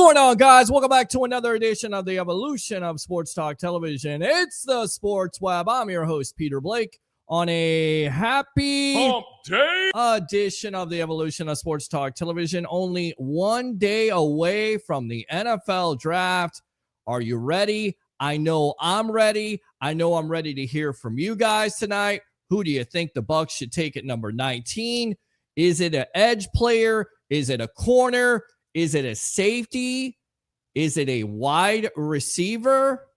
going on, guys? Welcome back to another edition of the Evolution of Sports Talk Television. It's the Sports Web. I'm your host, Peter Blake, on a happy Hump Day edition of the Evolution of Sports Talk Television. Only 1 day away from the NFL Draft. Are you ready? I know I'm ready. I know I'm ready to hear from you guys tonight. Who do you think the Bucs should take at number 19? Is it an edge player? Is it a corner? Is it a safety? Is it a wide receiver?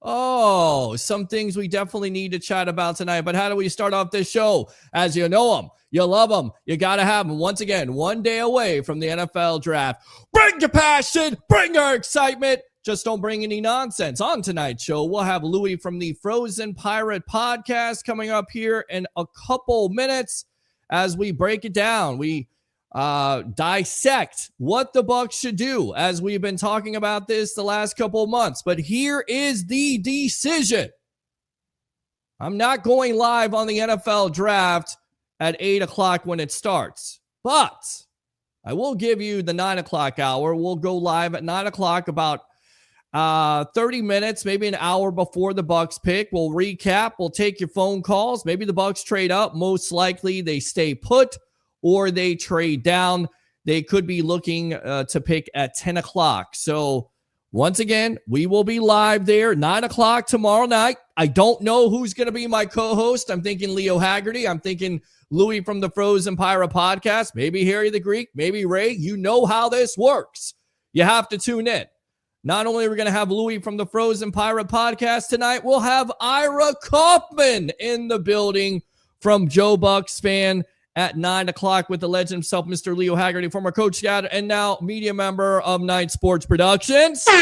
Oh, some things we definitely need to chat about tonight. But how do we start off this show? As you know them, you love them, you got to have them. Once again, 1 day away from the NFL Draft. Bring your passion, bring your excitement. Just don't bring any nonsense. On tonight's show, we'll have Louie from the Frozen Pirate podcast coming up here in a couple minutes as we break it down. We dissect what the Bucs should do, as we've been talking about this the last couple of months. But here is the decision. I'm not going live on the NFL Draft at 8 o'clock when it starts, but I will give you the 9 o'clock hour. We'll go live at 9 o'clock, about 30 minutes, maybe an hour before the Bucs pick. We'll recap. We'll take your phone calls. Maybe the Bucs trade up. Most likely they stay put or they trade down. They could be looking to pick at 10 o'clock. So once again, we will be live there 9 o'clock tomorrow night. I don't know who's going to be my co-host. I'm thinking Leo Haggerty. I'm thinking Louie from the Frozen Pirate podcast. Maybe Harry the Greek. Maybe Ray. You know how this works. You have to tune in. Not only are we going to have Louie from the Frozen Pirate podcast tonight, we'll have Ira Kaufman in the building from Joe Bucs Fan at 9 o'clock with the legend himself, Mr. Leo Haggerty, former coach, scout, and now media member of Night Sports Productions. So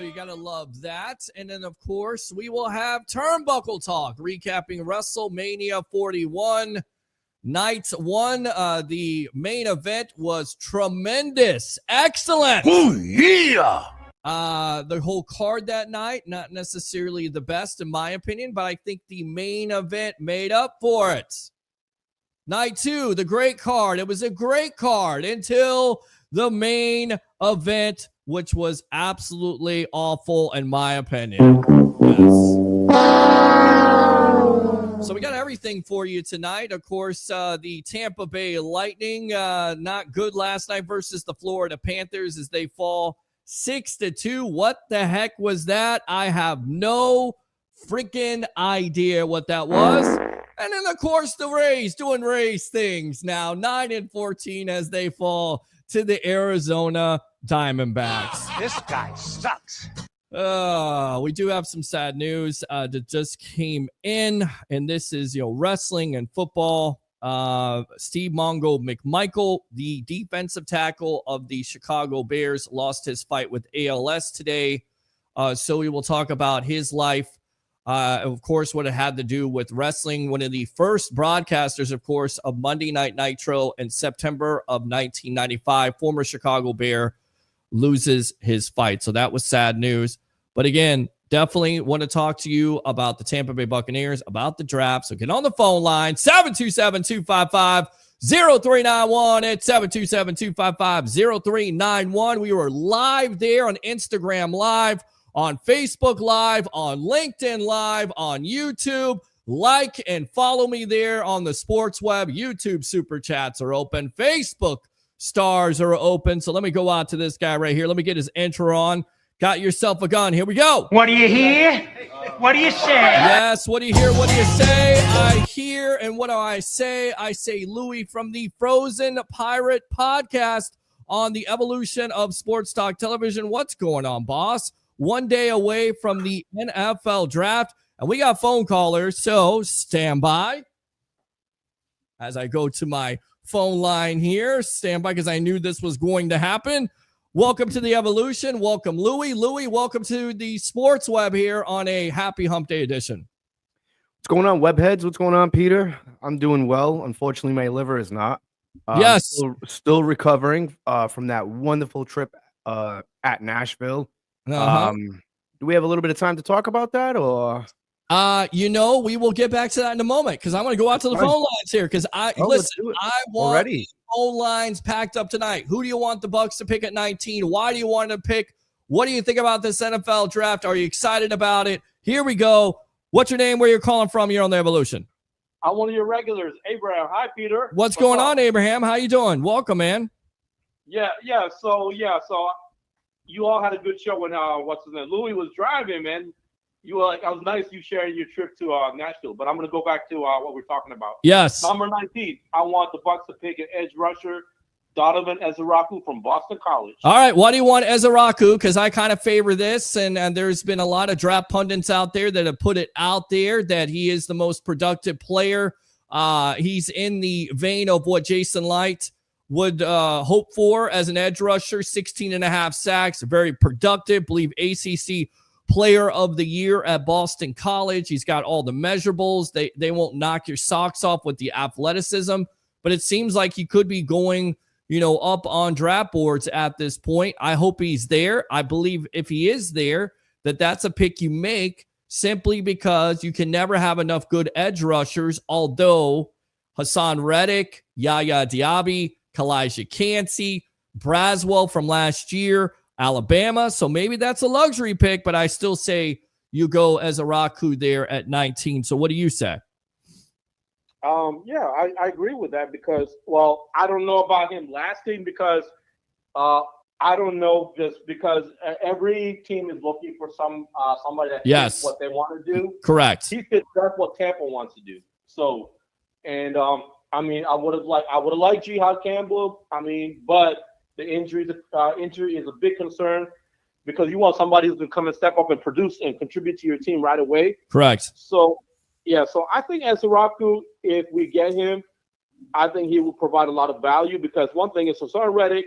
you got to love that. And then, of course, we will have Turnbuckle Talk, recapping WrestleMania 41. Night one, the main event was tremendous. Excellent. Oh, yeah. The whole card that night, not necessarily the best in my opinion, but I think the main event made up for it. Night two, the great card. It was a great card until the main event, which was absolutely awful in my opinion. Yes. So we got everything for you tonight. Of course, the Tampa Bay Lightning, not good last night versus the Florida Panthers as they fall 6-2. What the heck was that? I have no freaking idea what that was. And then, of course, the Rays doing Rays things now, 9-14 as they fall to the Arizona Diamondbacks. This guy sucks. We do have some sad news that just came in, and this is, wrestling and football. Steve Mongo McMichael, the defensive tackle of the Chicago Bears, lost his fight with ALS today. So we will talk about his life, of course, what it had to do with wrestling. One of the first broadcasters, of course, of Monday Night Nitro in September of 1995, former Chicago Bear, loses his fight. So that was sad news. But again, definitely want to talk to you about the Tampa Bay Buccaneers, about the draft. So get on the phone line, 727-255-0391. It's 727-255-0391. We were live there on Instagram Live, on Facebook Live, on LinkedIn Live, on YouTube. Like and follow me there on the Sports Web. YouTube Super Chats are open. Facebook Stars are open. So let me go out to this guy right here. Let me get his intro on. Got yourself a gun. Here we go. What do you hear? What do you say? Yes, what do you hear? What do you say? I hear, and what do I say? I say Louie from the Frozen Pirate podcast on the Evolution of Sports Talk Television. What's going on, boss? 1 day away from the NFL Draft, and we got phone callers, so stand by. As I go to my phone line here, stand by because I knew this was going to happen. Welcome to the Evolution. Welcome, Louie. Louie, welcome to the Sports Web here on a Happy Hump Day edition. What's going on, Webheads? What's going on, Peter? I'm doing well. Unfortunately, my liver is not. Yes. Still recovering from that wonderful trip at Nashville. Uh-huh. Do we have a little bit of time to talk about that, or? We will get back to that in a moment because I'm going to go out to the phone lines here because I want phone lines packed up tonight. Who do you want the Bucs to pick at 19? Why do you want to pick? What do you think about this NFL draft? Are you excited about it? Here we go. What's your name? Where you're calling from? You're on the Evolution. I'm one of your regulars, Abraham. Hi, Peter. What's going on, Abraham? How you doing? Welcome, man. Yeah. So you all had a good show when what's his name, Louie was driving, man. You were like, I was nice you sharing your trip to Nashville, but I'm gonna go back to what we're talking about. Yes. Number 19. I want the Bucs to pick an edge rusher, Donovan Ezeraku from Boston College. All right. Why do you want Ezeraku? Because I kind of favor this, and there's been a lot of draft pundits out there that have put it out there that he is the most productive player. He's in the vein of what Jason Light would hope for as an edge rusher, 16 and a half sacks, very productive, believe ACC player of the year at Boston College. He's got all the measurables. They won't knock your socks off with the athleticism, but it seems like he could be going, up on draft boards at this point. I hope he's there. I believe if he is there, that's a pick you make simply because you can never have enough good edge rushers, although Hassan Reddick, Yaya Diaby, Kalijah Kancey, Braswell from last year, Alabama. So maybe that's a luxury pick, but I still say you go as a Raku there at 19. So what do you say? I agree with that because, I don't know about him lasting because I don't know, just because every team is looking for somebody that fits what they want to do. Correct. He fits that's what Tampa wants to do. So, and I would have liked Jihad Campbell. But the injury is a big concern because you want somebody who's going to come and step up and produce and contribute to your team right away. Correct. So I think Ezeraku, if we get him, I think he will provide a lot of value because one thing is Hassan Reddick,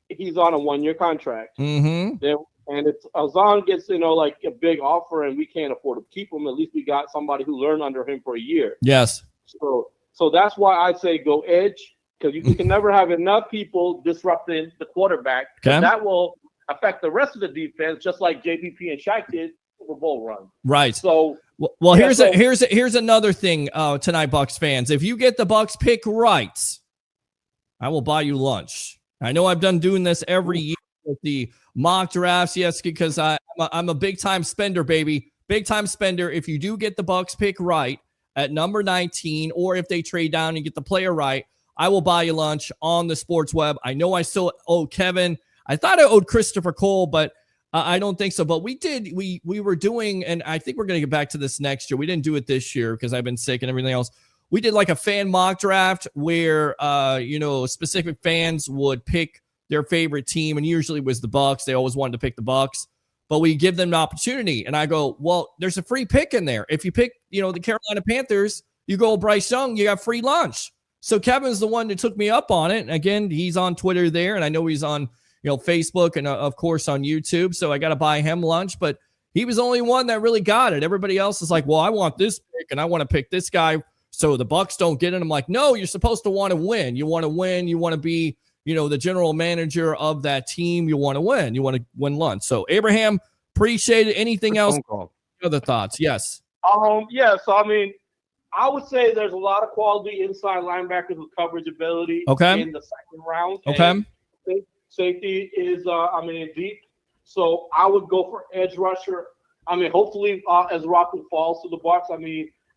he's on a 1-year contract. Mm-hmm. And if Azan gets, like a big offer and we can't afford to keep him, at least we got somebody who learned under him for a year. Yes. So that's why I say go edge, because you can never have enough people disrupting the quarterback. Okay. That will affect the rest of the defense, just like JPP and Shaq did Super Bowl run. Right. So here's another thing tonight, Bucs fans. If you get the Bucs pick right, I will buy you lunch. I know I've done doing this every year with the mock drafts. Yes, because I'm a big time spender, baby. Big time spender. If you do get the Bucs pick right at number 19, or if they trade down and get the player right, I will buy you lunch on the sports web. I know I still owe Kevin. I thought I owed Christopher Cole, but I don't think so. But we were doing, and I think we're going to get back to this next year. We didn't do it this year because I've been sick and everything else. We did like a fan mock draft where, specific fans would pick their favorite team, and usually it was the Bucs. They always wanted to pick the Bucs, but we give them an opportunity. And I go, well, there's a free pick in there. If you pick, the Carolina Panthers, you go Bryce Young, you got free lunch. So Kevin's the one that took me up on it. And again, he's on Twitter there, and I know he's on, Facebook and of course on YouTube. So I got to buy him lunch, but he was the only one that really got it. Everybody else is like, well, I want this pick and I want to pick this guy. So the Bucs don't get it. I'm like, no, you're supposed to want to win. You want to win. You want to be, the general manager of that team. You want to win. You want to win lunch. So Abraham, appreciate it. Anything else? Other thoughts? Yes. I would say there's a lot of quality inside linebackers with coverage ability in the second round. Okay. And safety is, deep. So I would go for edge rusher. Hopefully Ezeraku falls to the Bucs.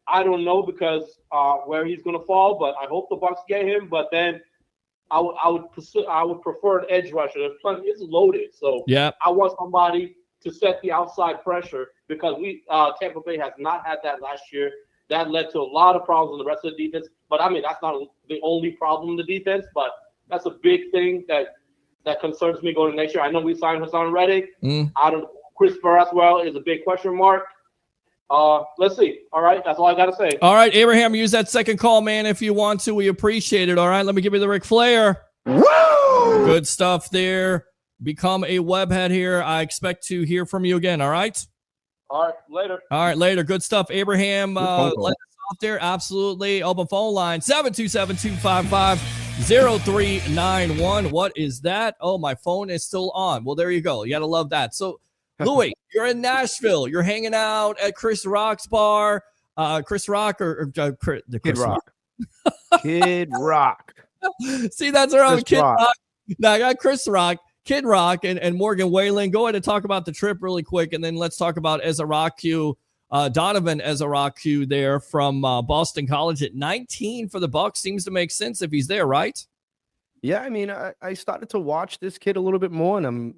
I don't know because where he's going to fall, but I hope the Bucs get him. But then I would prefer an edge rusher. There's plenty. It's loaded, so I want somebody to set the outside pressure because Tampa Bay has not had that last year. That led to a lot of problems in the rest of the defense. But that's not the only problem in the defense. But that's a big thing that concerns me going to next year. I know we signed Hassan Reddick. I don't. Chris Braswell is a big question mark. Let's see. All right, that's all I got to say. All right, Abraham, use that second call, man, if you want to. We appreciate it. All right, let me give you the Ric Flair. Woo! Good stuff there. Become a webhead here. I expect to hear from you again. All right. All right, later. All right, later. Good stuff, Abraham. Let us off there. Absolutely. Open phone line 727-255-0391. What is that? Oh, my phone is still on. Well, there you go. You got to love that. So, Louie, you're in Nashville. You're hanging out at Chris Rock's bar. Chris Rock or Kid Rock. Kid Rock. See, that's where I'm Chris Kid Rock. Rock. Now I got Chris Rock, Kid Rock, and Morgan Whalen. Go ahead and talk about the trip really quick, and then let's talk about Ezaraku, Donovan Ezaraku there from Boston College at 19 for the Bucs. Seems to make sense if he's there, right? Yeah, I mean, I started to watch this kid a little bit more, and I'm,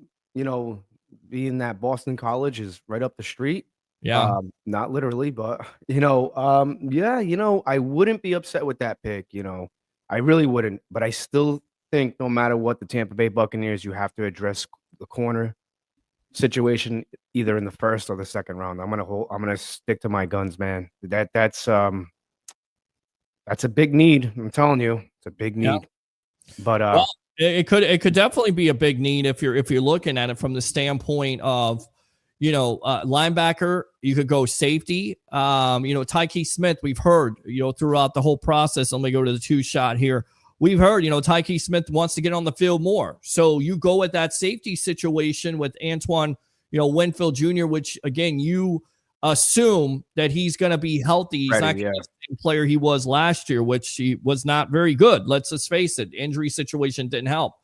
being that Boston College is right up the street. Yeah. Not literally, but yeah, I wouldn't be upset with that pick. I really wouldn't. But I still think no matter what, the Tampa Bay Buccaneers, you have to address the corner situation either in the first or the second round. I'm gonna stick to my guns, man. That's a big need. I'm telling you, it's a big Yeah. need. But Well, it could definitely be a big need if you're looking at it from the standpoint of linebacker. You could go safety. Tyke Smith, we've heard throughout the whole process. Let me go to the 2-shot here. We've heard Tyke Smith wants to get on the field more, so you go with that safety situation with Antoine Winfield Jr., which again you assume that he's going to be healthy. He's not going to be the same player he was last year, which he was not very good. Let's just face it. Injury situation didn't help.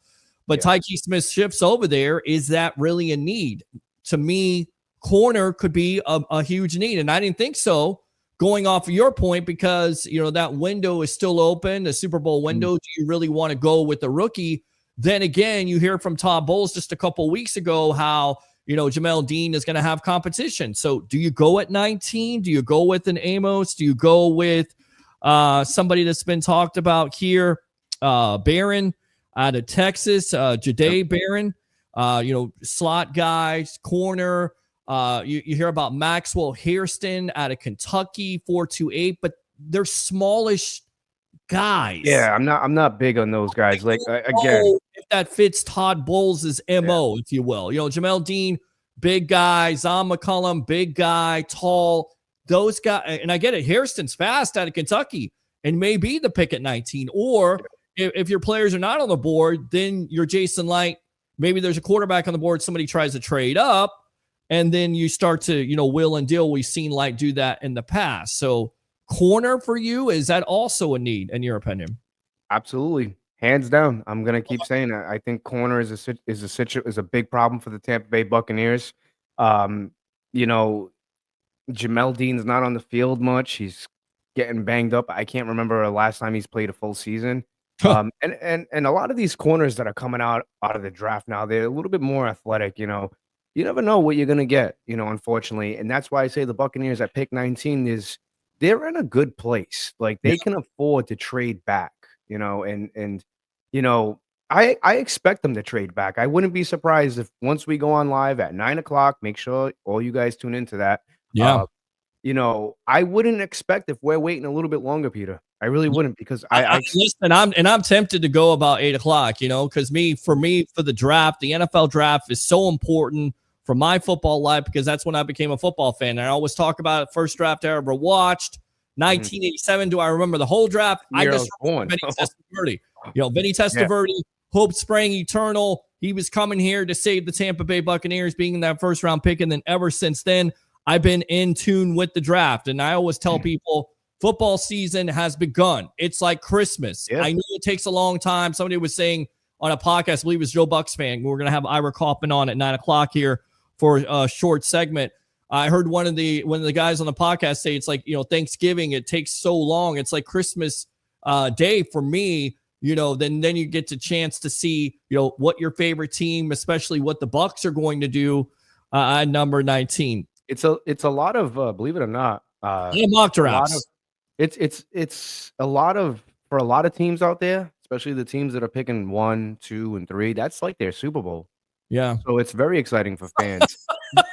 But Tyke Smith shifts over there. Is that really a need? To me, corner could be a huge need. And I didn't think so going off of your point because, that window is still open, the Super Bowl window. Do you really want to go with the rookie? Then again, you hear from Todd Bowles just a couple weeks ago how Jamel Dean is going to have competition. So do you go at 19? Do you go with an Amos? Do you go with somebody that's been talked about here, Barron out of Texas, Jahdae Barron, slot guys, corner. You hear about Maxwell Hairston out of Kentucky, 4.28, but they're smallish guys. Yeah, I'm not big on those guys. Like again, if that fits Todd Bowles' MO, if you will. Jamel Dean, big guy, Zon McCollum, big guy, tall. Those guys, and I get it. Hairston's fast out of Kentucky and may be the pick at 19. Or if your players are not on the board, then you're Jason Light. Maybe there's a quarterback on the board. Somebody tries to trade up, and then you start to, will and deal. We've seen Light do that in the past. So corner for you, is that also a need in your opinion? Absolutely, hands down. I'm gonna keep saying that. I think corner is a big problem for the Tampa Bay Buccaneers. Jamel Dean's not on the field much. He's getting banged up. I can't remember the last time he's played a full season. And a lot of these corners that are coming out of the draft now, they're a little bit more athletic. You never know what you're gonna get. Unfortunately, and that's why I say the Buccaneers at pick 19 they're in a good place. Like they can afford to trade back. I expect them to trade back. I wouldn't be surprised if once we go on live at 9:00, make sure all you guys tune into that. Yeah. I wouldn't expect if we're waiting a little bit longer, Peter. I really wouldn't because I listen. I'm tempted to go about 8:00. Because for the draft, the NFL draft is so important for my football life because that's when I became a football fan. And I always talk about it. First draft I ever watched, 1987. Do I remember the whole draft? I just remember Vinny Testaverde. Vinny Testaverde, hope sprang eternal. He was coming here to save the Tampa Bay Buccaneers, being that first round pick, and then ever since then, I've been in tune with the draft. And I always tell people, football season has begun. It's like Christmas. I know it takes a long time. Somebody was saying on a podcast, I believe it was Joe Bucs fan, we're going to have Ira Kaufman on at 9:00 here for a short segment. I heard one of the guys on the podcast say it's like, Thanksgiving, it takes so long. It's like Christmas Day for me, then you get the chance to see, what your favorite team, especially what the Bucs are going to do at number 19. It's a lot of believe it or not, mock drafts. It's a lot of for a lot of teams out there, especially the teams that are picking 1, 2, and 3. That's like their Super Bowl. Yeah. So it's very exciting for fans.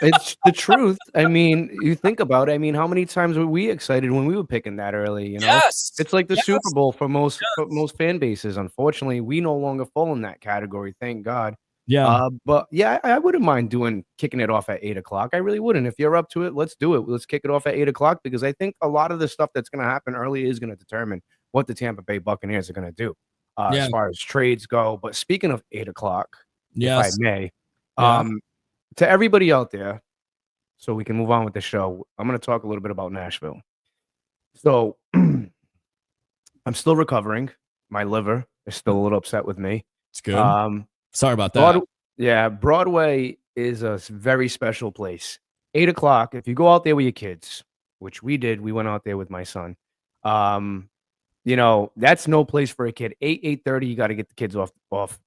It's the truth. I mean, you think about it. I mean, how many times were we excited when we were picking that early? Yes. It's like the Super Bowl for most fan bases. Unfortunately, we no longer fall in that category. Thank God. Yeah. But yeah, I wouldn't mind kicking it off at 8:00. I really wouldn't. If you're up to it, let's do it. Let's kick it off at 8:00 because I think a lot of the stuff that's going to happen early is going to determine what the Tampa Bay Buccaneers are going to do as far as trades go. But speaking of 8:00, if I may, to everybody out there, so we can move on with the show, I'm going to talk a little bit about Nashville. So I'm still recovering. My liver They're still a little upset with me. It's good. Sorry about that. Broadway is a very special place. 8 o'clock. If you go out there with your kids, which we did, we went out there with my son. That's no place for a kid. 8:30, you got to get the kids off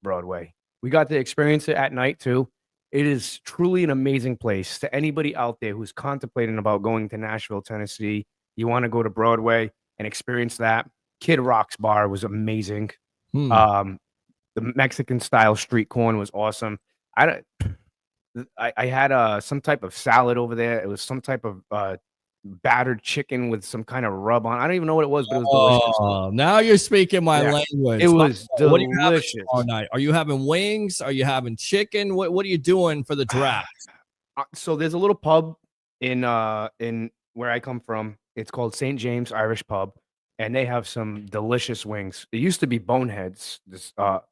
Broadway. We got to experience it at night too. It is truly an amazing place. To anybody out there who's contemplating about going to Nashville, Tennessee, you want to go to Broadway and experience that. Kid Rock's bar was amazing. The Mexican style street corn was awesome. I had some type of salad over there. It was some type of battered chicken with some kind of rub on. I don't even know what it was, but it was delicious. Now you're speaking my language. It was delicious. What are you having tomorrow night? Are you having wings? Are you having chicken? What are you doing for the draft? So there's a little pub in where I come from. It's called St. James Irish Pub, and they have some delicious wings. It used to be Boneheads, but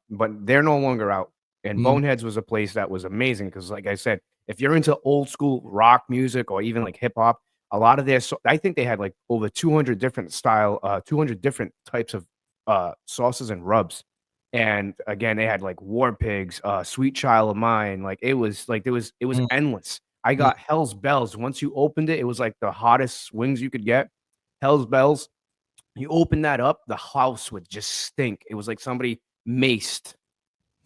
they're no longer out. And Boneheads was a place that was amazing because, like I said, if you're into old school rock music or even like hip hop, a lot of I think they had like over 200 different 200 different types of sauces and rubs. And again, they had like War Pigs, Sweet Child of Mine. Like it was endless. I got Hell's Bells. Once you opened it, it was like the hottest wings you could get. Hell's Bells. You open that up, the house would just stink. It was like somebody maced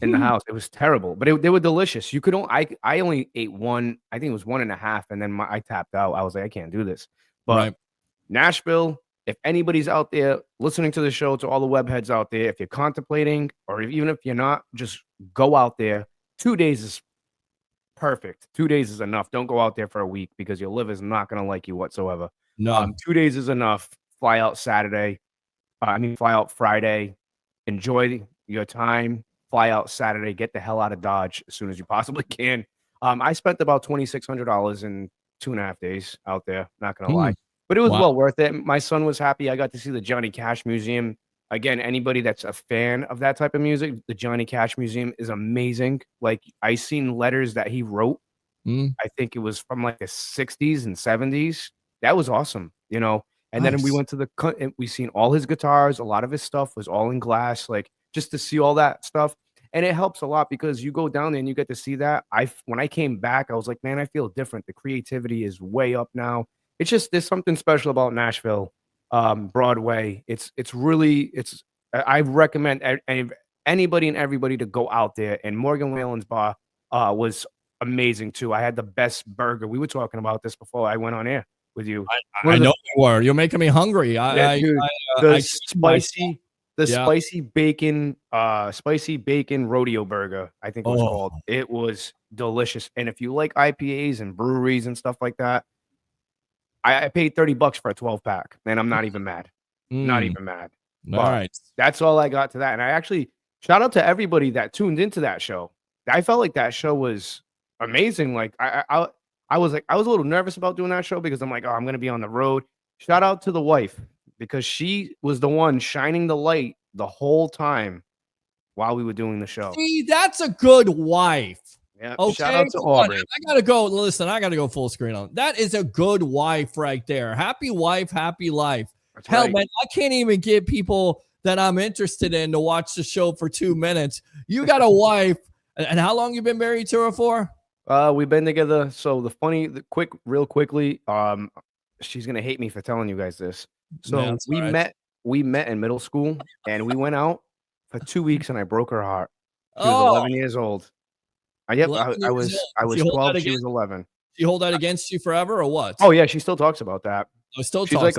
in the house. It was terrible, but they were delicious. You could I only ate one. I think it was 1.5, and then I tapped out. I was like, I can't do this. But Nashville, if anybody's out there listening to the show, to all the web heads out there, if you're contemplating, or even if you're not, just go out there. 2 days is perfect. 2 days is enough. Don't go out there for a week because your liver's not going to like you whatsoever. No, 2 days is enough. Fly out fly out Friday. Enjoy your time. Fly out Saturday. Get the hell out of Dodge as soon as you possibly can. I spent about $2,600 in 2.5 days out there. Not gonna lie, but it was well worth it. My son was happy. I got to see the Johnny Cash Museum. Again, anybody that's a fan of that type of music, the Johnny Cash Museum is amazing. Like I seen letters that he wrote. I think it was from like the 60s and 70s. That was awesome, And then we went to and we seen all his guitars. A lot of his stuff was all in glass, like just to see all that stuff. And it helps a lot because you go down there and you get to see that. When I came back, I was like, man, I feel different. The creativity is way up now. It's just, there's something special about Nashville, Broadway. I recommend anybody and everybody to go out there. And Morgan Whalen's bar was amazing too. I had the best burger. We were talking about this before I went on air with you. I know you were. You're making me hungry. Spicy bacon rodeo burger, I think it was called. It was delicious. And if you like IPAs and breweries and stuff like that, I paid $30 for a 12-pack, and I'm not even mad. Not even mad. All right. That's all I got to that. And I actually shout out to everybody that tuned into that show. I felt like that show was amazing. Like I was a little nervous about doing that show because I'm like, I'm gonna be on the road. Shout out to the wife, because she was the one shining the light the whole time while we were doing the show. See, that's a good wife. Yeah. Okay. Shout out to Aubrey. I gotta go. Listen, I gotta go full screen on. That is a good wife right there. Happy wife, happy life. That's Hell, right. man, I can't even get people that I'm interested in to watch the show for 2 minutes. You got a wife, and how long you been married to her for? We've been together. So real quickly, she's gonna hate me for telling you guys this. So we met in middle school, and we went out for 2 weeks, and I broke her heart. She was 11 years old. Yep, I was 12. She was 11. She hold that against you forever, or what? Oh yeah, she still talks about that. She's like,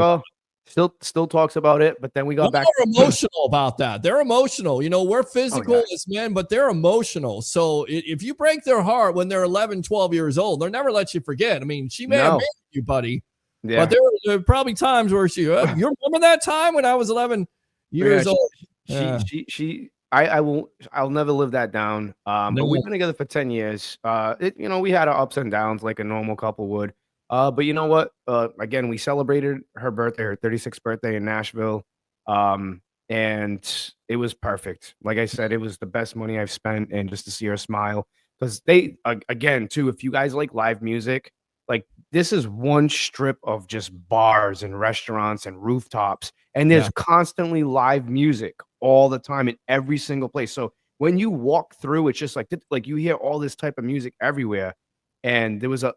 still talks about it. But then we got back. They're emotional about that. They're emotional. We're physical as men, but they're emotional. So if you break their heart when they're 11, 12 years old, they'll never let you forget. I mean, she may have married you, buddy. Yeah. But there are probably times where you remember that time when I was 11 years old. I'll never live that down. But we've been together for 10 years. We had our ups and downs like a normal couple would. But you know what? Again, we celebrated her birthday, her 36th birthday in Nashville. And it was perfect. Like I said, it was the best money I've spent, and just to see her smile. Because again, too, if you guys like live music, like this is one strip of just bars and restaurants and rooftops, and there's constantly live music all the time in every single place. So when you walk through, it's just like you hear all this type of music everywhere. And there was a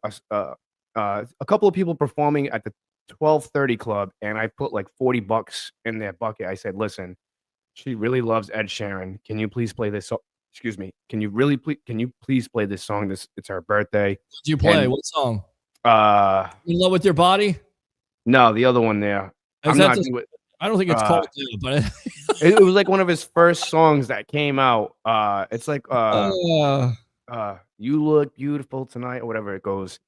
couple of people performing at the 12:30 club, and I put like $40 in their bucket. I said, "Listen, she really loves Ed Sheeran. Can you please play this song? Excuse me. Can you please play this song? It's her birthday." Did you play? And, what song? In Love with Your Body? No, the other one there. I don't think it's called that, but it was like one of his first songs that came out. It's like "You Look Beautiful Tonight" or whatever it goes.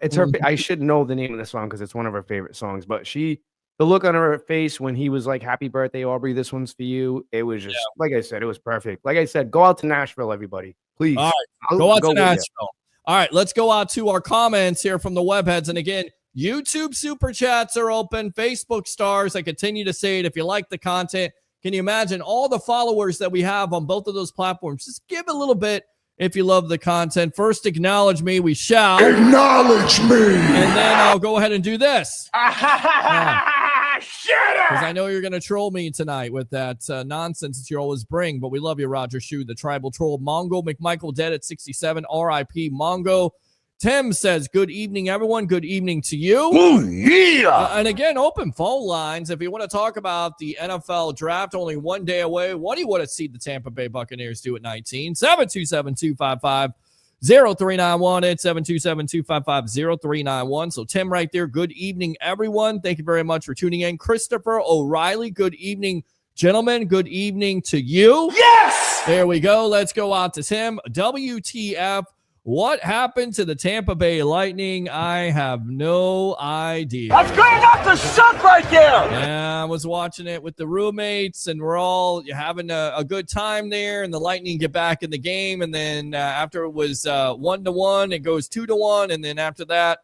It's her. I should know the name of the song because it's one of her favorite songs. But the look on her face when he was like, "Happy birthday, Aubrey. This one's for you." It was just like I said, it was perfect. Like I said, go out to Nashville, everybody, please. All right, go out to Nashville. All right, let's go out to our comments here from the webheads. And again, YouTube super chats are open. Facebook stars. I continue to say it. If you like the content, can you imagine all the followers that we have on both of those platforms? Just give a little bit if you love the content. First, acknowledge me. We shall. Acknowledge me. And then I'll go ahead and do this. Shut up. Because I know you're going to troll me tonight with that nonsense that you always bring. But we love you, Roger Shu, the tribal troll. Mongo McMichael dead at 67. R.I.P. Mongo. Tim says, good evening, everyone. Good evening to you. Oh, yeah. And again, open phone lines. If you want to talk about the NFL draft, only one day away, what do you want to see the Tampa Bay Buccaneers do at 19? 727-255-0391. It's 727-255-0391. So Tim right there, good evening, everyone. Thank you very much for tuning in. Christopher O'Reilly, good evening, gentlemen. Good evening to you. Yes. There we go. Let's go out to Tim. WTF. What happened to the Tampa Bay Lightning? I have no idea. That's great enough to suck right there. Yeah, I was watching it with the roommates, and we're all having a good time there, and the Lightning get back in the game, and then after it was 1-1, it goes 2-1, and then after that,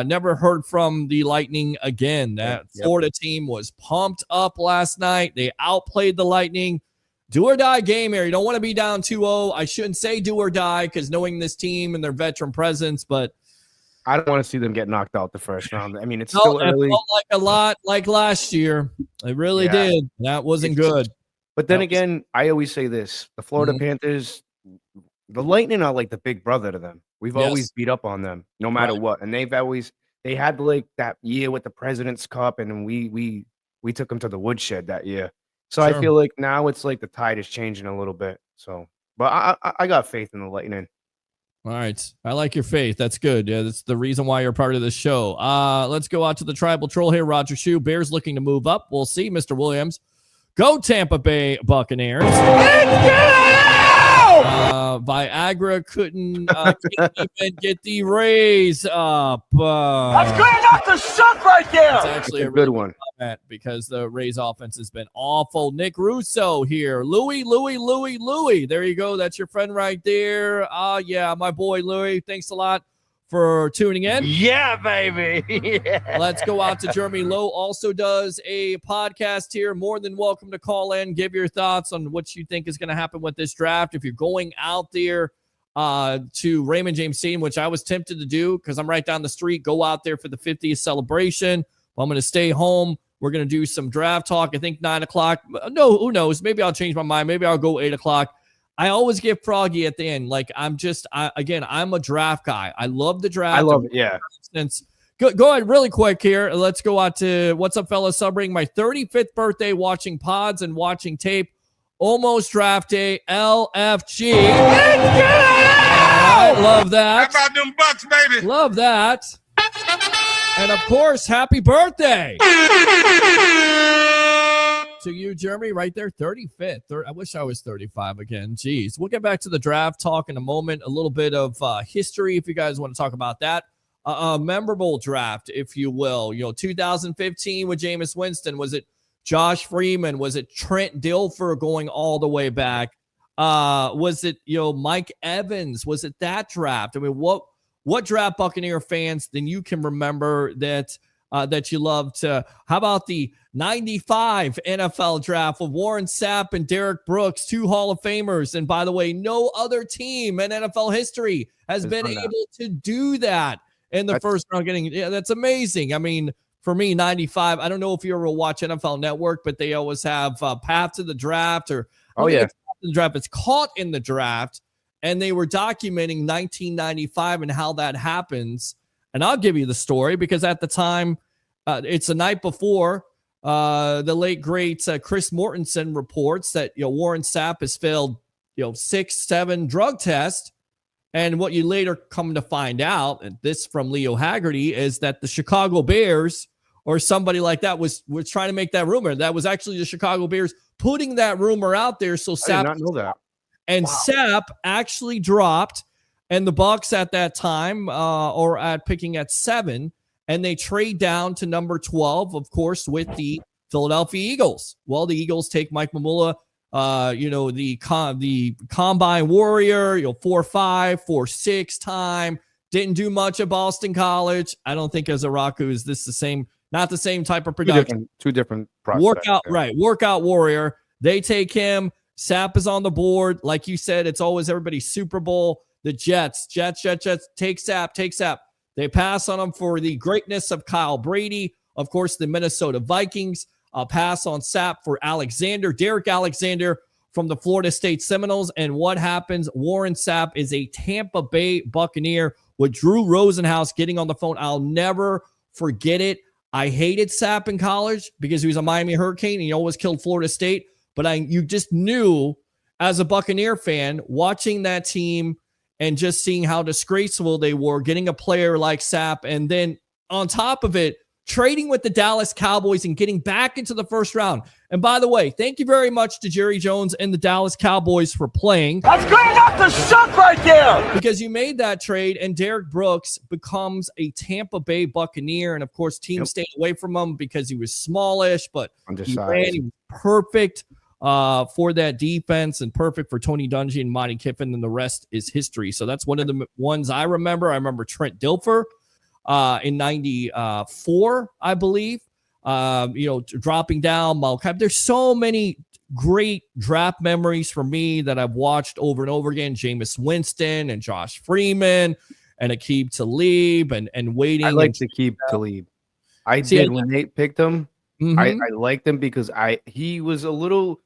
never heard from the Lightning again. That Florida team was pumped up last night. They outplayed the Lightning. Do or die game here. You don't want to be down 2-0. I shouldn't say do or die because knowing this team and their veteran presence, but I don't want to see them get knocked out the first round. I mean, it's still early. It felt like a lot like last year. It really did. That wasn't good. But then again, I always say this. The Florida Panthers, the Lightning are like the big brother to them. We've always beat up on them no matter what. And they had like that year with the President's Cup, and we took them to the woodshed that year. So I feel like now it's like the tide is changing a little bit. So, but I got faith in the Lightning. All right. I like your faith. That's good. Yeah, that's the reason why you're part of this show. Let's go out to the tribal troll here. Roger Shu. Bears looking to move up. We'll see, Mr. Williams. Go Tampa Bay Buccaneers. Viagra couldn't even get the Rays up. That's great enough to suck right there. It's actually a good one. Because the Rays offense has been awful. Nick Russo here. Louie. There you go. That's your friend right there. Yeah, my boy Louie. Thanks a lot for tuning in. Yeah, baby. Let's go out to Jeremy Lowe. Also does a podcast here. More than welcome to call in. Give your thoughts on what you think is going to happen with this draft. If you're going out there to Raymond James Stadium, which I was tempted to do because I'm right down the street, go out there for the 50th celebration. I'm going to stay home. We're going to do some draft talk. I think 9 o'clock. No, who knows? Maybe I'll change my mind. Maybe I'll go 8 o'clock. I always get froggy at the end. Like I'm a draft guy. I love the draft. I love it. Yeah. Go ahead really quick here. Let's go out to what's up, fellas. Celebrating my 35th birthday, watching pods and watching tape. Almost draft day. LFG. Love that. How about them Bucs, baby? Love that. And of course, happy birthday to you, Jeremy, right there, 35th. I wish I was 35 again. Jeez. We'll get back to the draft talk in a moment. A little bit of history, if you guys want to talk about that. A memorable draft, if you will. 2015 with Jameis Winston. Was it Josh Freeman? Was it Trent Dilfer going all the way back? Was it, Mike Evans? Was it that draft? I mean, what draft Buccaneer fans then you can remember that you loved? How about the 95 NFL draft with Warren Sapp and Derek Brooks, two Hall of Famers? And by the way, no other team in NFL history has been able to do that in the first round. That's amazing. I mean, for me, 95. I don't know if you ever watch NFL Network, but they always have Path to the Draft or it's the draft. It's Caught in the Draft, and they were documenting 1995 and how that happens. And I'll give you the story because at the time, it's the night before. The late great Chris Mortensen reports that Warren Sapp has failed 6-7 drug tests. And what you later come to find out, and this from Leo Haggerty, is that the Chicago Bears or somebody like that was trying to make that rumor. That was actually the Chicago Bears putting that rumor out there. So Sapp, I did not know that. And Sapp actually dropped, and the Bucs at that time, or at picking at 7, and they trade down to number 12, of course, with the Philadelphia Eagles. Well, the Eagles take Mike Mamula, the combine warrior, 4.5, 4.6 time. Didn't do much at Boston College. I don't think as a Raku is this the same, not the same type of production. Two different prospects. Workout warrior. They take him. Sapp is on the board. Like you said, it's always everybody's Super Bowl. The Jets, take Sapp. They pass on him for the greatness of Kyle Brady. Of course, the Minnesota Vikings pass on Sapp for Derek Alexander from the Florida State Seminoles. And what happens? Warren Sapp is a Tampa Bay Buccaneer with Drew Rosenhaus getting on the phone. I'll never forget it. I hated Sapp in college because he was a Miami Hurricane and he always killed Florida State. But you just knew as a Buccaneer fan watching that team and just seeing how disgraceful they were, getting a player like Sapp, and then on top of it, trading with the Dallas Cowboys and getting back into the first round. And by the way, thank you very much to Jerry Jones and the Dallas Cowboys for playing. That's good enough to suck right there. Because you made that trade, and Derek Brooks becomes a Tampa Bay Buccaneer. And of course, teams stayed away from him because he was smallish, but he was perfect for that defense and perfect for Tony Dungy and Monty Kiffin, and the rest is history. So that's one of the ones I remember. I remember Trent Dilfer in 94, I believe, dropping down. There's so many great draft memories for me that I've watched over and over again. Jameis Winston and Josh Freeman and Aqib Talib and waiting. I like Aqib Talib. I did when they picked him. Mm-hmm. I liked him because he was a little.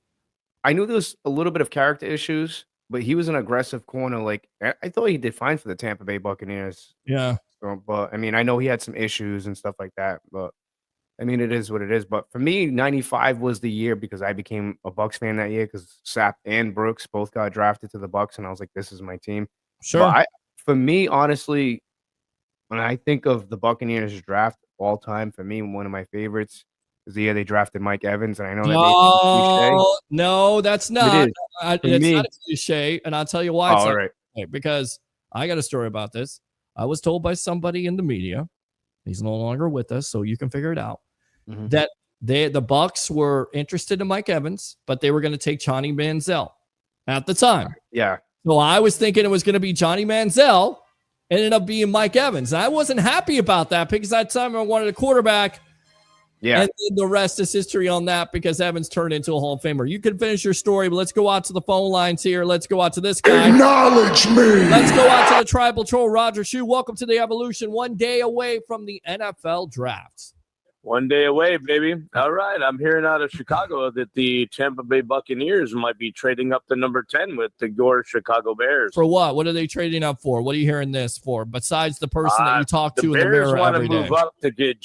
I knew there was a little bit of character issues, but he was an aggressive corner. Like I thought he did fine for the Tampa Bay Buccaneers. Yeah. So, but I mean, I know he had some issues and stuff like that, but I mean, it is what it is. But for me, 95 was the year because I became a Bucs fan that year because Sapp and Brooks both got drafted to the Bucs, and I was like, this is my team. Sure. But for me, honestly, when I think of the Buccaneers draft all time, for me, one of my favorites is the year they drafted Mike Evans, and I know that no, that's not. It's me, not a cliche, and I'll tell you why. All right. Because I got a story about this. I was told by somebody in the media, he's no longer with us, so you can figure it out, that the Bucs were interested in Mike Evans, but they were going to take Johnny Manziel at the time. Yeah. So I was thinking it was going to be Johnny Manziel. Ended up being Mike Evans. And I wasn't happy about that because at that time I wanted a quarterback. Yeah. And then the rest is history on that because Evans turned into a Hall of Famer. You can finish your story, but let's go out to the phone lines here. Let's go out to this guy. Acknowledge me. Let's go out to the Tribal Troll, Roger Shue. Welcome to the Evolution. 1 day away from the NFL draft. 1 day away, baby. All right. I'm hearing out of Chicago that the Tampa Bay Buccaneers might be trading up to number 10 with your Chicago Bears. For what? What are they trading up for? What are you hearing this for? Besides the person that you talk to in the mirror Bears want to every day. move up to get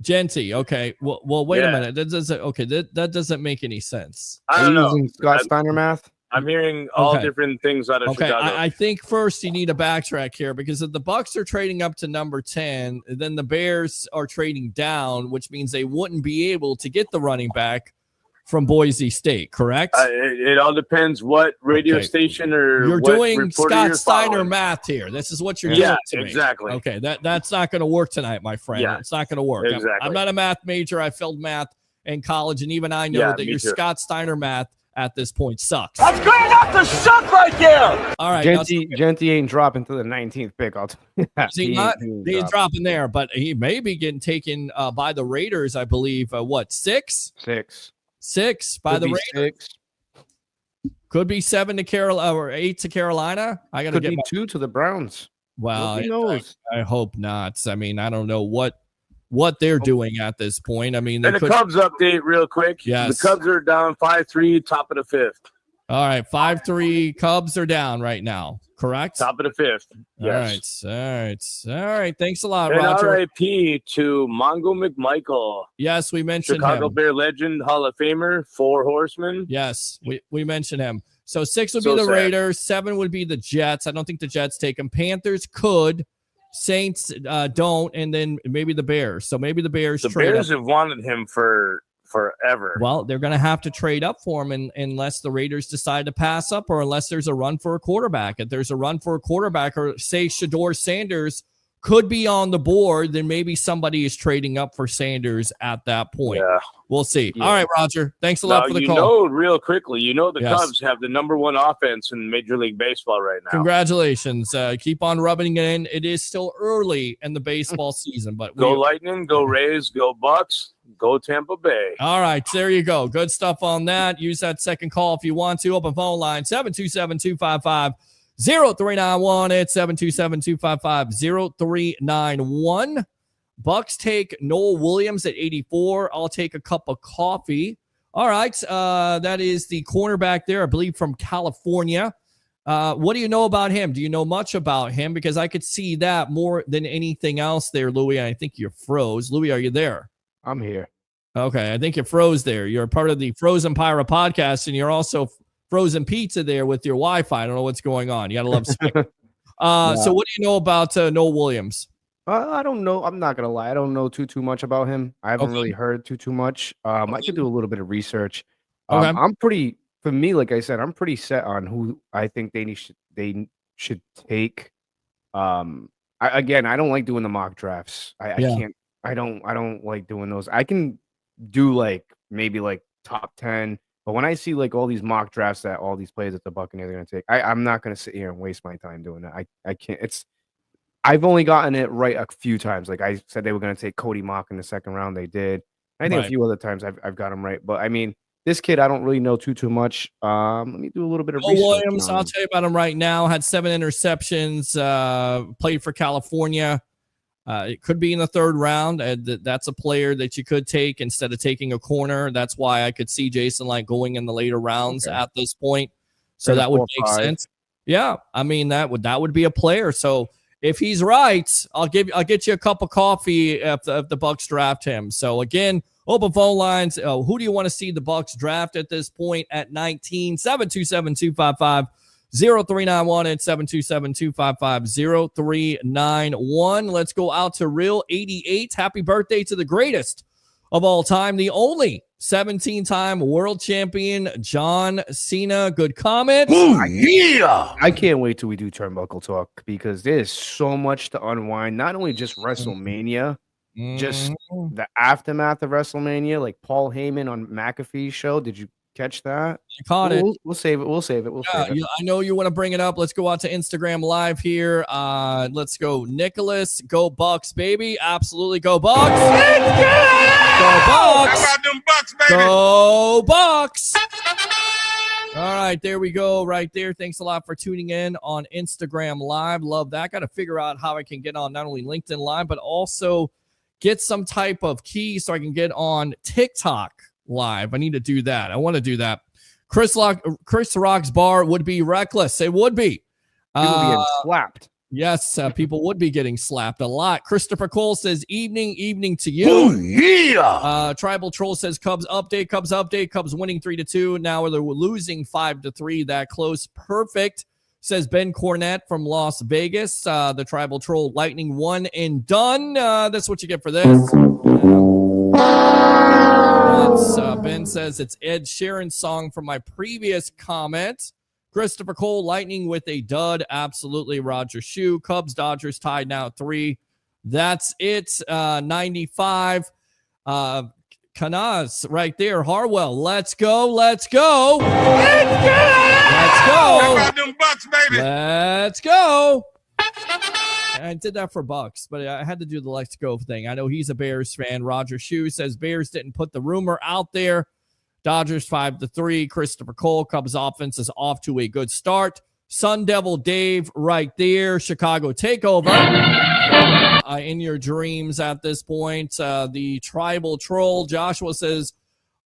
Genty. Okay. Well, wait a minute. That doesn't make any sense. I don't know. Using Scott Steiner math? I'm hearing all different things out of Chicago. I think first you need to backtrack here because if the Bucs are trading up to number 10, then the Bears are trading down, which means they wouldn't be able to get the running back from Boise State, correct? It all depends what radio station or you're what doing Scott Steiner following. math here. This is what you're doing to me. Exactly. Okay, that's not going to work tonight, my friend. Yeah, it's not going to work. Exactly. I'm not a math major. I failed math in college, and even I know that your Scott Steiner math at this point sucks. That's good enough to suck right there. All right. Genty ain't dropping to the 19th pick. I'll tell you that. He's dropping there, but he may be getting taken by the Raiders, I believe. Six? Six by the Raiders. Could be 7 to Carolina or 8 to Carolina. I got to get 2 to the Browns. Well, who knows? I hope not. I mean, I don't know what what they're doing at this point. I mean, And the Cubs update real quick. Yes. The Cubs are down 5-3, top of the fifth. All right, 5-3 Cubs are down right now, correct? Top of the fifth. Yes. All right. Thanks a lot, And Roger. RIP to Mongo McMichael. Yes, we mentioned Chicago him. Bear legend, Hall of Famer, 4 horsemen. Yes, we mentioned him. So 6 would So be the sad. Raiders, 7 would be the Jets. I don't think the Jets take him. Panthers could, Saints don't, and then maybe the Bears. So maybe the Bears The trade Bears up. have wanted him for forever. Well, they're going to have to trade up for him unless the Raiders decide to pass up or unless there's a run for a quarterback. If there's a run for a quarterback or say Shador Sanders could be on the board, then maybe somebody is trading up for Sanders at that point. Yeah. We'll see. Yeah. All right, Roger. Thanks a lot Now, for the you call. know, real quickly, the Yes. Cubs have the number 1 offense in Major League Baseball right now. Congratulations. Keep on rubbing it in. It is still early in the baseball season, but Go Lightning, go Rays, go Bucs, go Tampa Bay. all right, there you go. Good stuff on that. Use that second call if you want to. Open phone line 727-255-0391. It's 727-255-0391. Bucs take Noel Williams at 84. I'll take a cup of coffee. All right, that is the cornerback there, I believe, from California. What do you know about him? Do you know much about him? Because I could see that more than anything else there, Louie. I think you froze. Louie, are you there? I'm here. Okay, I think you froze there. You're part of the Frozen Pyra podcast, and you're also frozen pizza there with your Wi-Fi. I don't know what's going on. You got to love Spike. So what do you know about Noel Williams? I don't know. I'm not gonna lie. I don't know too much about him. I haven't really heard too much. I could do a little bit of research. Okay. I'm pretty, for me, like I said, I'm pretty set on who I think they should take. I don't like doing the mock drafts. I can't. I don't like doing those. I can do maybe top 10, but when I see all these mock drafts that all these players that the Buccaneers are gonna take, I'm not gonna sit here and waste my time doing that. I can't. I've only gotten it right a few times. Like I said, they were going to take Cody Mock in the second round. They did. I think a few other times I've got him right. But I mean, this kid, I don't really know too much. Let me do a little bit of research. Williams, I'll tell you about him right now. Had 7 interceptions. Played for California. It could be in the 3rd round. That's a player that you could take instead of taking a corner. That's why I could see Jason going in the later rounds at this point. So that would make sense. Yeah, I mean that would be a player. So if he's right, I'll get you a cup of coffee if the Bucs draft him. So again, open phone lines. Who do you want to see the Bucs draft at this point at 19? 727-255-0391 and 727-255-0391. Let's go out to Real 88. Happy birthday to the greatest of all time, the only 17-time world champion, John Cena. Good comment. Ooh, yeah. I can't wait till we do turnbuckle talk because there's so much to unwind. Not only just WrestleMania, just the aftermath of WrestleMania, like Paul Heyman on McAfee's show. Did you catch that? I caught it. We'll save it. We'll save it. I know you want to bring it up. Let's go out to Instagram Live here. Let's go, Nicholas. Go Bucs, baby. Absolutely, go Bucs. Go Bucs. How about them Bucks, baby? Go Bucs. All right, there we go. Right there. Thanks a lot for tuning in on Instagram Live. Love that. Got to figure out how I can get on not only LinkedIn Live, but also get some type of key so I can get on TikTok Live. I need to do that. I want to do that. Chris Rock's bar would be reckless. It would be. People being slapped. Yes, people would be getting slapped a lot. Christopher Cole says, evening to you. Ooh, yeah. Tribal Troll says, Cubs update. Cubs winning 3-2. Now they're losing 5-3. That close. Perfect. Says Ben Cornett from Las Vegas. The Tribal Troll, Lightning one and done. That's what you get for this. Ben says it's Ed Sheeran's song from my previous comment. Christopher Cole, Lightning with a dud. Absolutely. Roger Shue. Cubs, Dodgers tied now at 3. That's it. 95. Kanaz right there. Harwell. Let's go. Let's go. How about them Bucks, baby? Let's go. I did that for Bucs, but I had to do the let's go thing. I know he's a Bears fan. Roger Shue says Bears didn't put the rumor out there. Dodgers 5-3. Christopher Cole, Cubs offense is off to a good start. Sun Devil Dave right there. Chicago takeover. in your dreams at this point. The tribal troll Joshua says,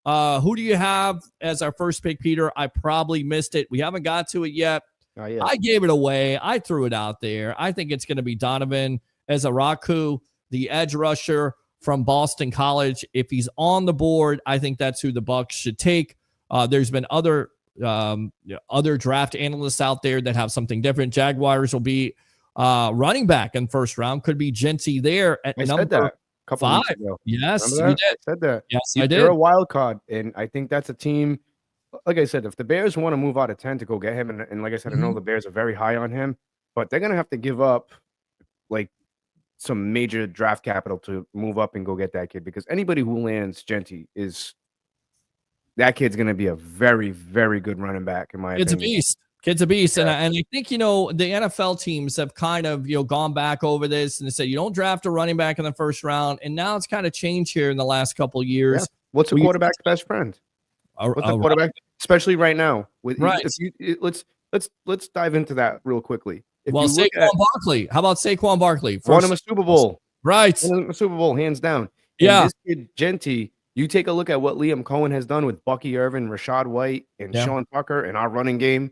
who do you have as our first pick, Peter? I probably missed it. We haven't got to it yet. Yeah. I gave it away. I threw it out there. I think it's going to be Donovan Ezaraku, the edge rusher from Boston College. If he's on the board, I think that's who the Bucs should take. There's been other draft analysts out there that have something different. Jaguars will be running back in first round. Could be Genty there at number 5. Yes, you did. I said that. Yes, I did. They're a wild card, and I think that's a team. Like I said, if the Bears want to move out of 10 to go get him, and like I said, I know the Bears are very high on him, but they're going to have to give up like some major draft capital to move up and go get that kid, because anybody who lands Genty that kid's going to be a very, very good running back in my opinion. It's a beast. Kid's a beast. Yeah. And I think, the NFL teams have kind of, gone back over this and they said, you don't draft a running back in the first round. And now it's kind of changed here in the last couple of years. Yeah. What's a quarterback's best friend? What's a quarterback, especially right now? Let's dive into that real quickly. Saquon Barkley. How about Saquon Barkley? Won him a Super Bowl. Right. Won him a Super Bowl, hands down. Yeah. And this kid, Genty, you take a look at what Liam Cohen has done with Bucky Irvin, Rashad White, and Sean Tucker in our running game.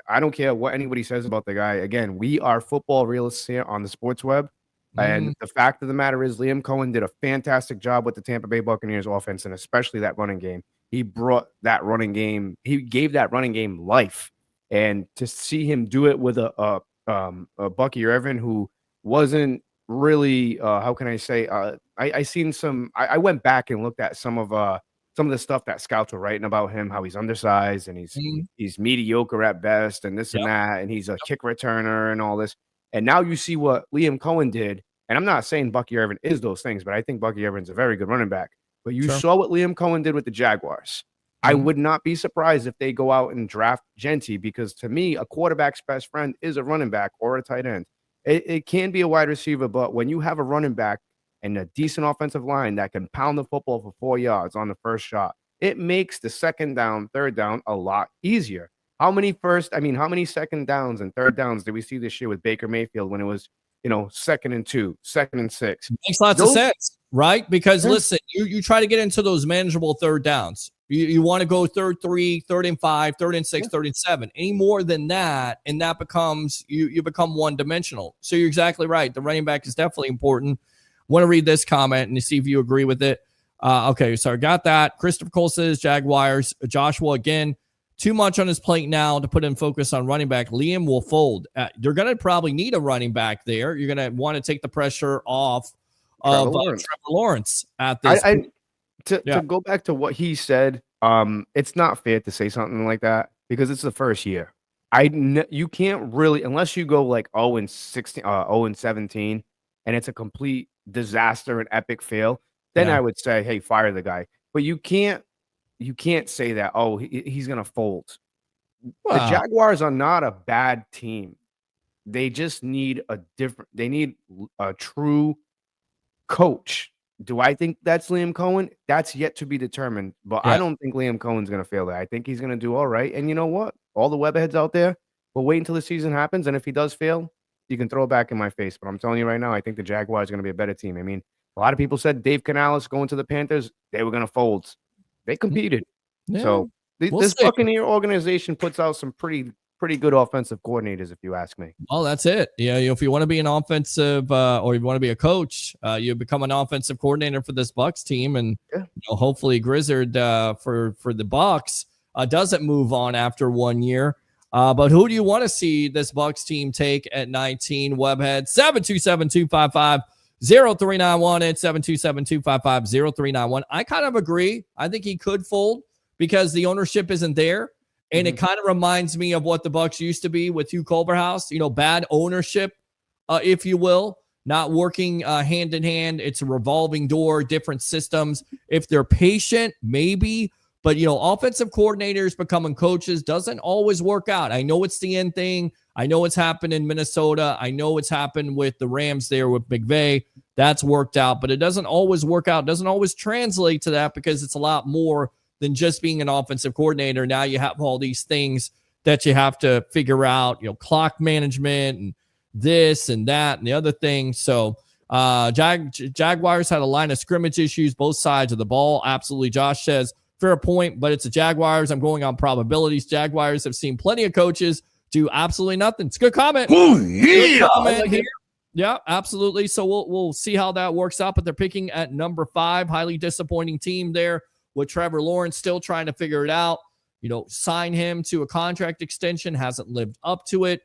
I don't care what anybody says about the guy. Again, we are football realists here on the sports web. And the fact of the matter is Liam Cohen did a fantastic job with the Tampa Bay Buccaneers offense, and especially that running game. He brought that running game. He gave that running game life. And to see him do it with a Bucky Irvin, who wasn't really, how can I say, I seen some, I went back and looked at some of the stuff that scouts were writing about him, how he's undersized and he's mediocre at best and this and that, and he's a kick returner and all this. And now you see what Liam Cohen did. And I'm not saying Bucky Irvin is those things, but I think Bucky Irvin's a very good running back. But you saw what Liam Cohen did with the Jaguars. I would not be surprised if they go out and draft Genty, because to me, a quarterback's best friend is a running back or a tight end. It can be a wide receiver, but when you have a running back and a decent offensive line that can pound the football for 4 yards on the first shot, it makes the second down, third down a lot easier. How many second downs and third downs did we see this year with Baker Mayfield when it was, 2nd and 2, 2nd and 6? Makes lots of sense, right? Because listen, you try to get into those manageable third downs. You want to go 3rd, 3rd and 5, 3rd and 6, 3rd and 7. Any more than that, and that becomes you become one-dimensional. So you're exactly right. The running back is definitely important. Want to read this comment and see if you agree with it. Okay, so I got that. Christopher Cole says Jaguars. Joshua, again, too much on his plate now to put in focus on running back. Liam will fold. You're going to probably need a running back there. You're going to want to take the pressure off of Trevor Lawrence at this point. To go back to what he said, it's not fair to say something like that because it's the first year. You can't really, unless you go like 0-16, 0-17, and it's a complete disaster and epic fail, then I would say, hey, fire the guy. But you can't say that, he's gonna fold. Wow. The Jaguars are not a bad team. They just need a true coach. Do I think that's Liam Cohen? That's yet to be determined. But I don't think Liam Cohen's going to fail that. I think he's going to do all right. And you know what? All the webheads out there, we'll wait until the season happens. And if he does fail, you can throw it back in my face. But I'm telling you right now, I think the Jaguars are going to be a better team. I mean, a lot of people said Dave Canales going to the Panthers, they were going to fold. They competed. Yeah. So this Buccaneer organization puts out some pretty good offensive coordinators, if you ask me. Oh, that's it. Yeah, if you want to be an offensive or you want to be a coach, you become an offensive coordinator for this Bucs team, and hopefully Grizzard for the Bucs doesn't move on after 1 year. But who do you want to see this Bucs team take at 19? Webhead 727-255-0391 and 727-255-0391. I kind of agree. I think he could fold because the ownership isn't there. And it kind of reminds me of what the Bucs used to be with Hugh Culverhouse, bad ownership, if you will, not working hand in hand. It's a revolving door, different systems. If they're patient, maybe. But, offensive coordinators becoming coaches doesn't always work out. I know it's the end thing. I know it's happened in Minnesota. I know it's happened with the Rams there with McVay. That's worked out. But it doesn't always work out. It doesn't always translate to that because it's a lot more than just being an offensive coordinator. Now you have all these things that you have to figure out, clock management and this and that and the other thing. So Jaguars had a line of scrimmage issues, both sides of the ball. Absolutely. Josh says, fair point, but it's the Jaguars. I'm going on probabilities. Jaguars have seen plenty of coaches do absolutely nothing. It's a good comment. Oh, yeah. Good comment here. Yeah, absolutely. So we'll see how that works out. But they're picking at number 5. Highly disappointing team there with Trevor Lawrence still trying to figure it out. Sign him to a contract extension, hasn't lived up to it.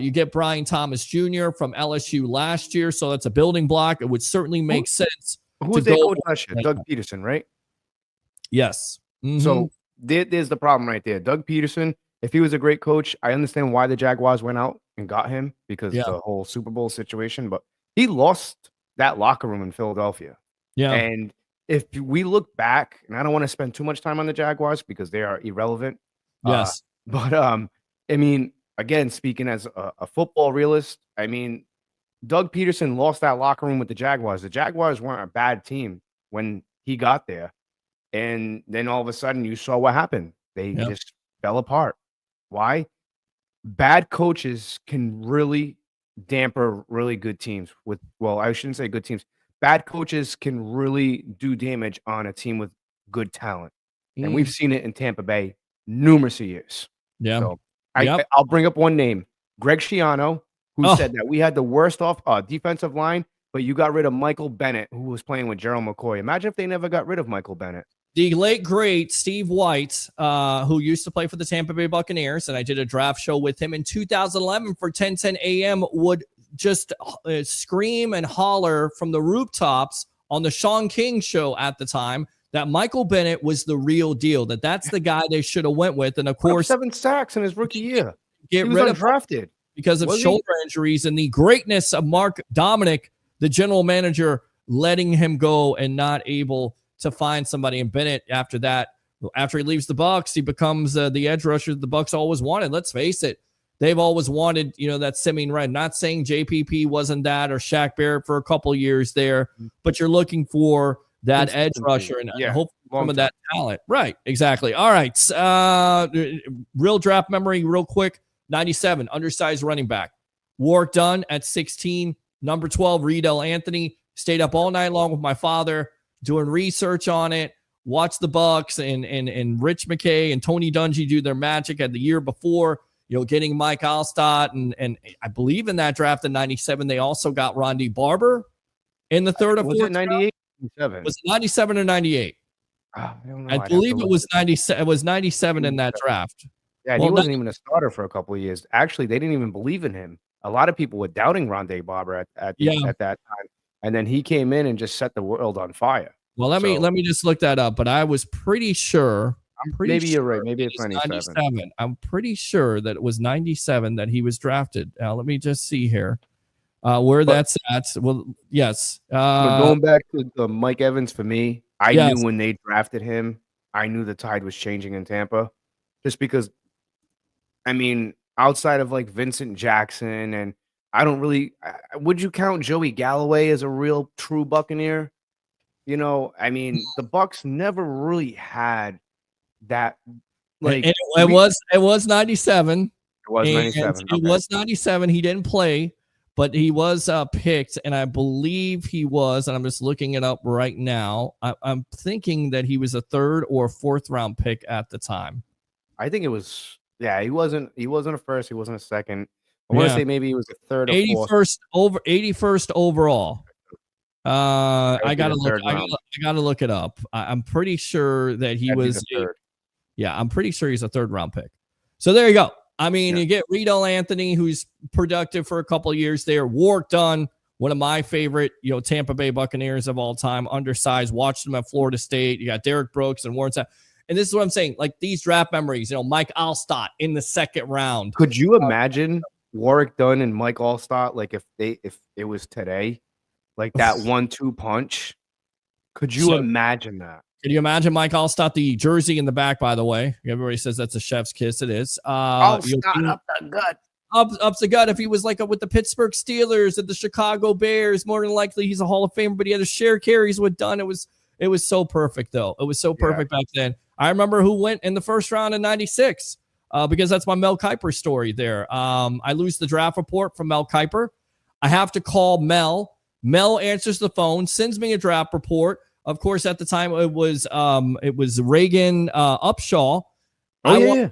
You get Brian Thomas Jr. from LSU last year, so that's a building block. It would certainly make sense. Who was their coach last year? Doug Peterson, right? Yes. Mm-hmm. So there's the problem right there. Doug Peterson, if he was a great coach, I understand why the Jaguars went out and got him because of the whole Super Bowl situation, but he lost that locker room in Philadelphia. Yeah. And if we look back, and I don't want to spend too much time on the Jaguars because they are irrelevant. Yes. But I mean, again, speaking as a football realist, I mean, Doug Peterson lost that locker room with the Jaguars. The Jaguars weren't a bad team when he got there. And then all of a sudden you saw what happened. They just fell apart. Why? Bad coaches can really damper really good teams I shouldn't say good teams. Bad coaches can really do damage on a team with good talent. And we've seen it in Tampa Bay numerous years. Yeah. So I'll bring up one name, Greg Schiano, who said that we had the worst defensive line, but you got rid of Michael Bennett, who was playing with Gerald McCoy. Imagine if they never got rid of Michael Bennett. The late, great Steve White, who used to play for the Tampa Bay Buccaneers, and I did a draft show with him in 2011 for 1010 AM, would just scream and holler from the rooftops on the Sean King show at the time that Michael Bennett was the real deal, that's the guy they should have went with. And, of course, 7 sacks in his rookie year. He was undrafted because of shoulder injuries and the greatness of Mark Dominic, the general manager, letting him go and not able to find somebody. And Bennett, after that, after he leaves the Bucs, he becomes the edge rusher the Bucs always wanted. Let's face it. They've always wanted, that Simeon Red. Not saying JPP wasn't that or Shaq Barrett for a couple years there, but you're looking for that edge rusher and hopefully some of that talent. Right, exactly. All right. Real draft memory real quick. 97, undersized running back. Work done at 16. Number 12, Riedel Anthony. Stayed up all night long with my father doing research on it. Watched the Bucs and Rich McKay and Tony Dungy do their magic at the year before. Getting Mike Alstott, and I believe in that draft in 97, they also got Ronde Barber in the third or fourth. Was it 98? Was it 97 or 98? I don't know. I believe it was 97. It was 97 in that draft. Yeah, he wasn't even a starter for a couple of years. Actually, they didn't even believe in him. A lot of people were doubting Ronde Barber at that time, and then he came in and just set the world on fire. Well, let me just look that up. But I was pretty sure. Maybe you're right. Maybe it's 97. I'm pretty sure that it was 97 that he was drafted. Let me just see here where that's at. Well, yes. Going back to Mike Evans, for me, I knew when they drafted him, I knew the tide was changing in Tampa. Just because, I mean, outside of like Vincent Jackson, and I don't really – would you count Joey Galloway as a real true Buccaneer? I mean, the Bucs never really had – that it was 97. It was 97. It was 97. He didn't play, but he was picked, and I believe he was. And I'm just looking it up right now. I'm thinking that he was a 3rd or 4th round pick at the time. I think it was. Yeah, he wasn't a 1st. He wasn't a 2nd. I want to say maybe he was a 3rd or 4th. 81st overall. I gotta look it up. I'm pretty sure that he was. I'm pretty sure he's a 3rd round pick. So there you go. I mean, you get Riedel Anthony, who's productive for a couple of years there. Work done. One of my favorite, Tampa Bay Buccaneers of all time. Undersized. Watched him at Florida State. You got Derek Brooks and Warren. And this is what I'm saying. Like these draft memories. Mike Alstott in the 2nd round. Could you imagine Warwick Dunn and Mike Alstott? Like if it was today, like that 1-2 punch. Could you imagine that? Can you imagine Mike Alstott, the jersey in the back, by the way? Everybody says that's a chef's kiss. It is. Alstott up the gut. Up the gut. If he was like with the Pittsburgh Steelers and the Chicago Bears, more than likely he's a Hall of Famer, but he had to share carries with Dunn. It was so perfect, though. It was so perfect back then. I remember who went in the 1st round in 96 because that's my Mel Kiper story there. I lose the draft report from Mel Kiper. I have to call Mel. Mel answers the phone, sends me a draft report. Of course, at the time it was Reagan Upshaw. I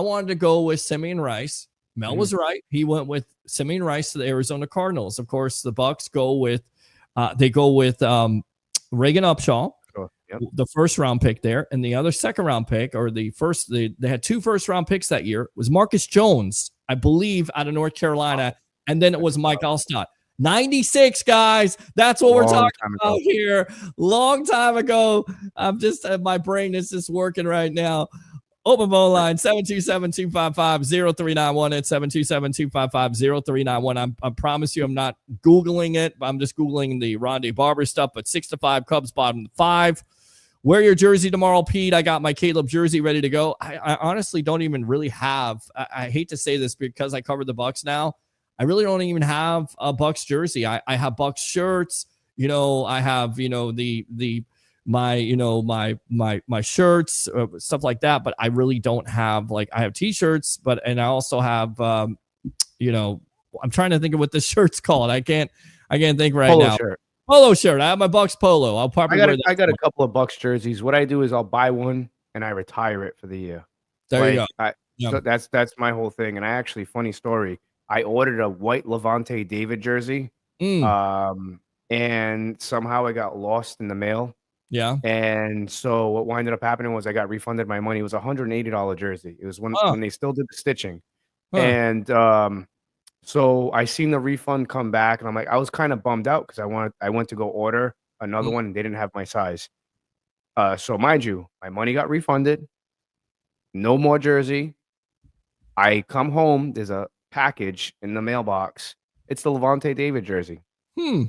wanted to go with Simeon Rice. Mel was right. He went with Simeon Rice to the Arizona Cardinals. Of course, the Bucs go with Reagan Upshaw, the first round pick there, and the other second round pick, or the first, they had 2 first round picks that year, was Marcus Jones, I believe, out of North Carolina, and then it was Mike Allstott. 96, guys. That's what we're talking about here. Long time ago. I'm just, my brain is just working right now. Open phone line 727-255-0391 at 727-255-0391. I promise you I'm not Googling it. I'm just Googling the Rondé Barber stuff, but 6-5 Cubs bottom 5. Wear your jersey tomorrow, Pete. I got my Caleb jersey ready to go. I honestly don't even really have, I hate to say this because I cover the Bucs now. I really don't even have a Bucs jersey. I have Bucs shirts. I have, my shirts, stuff like that, but I really don't have, I have t-shirts, and I also have, I'm trying to think of what this shirt's called. I can't think right now. Polo shirt. I have my Bucs polo. I'll probably wear that. I got a couple of Bucs jerseys. What I do is I'll buy one and I retire it for the year. There you go. So that's my whole thing. And I actually, funny story, I ordered a white Levante David jersey. And somehow it got lost in the mail. Yeah. And so what ended up happening was I got refunded my money. It was a $180 jersey. It was when they still did the stitching. And so I seen the refund come back, and I'm like, I was kind of bummed out because I went to go order another one, and they didn't have my size. So mind you, my money got refunded. No more jersey. I come home. There's a package in the mailbox. It's the Levante David jersey. How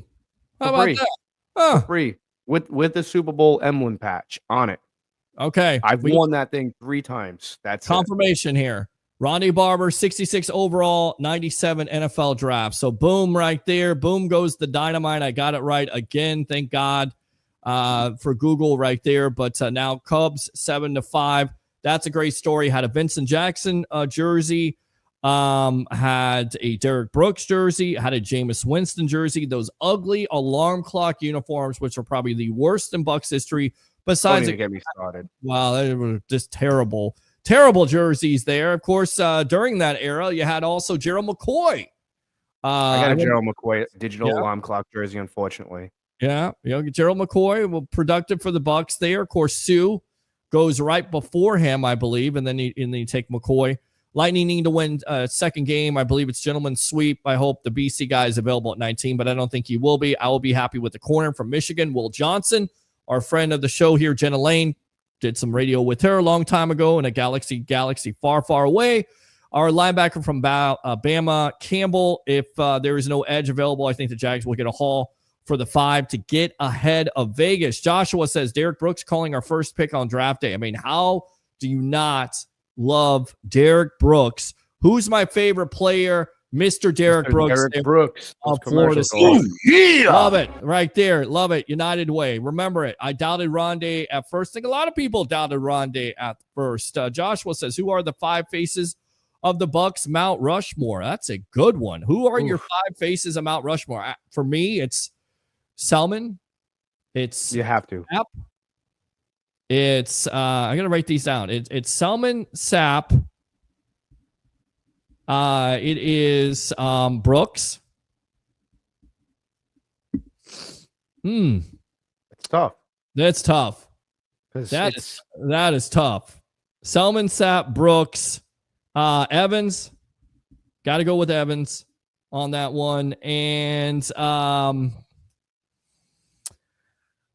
about that? For free. With the Super Bowl emblem patch on it. Okay. I've worn that thing 3 times. That's confirmation here. Rondé Barber, 66 overall, 97 NFL draft. So boom right there. Boom goes the dynamite. I got it right again. Thank God for Google right there. But now Cubs 7-5. That's a great story. Had a Vincent Jackson jersey. Had a Derek Brooks jersey, had a Jameis Winston jersey, those ugly alarm clock uniforms, which are probably the worst in Bucs history. Besides, get me started. Wow, they were just terrible jerseys there. Of course, during that era, you had also Gerald McCoy. I got a Gerald McCoy digital alarm clock jersey, unfortunately. Yeah, Gerald McCoy, well, productive for the Bucs there. Of course, Sue goes right before him, I believe, and then you take McCoy. Lightning need to win a second game. I believe it's gentleman's sweep. I hope the BC guy is available at 19, but I don't think he will be. I will be happy with the corner from Michigan, Will Johnson, our friend of the show here, Jenna Lane. Did some radio with her a long time ago in a galaxy far, far away. Our linebacker from Bama, Campbell. If there is no edge available, I think the Jags will get a haul for the 5 to get ahead of Vegas. Joshua says, Derek Brooks calling our first pick on draft day. I mean, how do you not love Derek Brooks? Who's my favorite player? Mr. Derek Brooks. Derek Brooks of Florida State. Love it. Right there. Love it. United Way. Remember it. I doubted Rondé at first. I think a lot of people doubted Rondé at first. Joshua says, who are the 5 faces of the Bucs Mount Rushmore? That's a good one. Who are your 5 faces of Mount Rushmore? For me, it's Selman. You have to. Sapp. It's I'm gonna write these down. It's Selman, Sapp. It is Brooks. It's tough. That's tough. That is tough. Selman, Sapp, Brooks, Evans. Got to go with Evans on that one, and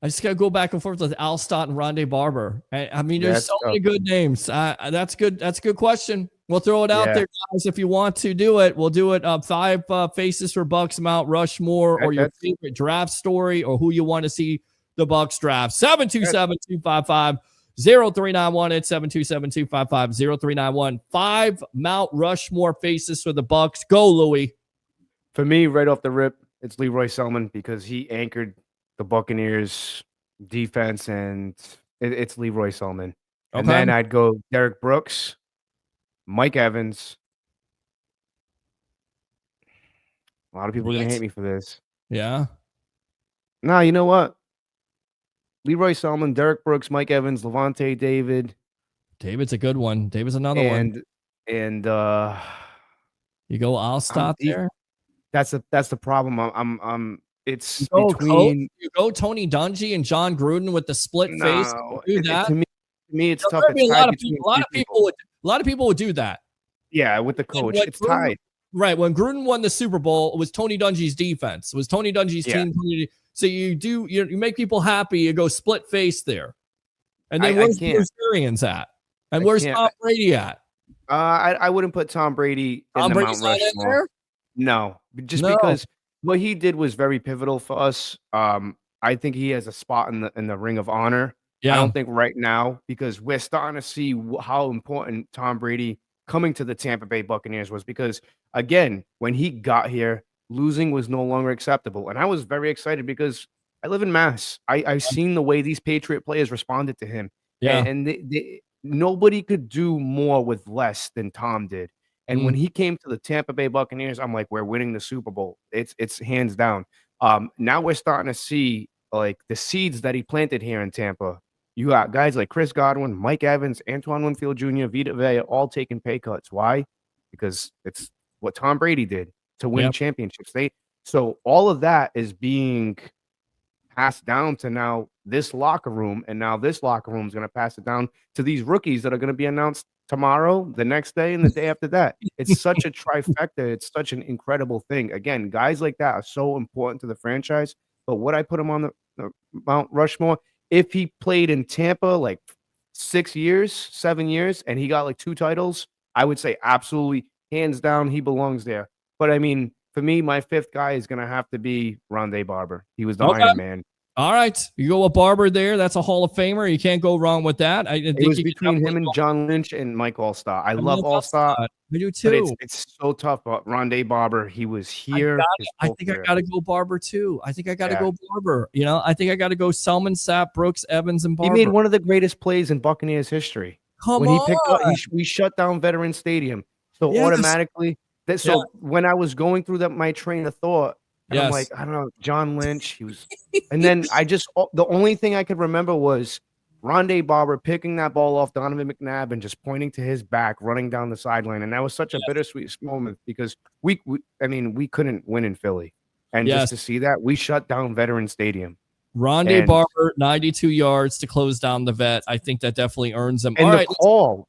I just got to go back and forth with Allstott and Rondé Barber. I mean, there's so many good names. That's good. That's a good question. We'll throw it out there, guys. If you want to do it, we'll do it. 5 faces for Bucs Mount Rushmore, or your favorite draft story, or who you want to see the Bucs draft. 727-255-0391 at 727-255-0391. 5 Mount Rushmore faces for the Bucs. Go, Louie. For me, right off the rip, it's Leroy Selman because he anchored the Buccaneers defense, and it's Leroy Selman. Okay. And then I'd go Derek Brooks, Mike Evans. A lot of people are going to hate me for this. Yeah. Nah, you know what? Leroy Selman, Derek Brooks, Mike Evans, Levante David, David's a good one. David's another one. and You go Alstott there. That's the problem. It's You go between you go Tony Dungy and John Gruden with the split face. no, Do that. to me it's tough. There'll be It's a tied lot of between people. A lot of people would do that. Yeah, with the coach, when it's Gruden- tied. Right. When Gruden won the Super Bowl, it was Tony Dungy's defense. It was Tony Dungy's team. So you make people happy. You go split face there. And then where's Bruce Arians at? And where's Tom Brady at? I wouldn't put Tom Brady in the Mount Rushmore. No, because what he did was very pivotal for us. I think he has a spot in the Ring of Honor. Yeah. I don't think right now, because we're starting to see how important Tom Brady coming to the Tampa Bay Buccaneers was, because again, when he got here, losing was no longer acceptable. And I was very excited because I live in Mass. I've seen the way these Patriot players responded to him. Yeah. And nobody could do more with less than Tom did. And when he came to the Tampa Bay Buccaneers, I'm like, we're winning the Super Bowl. It's hands down. Now we're starting to see like the seeds that he planted here in Tampa. You got guys like Chris Godwin, Mike Evans, Antoine Winfield Jr., Vita Vea, all taking pay cuts. Why? Because it's what Tom Brady did to win championships. So all of that is being passed down to now this locker room, and now this locker room is going to pass it down to these rookies that are going to be announced tomorrow, the next day, and the day after that. It's such a trifecta. It's such an incredible thing. Again, guys like that are so important to the franchise. But would I put him on the Mount Rushmore? If he played in Tampa like 7 years, and he got like 2 titles, I would say absolutely, hands down, he belongs there. But I mean, for me, my 5th guy is going to have to be Rondé Barber. He was the Iron Man. All right. You go with Barber there. That's a Hall of Famer. You can't go wrong with that. It was between him and John Lynch and Mike Allstott. I love Allstott. I do too. It's so tough. But Rondé Barber, he was here. I think I got to go Barber too. I think I got to go Barber. I think I got to go Selman, Sapp, Brooks, Evans, and Barber. He made one of the greatest plays in Buccaneers history. Come when on. He picked up, we shut down Veterans Stadium. So automatically, when I was going through my train of thought, and I'm like, I don't know, John Lynch, he was, and then the only thing I could remember was Rondé Barber picking that ball off Donovan McNabb and just pointing to his back, running down the sideline. And that was such a bittersweet moment because we couldn't win in Philly. And just to see that, we shut down Veterans Stadium. Rondé Barber, 92 yards to close down the vet. I think that definitely earns him. And the call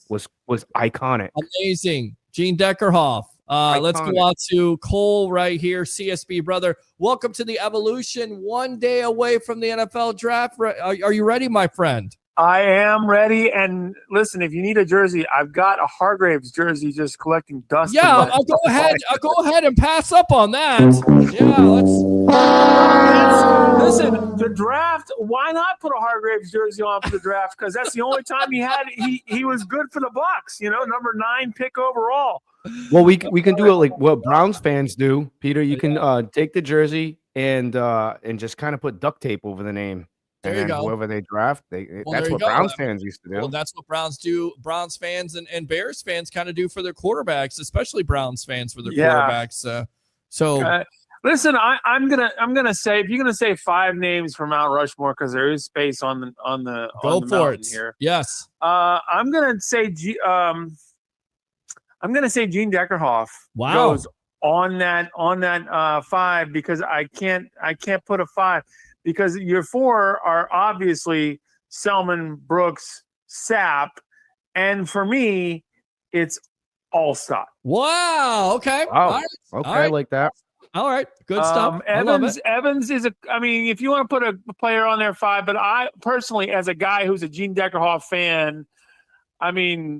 was iconic. Amazing. Gene Deckerhoff. Let's go out to Cole right here, CSB brother. Welcome to the Evolution. 1 day away from the NFL draft. Are you ready, my friend? I am ready. And listen, if you need a jersey, I've got a Hargraves jersey just collecting dust. Yeah, I'll go ahead. I'll go ahead and pass up on that. Yeah, listen, the draft. Why not put a Hargraves jersey on for the draft? Because that's the only time he was good for the Bucs. Number 9 pick overall. Well, we can do it like what Browns fans do, Peter. You can take the jersey and just kind of put duct tape over the name. There you go. Whoever they draft, that's what Browns fans used to do. Well, that's what Browns do. Browns fans and Bears fans kind of do for their quarterbacks, especially Browns fans for their quarterbacks. Listen, I'm gonna say, if you're gonna say 5 names for Mount Rushmore, because there is space on the mountain here. Yes. I'm gonna say Gene Deckerhoff goes on that 5 because I can't put a 5 because your 4 are obviously Selman, Brooks, Sapp, and for me it's Allstott. Wow. Okay. Wow. All right. Okay, I like that. All right, good stuff. Evans is if you want to put a player on there 5, but I personally, as a guy who's a Gene Deckerhoff fan, I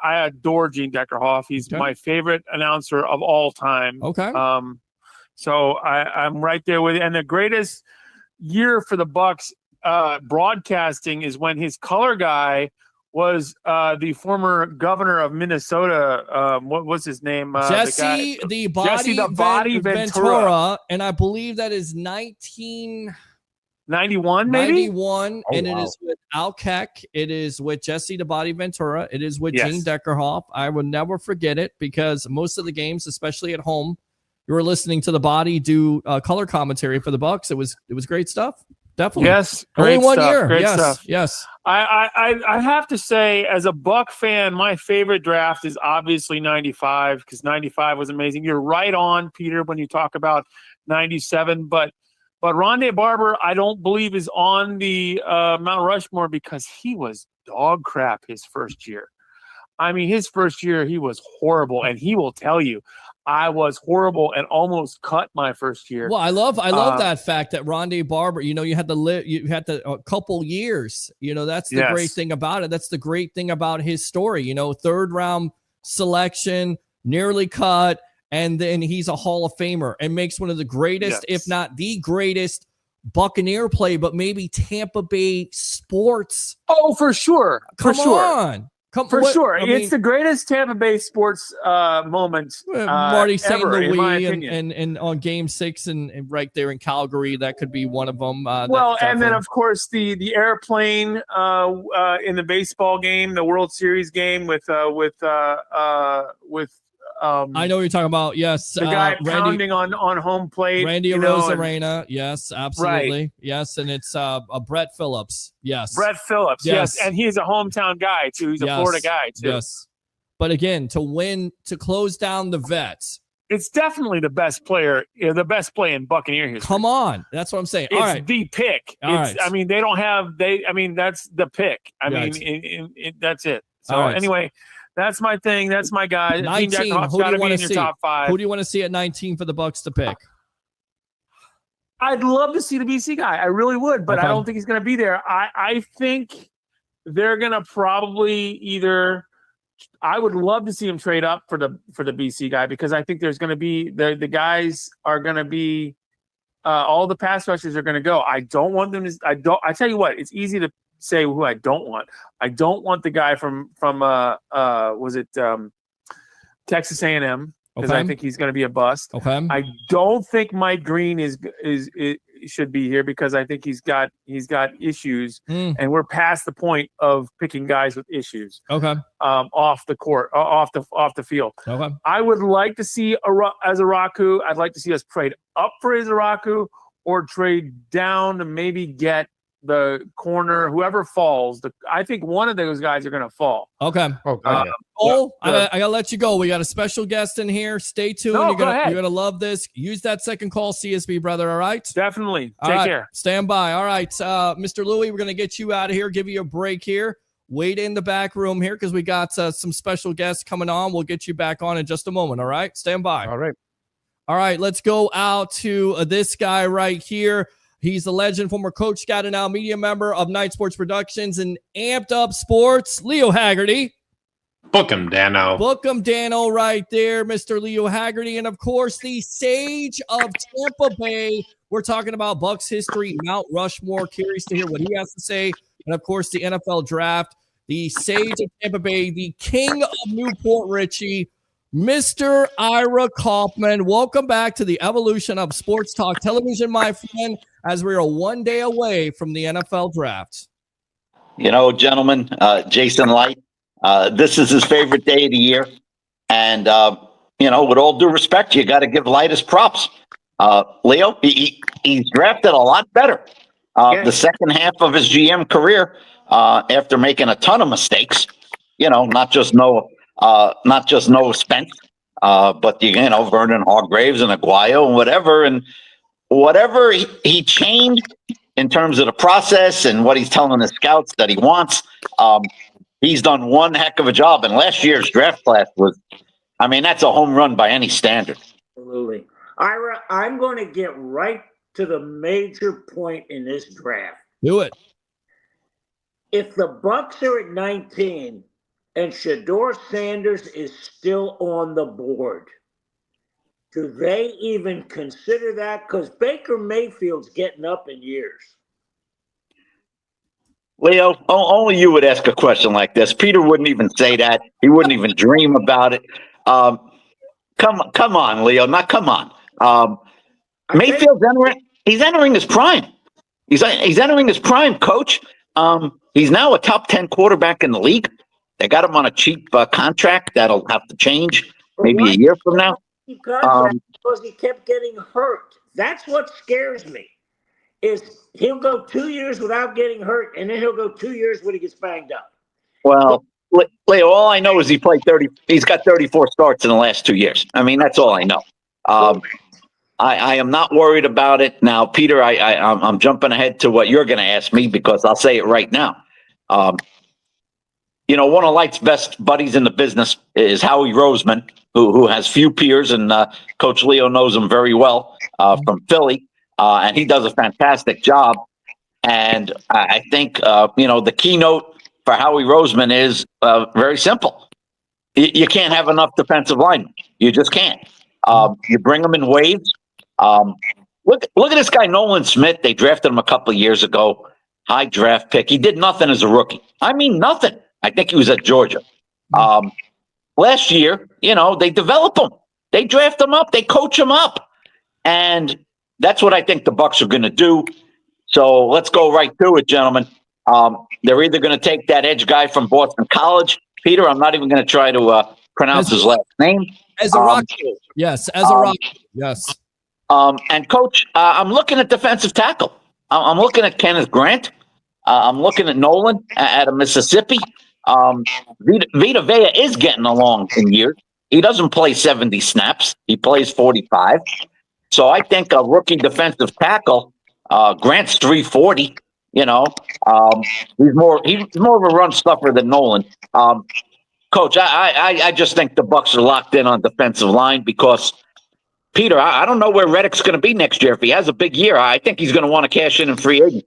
adore Gene Deckerhoff. He's my favorite announcer of all time. Okay. So I'm right there with you. And the greatest year for the Bucs broadcasting is when his color guy was the former governor of Minnesota. What was his name? Jesse the Body Ventura. And I believe that is 1991, maybe? 91, and it is with Al Keck. It is with Jesse the Body Ventura. It is with Gene Deckerhoff. I will never forget it because most of the games, especially at home, you were listening to the body do color commentary for the Bucs. It was great stuff. Definitely. Yes. Only Great 1 stuff, year. great Yes. stuff. Yes. I have to say, as a Buck fan, my favorite draft is obviously 95 because 95 was amazing. You're right on, Peter, when you talk about 97. But Rondé Barber, I don't believe is on the Mount Rushmore because he was dog crap his first year. I mean, his first year, he was horrible. And he will tell you, I was horrible and almost cut my first year. Well, I love that fact that Rondé Barber, you had a couple years, that's the great thing about it. That's the great thing about his story, third round selection, nearly cut. And then he's a Hall of Famer and makes one of the greatest, if not the greatest Buccaneer play, but maybe Tampa Bay sports. Oh, for sure. Come on. It's the greatest Tampa Bay sports moment Marty St. ever, in my Louis opinion. and on Game 6 and right there in Calgary, that could be one of them. And then of course the airplane in the baseball game, the World Series game with I know what you're talking about. Yes, the guy pounding on home plate, Randy Arozarena. Yes, absolutely. Right. Yes, and it's Brett Phillips. Yes, Brett Phillips. Yes, and he's a hometown guy too. He's a Florida guy too. Yes, but again, to close down the Vets, it's definitely the best player, the best play in Buccaneer history. Come on, that's what I'm saying. It's all right, the pick. I mean, they don't have that's the pick. I mean, that's it. So anyway. That's my thing. That's my guy. 19. Who do you want to see? Top 5. Who do you want to see at 19 for the Bucs to pick? I'd love to see the BC guy. I really would, but I don't think he's going to be there. I think they're going to probably either. I would love to see him trade up for the BC guy because I think there's going to be the guys are going to be all the pass rushers are going to go. I don't want them to. I tell you what, it's easy to say who I don't want. I don't want the guy from Texas A&M because I think he's going to be a bust. Okay. I don't think Mike Green is should be here because I think he's got issues and we're past the point of picking guys with issues. Okay. Off the court, off the field. Okay. I would like to see Azaraku. I'd like to see us trade up for Azaraku or trade down to maybe get the corner, whoever falls. I think one of those guys are going to fall. Okay. I gotta let you go. We got a special guest in here. Stay tuned. You're gonna love this. Use that second call, CSB brother. All right. Definitely. Take care. Stand by. All right, Mr. Louie, we're gonna get you out of here. Give you a break here. Wait in the back room here because we got some special guests coming on. We'll get you back on in just a moment. All right. Stand by. All right. Let's go out to this guy right here. He's a legend, former coach, scout, and now media member of Night Sports Productions and Amped Up Sports, Leo Haggerty. Book him, Dano. Book him, Dano, right there, Mr. Leo Haggerty. And, of course, the sage of Tampa Bay. We're talking about Bucs history, Mount Rushmore. Curious to hear what he has to say. And, of course, the NFL draft. The sage of Tampa Bay, the king of Newport Richie, Mr. Ira Kaufman. Welcome back to the evolution of Sports Talk Television, my friend, as we are 1 day away from the NFL draft. Gentlemen, Jason Light, this is his favorite day of the year. And, with all due respect, you got to give Light his props. Leo, he's drafted a lot better. The second half of his GM career, after making a ton of mistakes, not just Noah Spence, but Vernon Hargraves and Aguayo and whatever. And whatever he changed in terms of the process and what he's telling the scouts that he wants, he's done one heck of a job. And last year's draft class that's a home run by any standard. Absolutely. Ira, I'm going to get right to the major point in this draft. Do it. If the Bucs are at 19 and Shedeur Sanders is still on the board, do they even consider that? Because Baker Mayfield's getting up in years. Leo, only you would ask a question like this. Peter wouldn't even say that. He wouldn't even dream about it. Come on, Leo. Not come on. Mayfield's entering his prime. He's entering his prime, coach. He's now a top 10 quarterback in the league. They got him on a cheap contract that'll have to change maybe a year from now. because he kept getting hurt. That's what scares me. Is he'll go 2 years without getting hurt, and then he'll go 2 years when he gets banged up. Well, Leo, all I know is he played 30. He's got 34 starts in the last 2 years. I mean, that's all I know. I am not worried about it now, Peter. I'm jumping ahead to what you're going to ask me because I'll say it right now. One of Light's best buddies in the business is Howie Roseman, who has few peers, and Coach Leo knows him very well from Philly, and he does a fantastic job. And I think the keynote for Howie Roseman is very simple. You can't have enough defensive linemen. You just can't. You bring them in waves. Look at this guy, Nolan Smith. They drafted him a couple of years ago. High draft pick. He did nothing as a rookie. I mean, nothing. I think he was at Georgia. Last year, they develop him. They draft him up. They coach him up. And that's what I think the Bucs are going to do. So let's go right to it, gentlemen. They're either going to take that edge guy from Boston College. Peter, I'm not even going to try to pronounce his last name. As a rock. Yes, as a rock. Yes. And Coach, I'm looking at defensive tackle. I'm looking at Kenneth Grant. I'm looking at Nolan out of Mississippi. Vita Vea is getting along in years. He doesn't play 70 snaps. He plays 45. So I think a rookie defensive tackle, Grant's 340. He's more of a run stuffer than Nolan. Coach, I just think the Bucs are locked in on defensive line because Peter, I don't know where Reddick's going to be next year. If he has a big year, I think he's going to want to cash in free agency.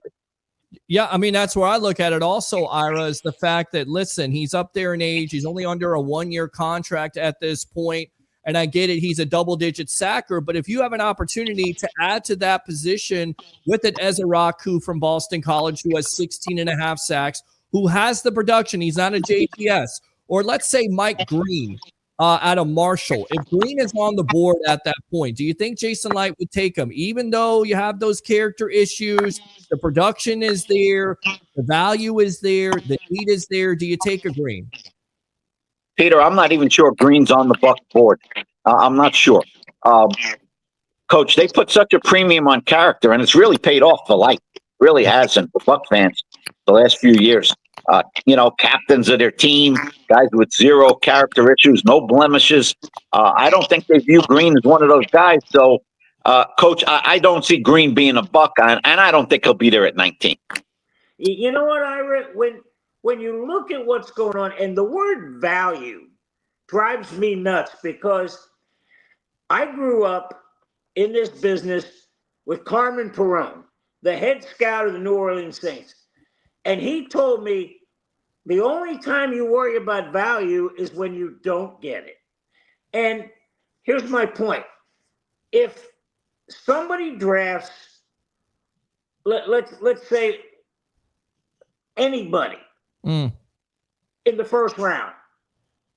Yeah, I mean, that's where I look at it also, Ira, is the fact that, listen, he's up there in age. He's only under a 1-year contract at this point. And I get it. He's a double-digit sacker. But if you have an opportunity to add to that position with an Ezra from Boston College, who has 16.5 sacks, who has the production, he's not a JPS. Or let's say Mike Green out of Marshall. If Green is on the board at that point, do you think Jason Light would take him? Even though you have those character issues, the production is there, the value is there, the need is there. Do you take a Green? Peter, I'm not even sure Green's on the Bucs board. I'm not sure. Coach, they put such a premium on character, and it's really paid off for Light. Really has, and for Bucs fans the last few years. Captains of their team, guys with zero character issues, no blemishes. I don't think they view Green as one of those guys. So, Coach, I don't see Green being a Buck, and I don't think he'll be there at 19. You know what, Ira? When you look at what's going on, and the word value drives me nuts because I grew up in this business with Carmen Perone, the head scout of the New Orleans Saints. And he told me the only time you worry about value is when you don't get it. And here's my point. If somebody drafts, let's say anybody in the first round,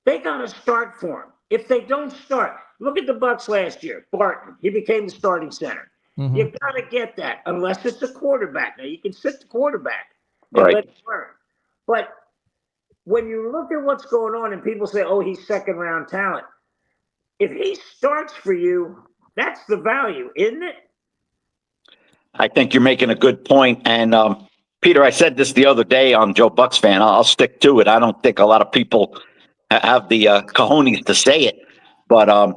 they got to start for him. If they don't start, look at the Bucs last year. Barton, he became the starting center. You got to get that unless it's a quarterback. Now, you can sit the quarterback. Right. But when you look at what's going on and people say, oh, he's second round talent, if he starts for you, that's the value, isn't it? I think you're making a good point. And Peter, I said this the other day on Joe Bucs Fan. I'll stick to it. I don't think a lot of people have the cojones to say it. But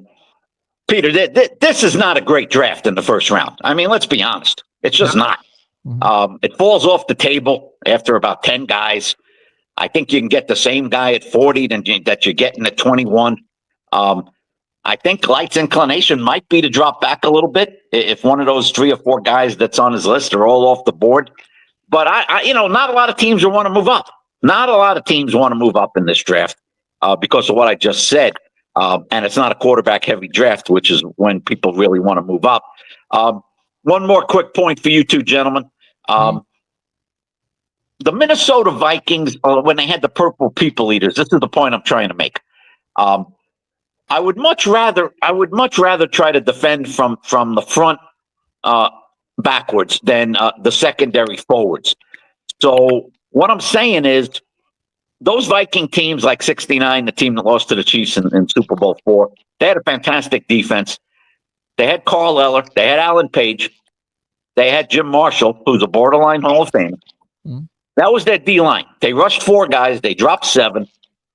Peter, this is not a great draft in the first round. I mean, let's be honest. It's just not. It falls off the table after about 10 guys. I think you can get the same guy at 40 that you're getting at 21. I think Light's inclination might be to drop back a little bit if one of those 3 or 4 guys that's on his list are all off the board. But not a lot of teams want to move up. Not a lot of teams want to move up in this draft because of what I just said. And it's not a quarterback heavy draft, which is when people really want to move up. One more quick point for you two gentlemen. The Minnesota Vikings, when they had the purple people eaters, this is the point I'm trying to make. I would much rather try to defend from the front backwards than the secondary forwards. So what I'm saying is those Viking teams like 69, the team that lost to the Chiefs in Super Bowl IV, they had a fantastic defense. They had Carl Eller. They had Alan Page. They had Jim Marshall, who's a borderline Hall of Famer. Mm-hmm. That was their D-line. They rushed 4 guys. They dropped 7.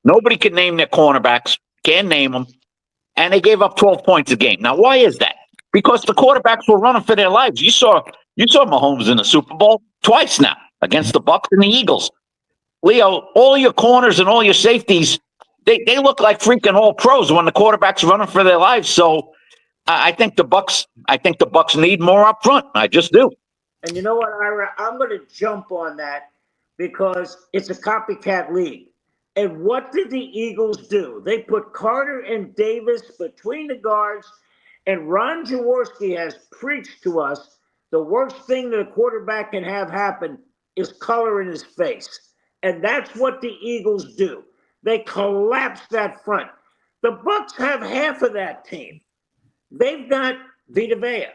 Nobody could name their cornerbacks. Can't name them. And they gave up 12 points a game. Now, why is that? Because the quarterbacks were running for their lives. You saw Mahomes in the Super Bowl twice now against the Bucs and the Eagles. Leo, all your corners and all your safeties, they look like freaking all pros when the quarterback's running for their lives. So I think the Bucs need more up front. I just do. And you know what, Ira? I'm going to jump on that because it's a copycat league. And what did the Eagles do? They put Carter and Davis between the guards, and Ron Jaworski has preached to us the worst thing that a quarterback can have happen is color in his face. And that's what the Eagles do. They collapse that front. The Bucs have half of that team. They've got Vita Vea.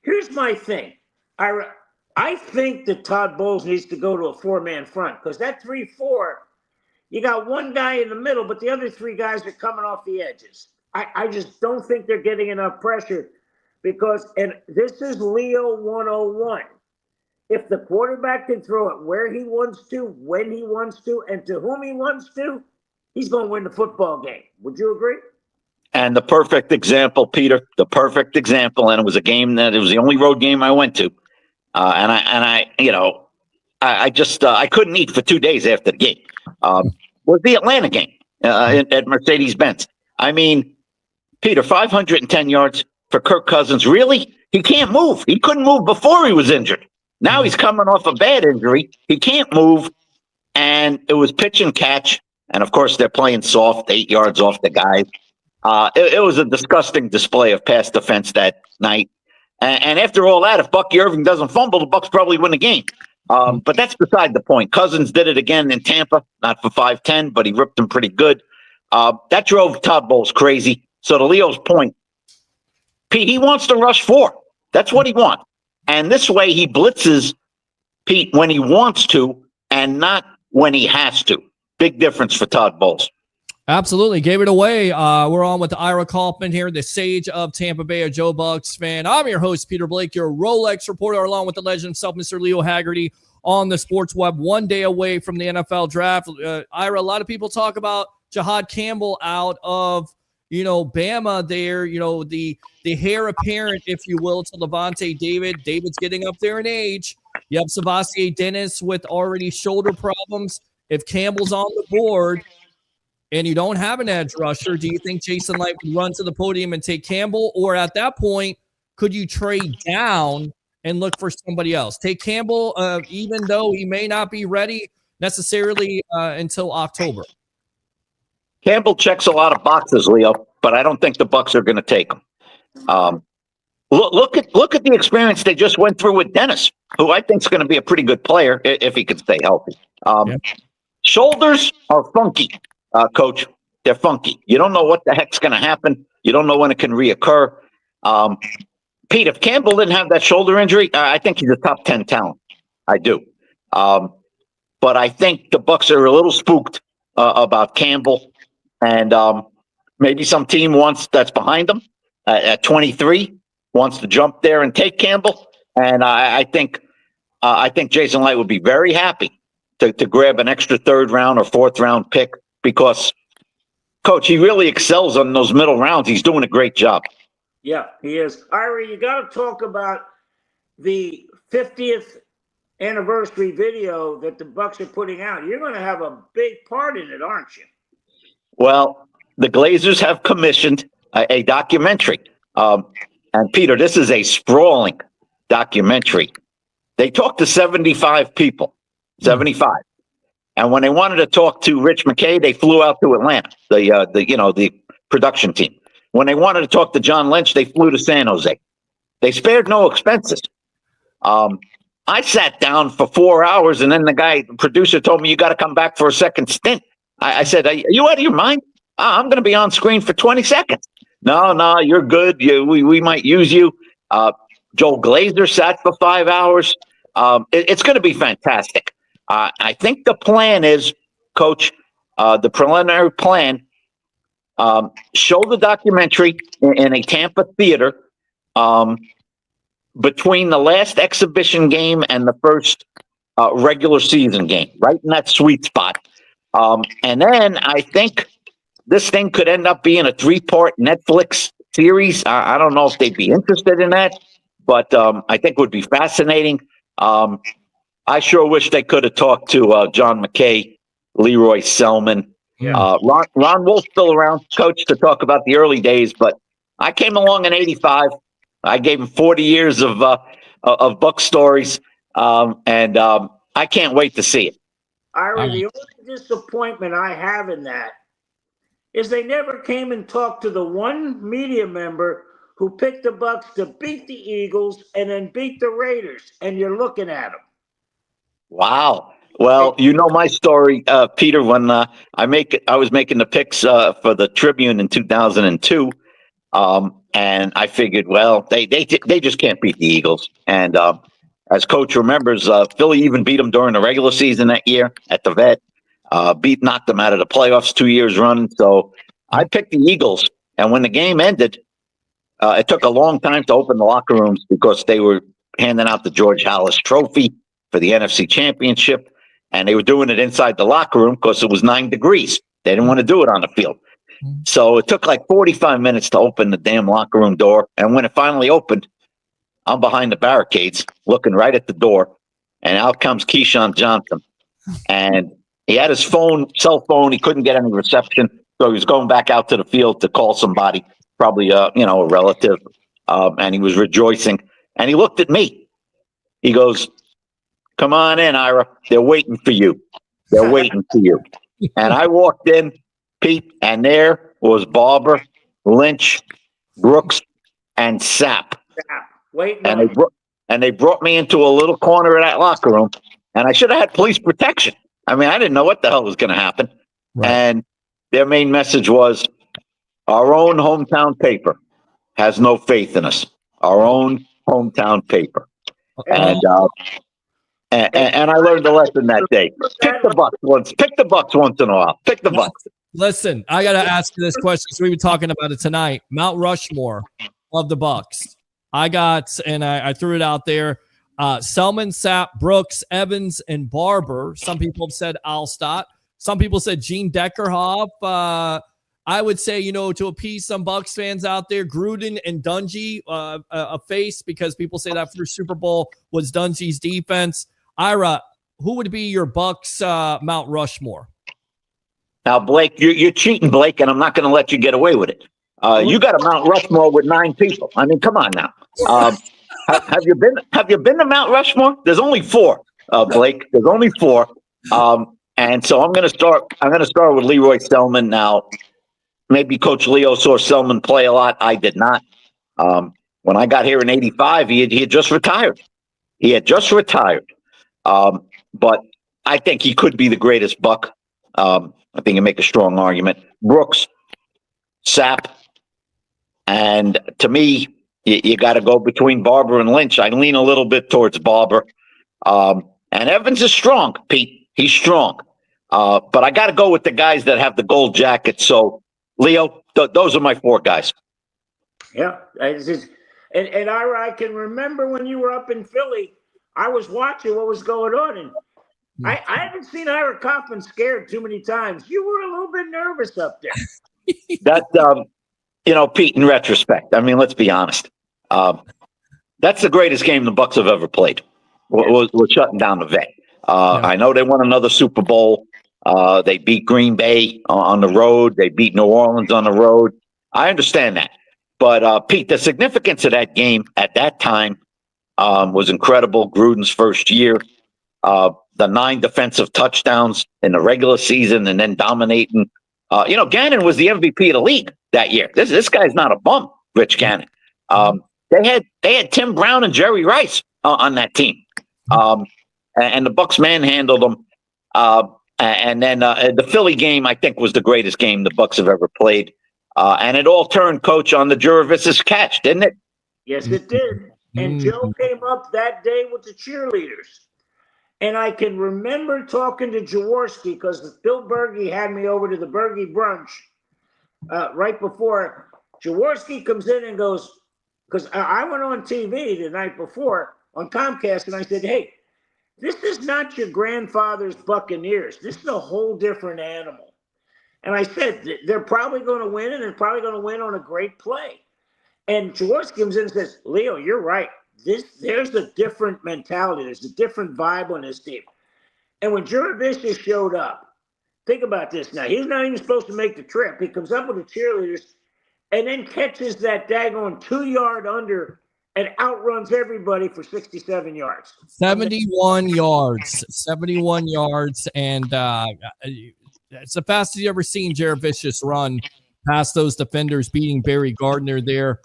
Here's my thing. I think that Todd Bowles needs to go to a 4-man front because that 3-4, you got one guy in the middle, but the other 3 guys are coming off the edges. I just don't think they're getting enough pressure because, and this is Leo 101. If the quarterback can throw it where he wants to, when he wants to, and to whom he wants to, he's going to win the football game. Would you agree? And the perfect example, Peter, and it was the only road game I went to. I couldn't eat for 2 days after the game. Was the Atlanta game at Mercedes-Benz. I mean, Peter, 510 yards for Kirk Cousins. Really? He can't move. He couldn't move before he was injured. Now he's coming off a bad injury. He can't move. And it was pitch and catch. And, of course, they're playing soft, 8 yards off the guy. It was a disgusting display of pass defense that night. And after all that, if Bucky Irving doesn't fumble, the Bucs probably win the game. But that's beside the point. Cousins did it again in Tampa, not for 5-10, but he ripped them pretty good. That drove Todd Bowles crazy. So to Leo's point, Pete, he wants to rush 4. That's what he wants. And this way he blitzes Pete when he wants to and not when he has to. Big difference for Todd Bowles. Absolutely. Gave it away. We're on with Ira Kaufman here, the sage of Tampa Bay, a Joe Bucs fan. I'm your host, Peter Blake, your Rolex reporter, along with the legend himself, Mr. Leo Haggerty, on the sports web, 1 day away from the NFL draft. Ira, a lot of people talk about Jahad Campbell out of, Bama there, the heir apparent, if you will, to Levante David. David's getting up there in age. You have Savasier Dennis with already shoulder problems. If Campbell's on the board and you don't have an edge rusher, do you think Jason Light would run to the podium and take Campbell? Or at that point, could you trade down and look for somebody else? Take Campbell, even though he may not be ready necessarily until October. Campbell checks a lot of boxes, Leo, but I don't think the Bucs are going to take him. Look at the experience they just went through with Dennis, who I think is going to be a pretty good player if he can stay healthy. Shoulders are funky, Coach. They're funky. You don't know what the heck's going to happen. You don't know when it can reoccur. Pete, if Campbell didn't have that shoulder injury, I think he's a top 10 talent. I do. But I think the Bucs are a little spooked about Campbell. And maybe some team that's behind them at 23 wants to jump there and take Campbell. And I think Jason Light would be very happy to grab an extra 3rd round or 4th round pick because, Coach, he really excels on those middle rounds. He's doing a great job. Yeah, he is. Ira, you got to talk about the 50th anniversary video that the Bucs are putting out. You're going to have a big part in it, aren't you? Well, the Glazers have commissioned a documentary. And, Peter, this is a sprawling documentary. They talked to 75 people, 75. And when they wanted to talk to Rich McKay, they flew out to Atlanta, the production team. When they wanted to talk to John Lynch, they flew to San Jose. They spared no expenses. I sat down for 4 hours, and then the producer told me, you got to come back for a second stint. I said, are you out of your mind? I'm going to be on screen for 20 seconds. No, you're good. We might use you. Joel Glazer sat for 5 hours. It's going to be fantastic. I think the plan is, Coach, the preliminary plan, show the documentary in a Tampa theater between the last exhibition game and the first regular season game, right in that sweet spot. And then I think this thing could end up being a 3-part Netflix series. I don't know if they'd be interested in that, but I think it would be fascinating. I sure wish they could have talked to John McKay, Leroy Selman. Yeah. Ron Wolf's still around, coach, to talk about the early days, but I came along in '85. I gave him 40 years of Buck stories, and I can't wait to see it. Ira, the only disappointment I have in that is they never came and talked to the one media member who picked the Bucs to beat the Eagles and then beat the Raiders, and you're looking at them. Wow. Well, you know my story, Peter. When I was making the picks for the Tribune in 2002, and I figured, well, they just can't beat the Eagles. And as coach remembers, Philly even beat them during the regular season that year at the Vet. Knocked them out of the playoffs 2 years running. So I picked the Eagles, and when the game ended, it took a long time to open the locker rooms because they were handing out the George Halas Trophy for the NFC Championship, and they were doing it inside the locker room because it was 9 degrees. They didn't want to do it on the field. So it took like 45 minutes to open the damn locker room door, and when it finally opened, I'm behind the barricades looking right at the door, and out comes Keyshawn Johnson, and he had his cell phone. He couldn't get any reception, so he was going back out to the field to call somebody, probably a relative, and he was rejoicing. And he looked at me. He goes, "Come on in, Ira. They're waiting for you. They're waiting for you." And I walked in, Pete, and there was Barber, Lynch, Brooks, and Sapp. And they brought me into a little corner of that locker room, and I should have had police protection. I mean, I didn't know what the hell was going to happen. Right. And their main message was, our own hometown paper has no faith in us. Our own hometown paper. And I learned a lesson that day. Pick the Bucs once in a while. Pick the Bucs. Listen, I got to ask you this question. So we were talking about it tonight. Mount Rushmore of the Bucs. I threw it out there. Selman, Sapp, Brooks, Evans, and Barber. Some people have said Alstott. Some people said Gene Deckerhoff. I would say, to appease some Bucs fans out there, Gruden and Dungy, a face, because people say that first Super Bowl was Dungy's defense. Ira, who would be your Bucs Mount Rushmore? Now, Blake, you're cheating, Blake, and I'm not going to let you get away with it. You got a Mount Rushmore with 9 people. I mean, come on now. Have you been to Mount Rushmore? There's only 4, Blake. There's only 4. And so I'm going to start with Leroy Selman. Now, maybe Coach Leo saw Selman play a lot. I did not. When I got here in '85, he had just retired. But I think he could be the greatest Buck. I think you make a strong argument. Brooks, Sapp, and to me, you got to go between Barber and Lynch. I lean a little bit towards Barber. And Evans is strong, Pete. He's strong. But I got to go with the guys that have the gold jackets. So, Leo, those are my 4 guys. Yeah. And Ira, I can remember when you were up in Philly, I was watching what was going on. And I haven't seen Ira Kaufman scared too many times. You were a little bit nervous up there. That, Pete, in retrospect, I mean, let's be honest. That's the greatest game the Bucs have ever played. We're shutting down the Vet. I know they won another Super Bowl. They beat Green Bay on the road. They beat New Orleans on the road. I understand that. But, Pete, the significance of that game at that time was incredible. Gruden's first year. The 9 defensive touchdowns in the regular season and then dominating. Gannon was the MVP of the league that year. This guy's not a bum, Rich Gannon. They had Tim Brown and Jerry Rice on that team. And the Bucs manhandled them. And then the Philly game, I think, was the greatest game the Bucs have ever played. And it all turned, Coach, on the Juravis's catch, didn't it? Yes, it did. And Joe came up that day with the cheerleaders. And I can remember talking to Jaworski because Bill Berge had me over to the Berge brunch right before. Jaworski comes in and goes, because I went on TV the night before on Comcast and I said, hey, this is not your grandfather's Buccaneers. This is a whole different animal. And I said, they're probably going to win, and they're probably going to win on a great play. And George comes in and says, Leo, you're right. There's a different mentality. There's a different vibe on this team. And when Jurevicius showed up, think about this now. He's not even supposed to make the trip. He comes up with the cheerleaders and then catches that daggone 2-yard under and outruns everybody for 67 yards. 71 yards. 71 yards. And it's the fastest you ever seen Jurevicius run past those defenders, beating Barry Gardner there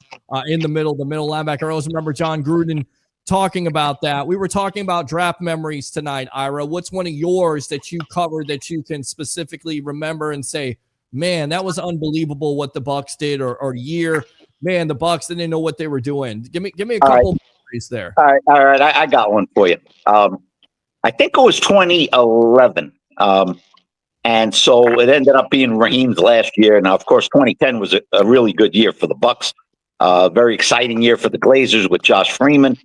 in the middle linebacker. I always remember John Gruden talking about that. We were talking about draft memories tonight, Ira. What's one of yours that you covered that you can specifically remember and say, man, that was unbelievable what the Bucs did, or year, man, the Bucs didn't know what they were doing. Give me a couple memories there. All right. I got one for you. I think it was 2011. And so it ended up being Raheem's last year. Now, of course, 2010 was a really good year for the Bucs. Very exciting year for the Glazers with Josh Freeman.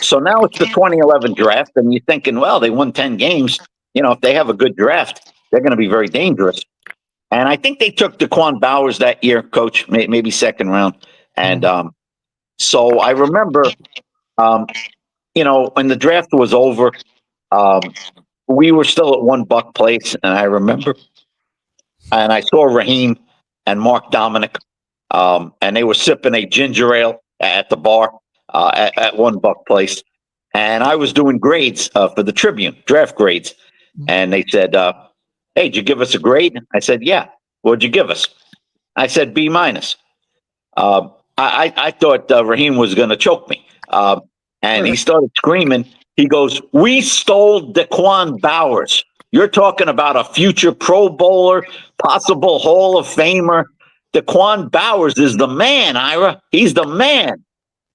So now it's the 2011 draft, and you're thinking, well, they won 10 games. You know, if they have a good draft, they're going to be very dangerous. And I think they took Daquan Bowers that year, Coach, maybe second round. And so I remember, you know, when the draft was over, we were still at one Buck place, and I remember, and I saw Raheem and Mark Dominic, and they were sipping a ginger ale at the bar at one Buck place, and I was doing grades for the Tribune, draft grades, and they said, "Hey, did you give us a grade?" I said, "Yeah." "What'd you give us?" I said, B-. I thought Raheem was going to choke me, and he started screaming. He goes, "We stole Daquan Bowers. You're talking about a future Pro Bowler, possible Hall of Famer. Daquan Bowers is the man, Ira. He's the man."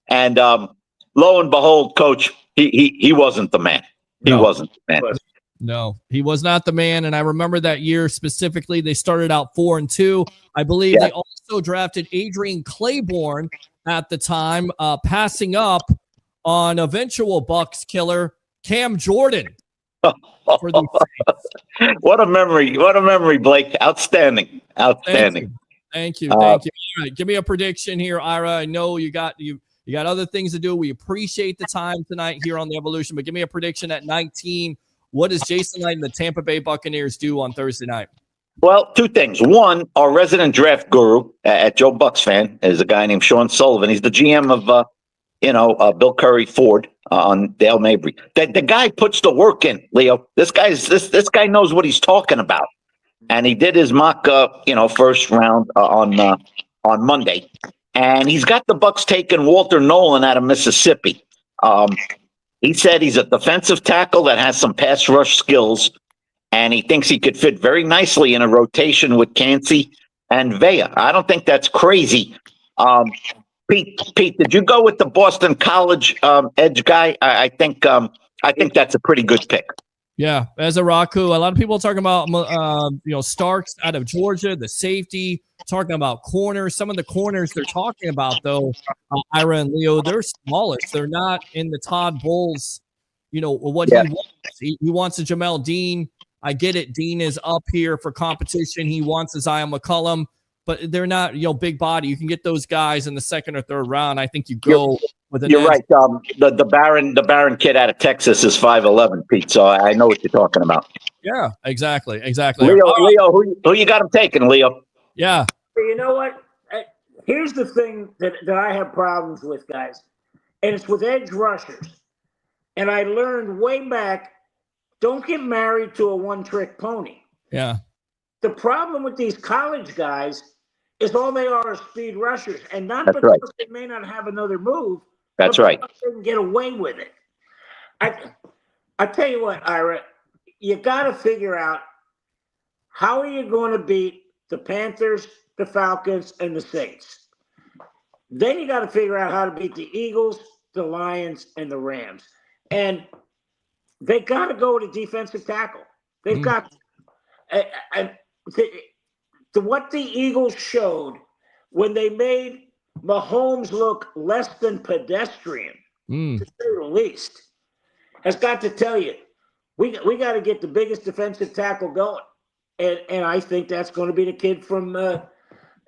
And lo and behold, Coach, he wasn't the man. He wasn't the man. No, he was not the man. And I remember that year specifically. They started out 4-2. I believe they also drafted Adrian Claiborne at the time, passing up on eventual Bucs killer Cam Jordan. For the Saints. What a memory, Blake. Outstanding. Thank you. All right, give me a prediction here, Ira. I know you got other things to do. We appreciate the time tonight here on the Evolution, but give me a prediction at 19. What does Jason Light and the Tampa Bay Buccaneers do on Thursday night? Well, two things. One, our resident draft guru at Joe Bucs Fan is a guy named Sean Sullivan. He's the GM of Bill Curry Ford on Dale Mabry. The guy puts the work in, Leo. This guy knows what he's talking about, and he did his mock first round on Monday, and he's got the Bucs taking Walter Nolan out of Mississippi. He said he's a defensive tackle that has some pass rush skills, and he thinks he could fit very nicely in a rotation with Cansey and Vea. I don't think that's crazy. Pete, did you go with the Boston College edge guy? I think that's a pretty good pick. Yeah, as a Raku, a lot of people are talking about Starks out of Georgia, the safety, talking about corners. Some of the corners they're talking about, though, Ira and Leo, they're smallish. They're not in the Todd Bowles, what he wants. He wants a Jamel Dean. I get it. Dean is up here for competition. He wants a Zion McCollum, but they're not, big body. You can get those guys in the second or third round. I think you go with an You're edge. right. The Barron kid out of Texas is 5'11", Pete. So I know what you're talking about. Yeah, exactly. Leo, who you got him taking, Leo? Yeah. You know what? Here's the thing that I have problems with, guys, and it's with edge rushers. And I learned way back, don't get married to a one-trick pony. Yeah. The problem with these college guys is all they are speed rushers, and not That's because right. they may not have another move. That's but right. They can get away with it. I tell you what, Ira, you got to figure out how are you going to beat the Panthers, the Falcons, and the Saints. Then you got to figure out how to beat the Eagles, the Lions, and the Rams. And they got to go to defensive tackle. They've got what the Eagles showed when they made Mahomes look less than pedestrian, to say the least, has got to tell you, we got to get the biggest defensive tackle going. And I think that's going to be the kid from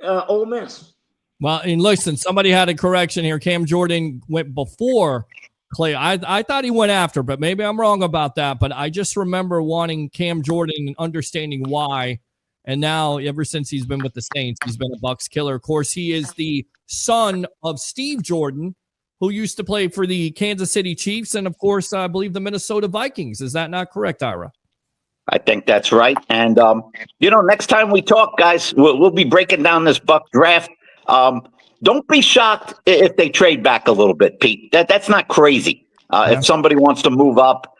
Ole Miss. Well, and listen, somebody had a correction here. Cam Jordan went before Clay. I thought he went after, but maybe I'm wrong about that. But I just remember wanting Cam Jordan and understanding why. And now, ever since he's been with the Saints, he's been a Bucs killer. Of course, he is the son of Steve Jordan, who used to play for the Kansas City Chiefs and, of course, I believe the Minnesota Vikings. Is that not correct, Ira? I think that's right. And, next time we talk, guys, we'll be breaking down this Buck draft. Don't be shocked if they trade back a little bit, Pete. That's not crazy. If somebody wants to move up,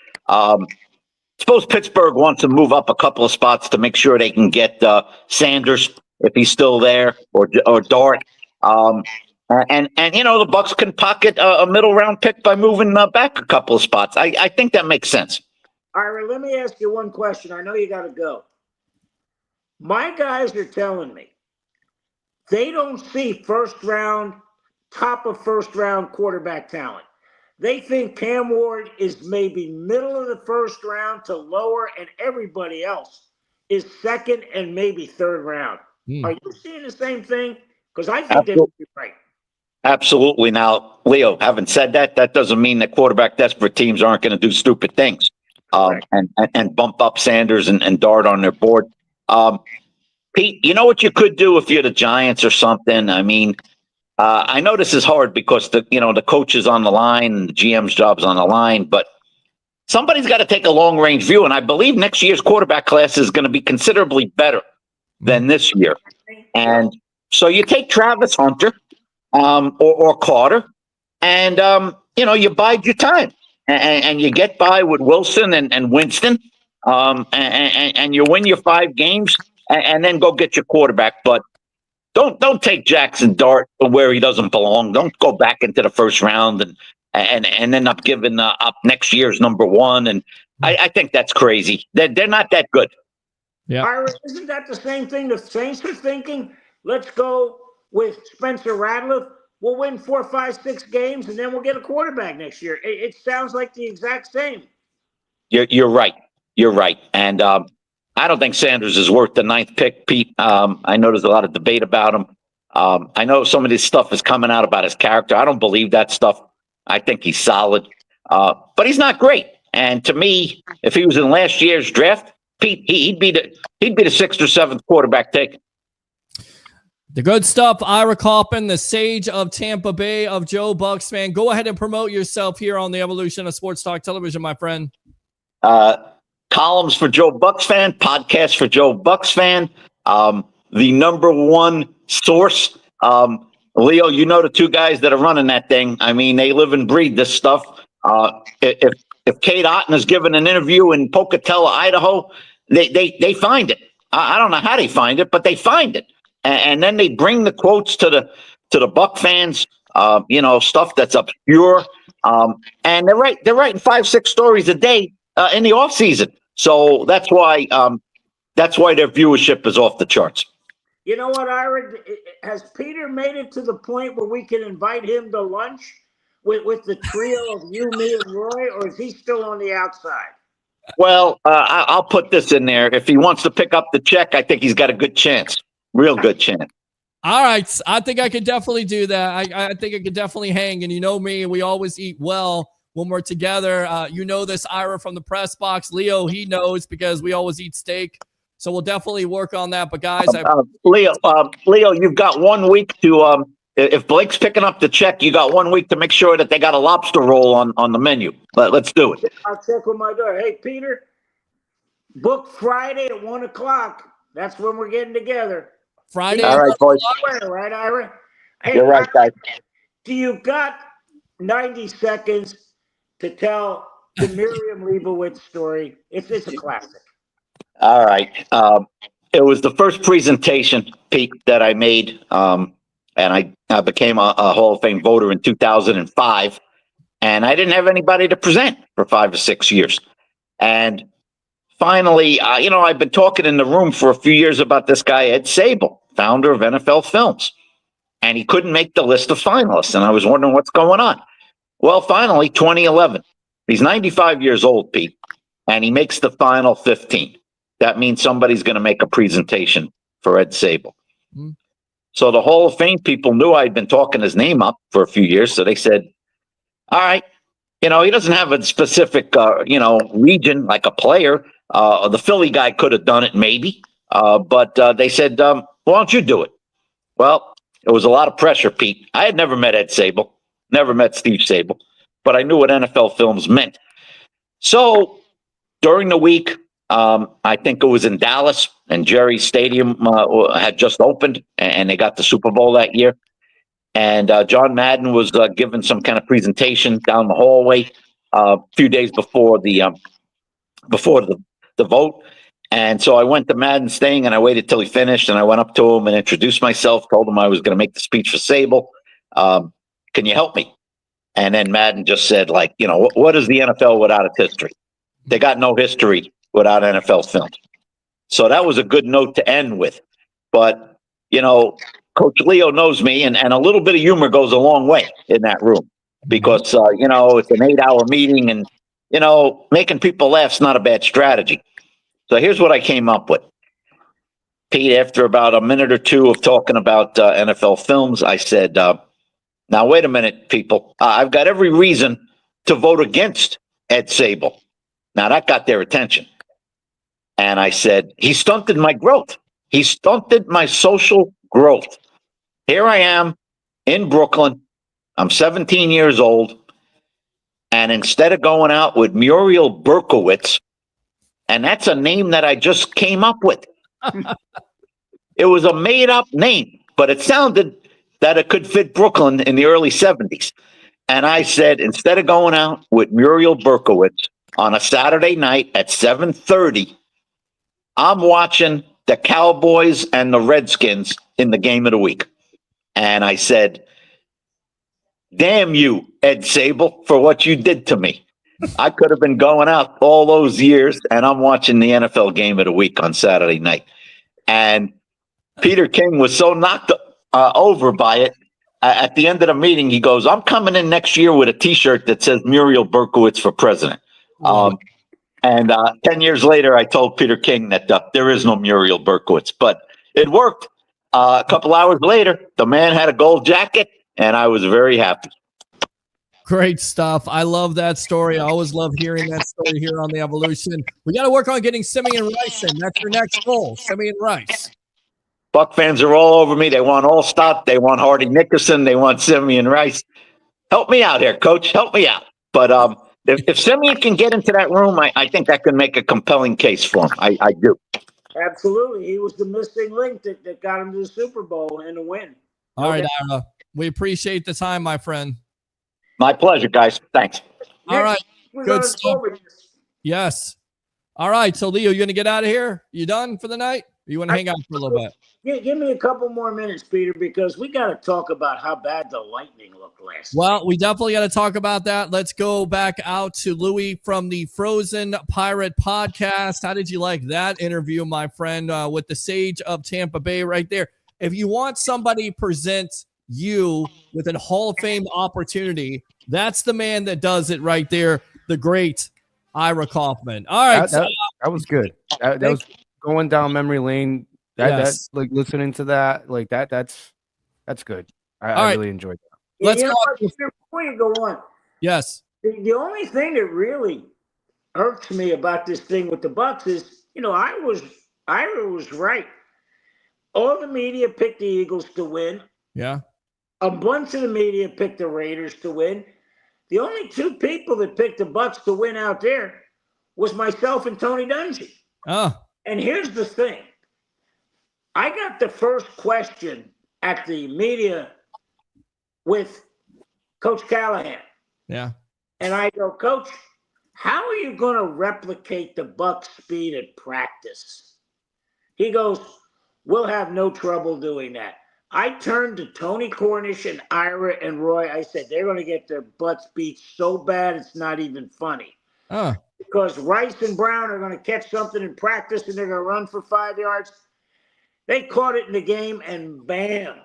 suppose Pittsburgh wants to move up a couple of spots to make sure they can get Sanders if he's still there, or Dart. And the Bucs can pocket a middle round pick by moving back a couple of spots. I think that makes sense. Ira, let me ask you one question. I know you got to go. My guys are telling me they don't see top of first round quarterback talent. They think Cam Ward is maybe middle of the first round to lower, and everybody else is second and maybe third round. Are you seeing the same thing? Because I think they're right. Absolutely. Now, Leo, having said that, that doesn't mean that quarterback desperate teams aren't going to do stupid things and bump up Sanders and Dart on their board. Pete, you know what you could do if you're the Giants or something? I mean, I know this is hard because the coach is on the line and the GM's job's on the line, but somebody's got to take a long range view. And I believe next year's quarterback class is going to be considerably better than this year. And so you take Travis Hunter or Carter and, you bide your time and you get by with Wilson and Winston and you win your 5 games and then go get your quarterback. But don't take Jackson Dart where he doesn't belong. Don't go back into the first round and end up giving up next year's number 1. And I think that's crazy. They're not that good. Yeah. Ira, isn't that the same thing the Saints are thinking? Let's go with Spencer Rattler. We'll win 4, 5, 6 games, and then we'll get a quarterback next year. It sounds like the exact same. You're right. You're right. And I don't think Sanders is worth the 9th pick, Pete. I know there's a lot of debate about him. I know some of this stuff is coming out about his character. I don't believe that stuff. I think he's solid, but he's not great. And to me, if he was in last year's draft, Pete, he'd be the 6th or 7th quarterback taken. The good stuff, Ira Kaufman, the sage of Tampa Bay, of Joe Bucs fan. Go ahead and promote yourself here on the Evolution of Sports Talk Television, my friend. Columns for Joe Bucs fan, podcast for Joe Bucs fan. The number 1 source. Leo, you know the 2 guys that are running that thing. I mean, they live and breathe this stuff. If Kate Otten is given an interview in Pocatello, Idaho, they find it. I don't know how they find it, but they find it. And then they bring the quotes to the Buck fans, stuff that's obscure. And they're writing 5, 6 stories a day in the off season. So that's why their viewership is off the charts. You know what, Ira? Has Peter made it to the point where we can invite him to lunch with the trio of you, me, and Roy, or is he still on the outside? Well, I'll put this in there. If he wants to pick up the check, I think he's got a good chance. Real good chance. All right. I think I could definitely do that. I think I could definitely hang. And you know me, we always eat well when we're together. You know this, Ira, from the press box. Leo, he knows because we always eat steak. So we'll definitely work on that. But guys, Leo, you've got 1 week to if Blake's picking up the check, you got 1 week to make sure that they got a lobster roll on the menu. Let's do it. I'll check with my daughter. Hey, Peter, book Friday at 1:00. That's when we're getting together. Friday. All right, boys. Right, Ira? Hey, You're right, guys. Do you got 90 seconds to tell the Miriam Leibowitz story? It's a classic. All right. It was the first presentation, Pete, that I made, and I became a Hall of Fame voter in 2005, and I didn't have anybody to present for 5 or 6 years. And finally, I've been talking in the room for a few years about this guy, Ed Sable, founder of NFL Films. and he couldn't make the list of finalists. And I was wondering what's going on. Well, finally, 2011. He's 95 years old, Pete, and he makes the final 15. That means somebody's going to make a presentation for Ed Sable. Mm. So the Hall of Fame people knew I'd been talking his name up for a few years. So they said, all right, he doesn't have a specific, region like a player. The Philly guy could have done it maybe. But they said, why don't you do it? Well, it was a lot of pressure, Pete. I had never met Ed Sable, never met Steve Sable, but I knew what NFL Films meant. So during the week, I think it was in Dallas, and Jerry's Stadium had just opened, and they got the Super Bowl that year. And John Madden was giving some kind of presentation down the hallway a few days before the vote. And so I went to Madden's thing, and I waited till he finished, and I went up to him and introduced myself, told him I was going to make the speech for Sable. Can you help me? And then Madden just said, what is the NFL without its history? They got no history without NFL Films. So that was a good note to end with. But, Coach Leo knows me, and a little bit of humor goes a long way in that room because, it's an 8-hour meeting, and, making people laugh is not a bad strategy. So here's what I came up with. Pete, after about a minute or two of talking about NFL Films, I said, now, wait a minute, people. I've got every reason to vote against Ed Sable. Now, that got their attention. And I said, he stunted my growth. He stunted my social growth. Here I am in Brooklyn. I'm 17 years old. And instead of going out with Muriel Berkowitz, and that's a name that I just came up with. It was a made-up name, but it sounded that it could fit Brooklyn in the early 70s. And I said, instead of going out with Muriel Berkowitz on a Saturday night at 7:30, I'm watching the Cowboys and the Redskins in the game of the week. And I said, damn you, Ed Sable, for what you did to me. I could have been going out all those years, and I'm watching the NFL game of the week on Saturday night. And Peter King was so knocked over by it. At the end of the meeting, he goes, I'm coming in next year with a T-shirt that says Muriel Berkowitz for president. And 10 years later, I told Peter King that there is no Muriel Berkowitz. But it worked. A couple hours later, the man had a gold jacket, and I was very happy. Great stuff. I love that story. I always love hearing that story here on The Evolution. We got to work on getting Simeon Rice in. That's your next goal, Simeon Rice. Buck fans are all over me. They want Allstott. They want Hardy Nickerson. They want Simeon Rice. Help me out here, Coach. Help me out. But if Simeon can get into that room, I think that can make a compelling case for him. I do. Absolutely. He was the missing link that got him to the Super Bowl and a win. All right, Ira. We appreciate the time, my friend. My pleasure, guys. Thanks. All right. Good stuff. Yes. All right. So, Leo, you going to get out of here? You done for the night? Or you want to hang out for a little bit? Yeah, give me a couple more minutes, Peter, because we got to talk about how bad the Lightning looked last night. Well, we definitely got to talk about that. Let's go back out to Louie from the Frozen Pirate podcast. How did you like that interview, my friend, with the Sage of Tampa Bay right there? If you want somebody to present you with a Hall of Fame opportunity, that's the man that does it right there, the great Ira Kaufman. All right. That was good. That was going down memory lane. That's like listening to that, like that's good. I really enjoyed that. Let's go. go. Before you go on, yes. The only thing that really irks me about this thing with the Bucs is, Ira was right. All the media picked the Eagles to win. Yeah. A bunch of the media picked the Raiders to win. The only two people that picked the Bucs to win out there was myself and Tony Dungy. Oh. And here's the thing. I got the first question at the media with Coach Callahan. Yeah. And I go, Coach, how are you going to replicate the Bucs speed at practice? He goes, we'll have no trouble doing that. I turned to Tony Cornish and Ira and Roy. I said, they're going to get their butts beat so bad it's not even funny. Because Rice and Brown are going to catch something in practice and they're going to run for 5 yards. They caught it in the game and bam.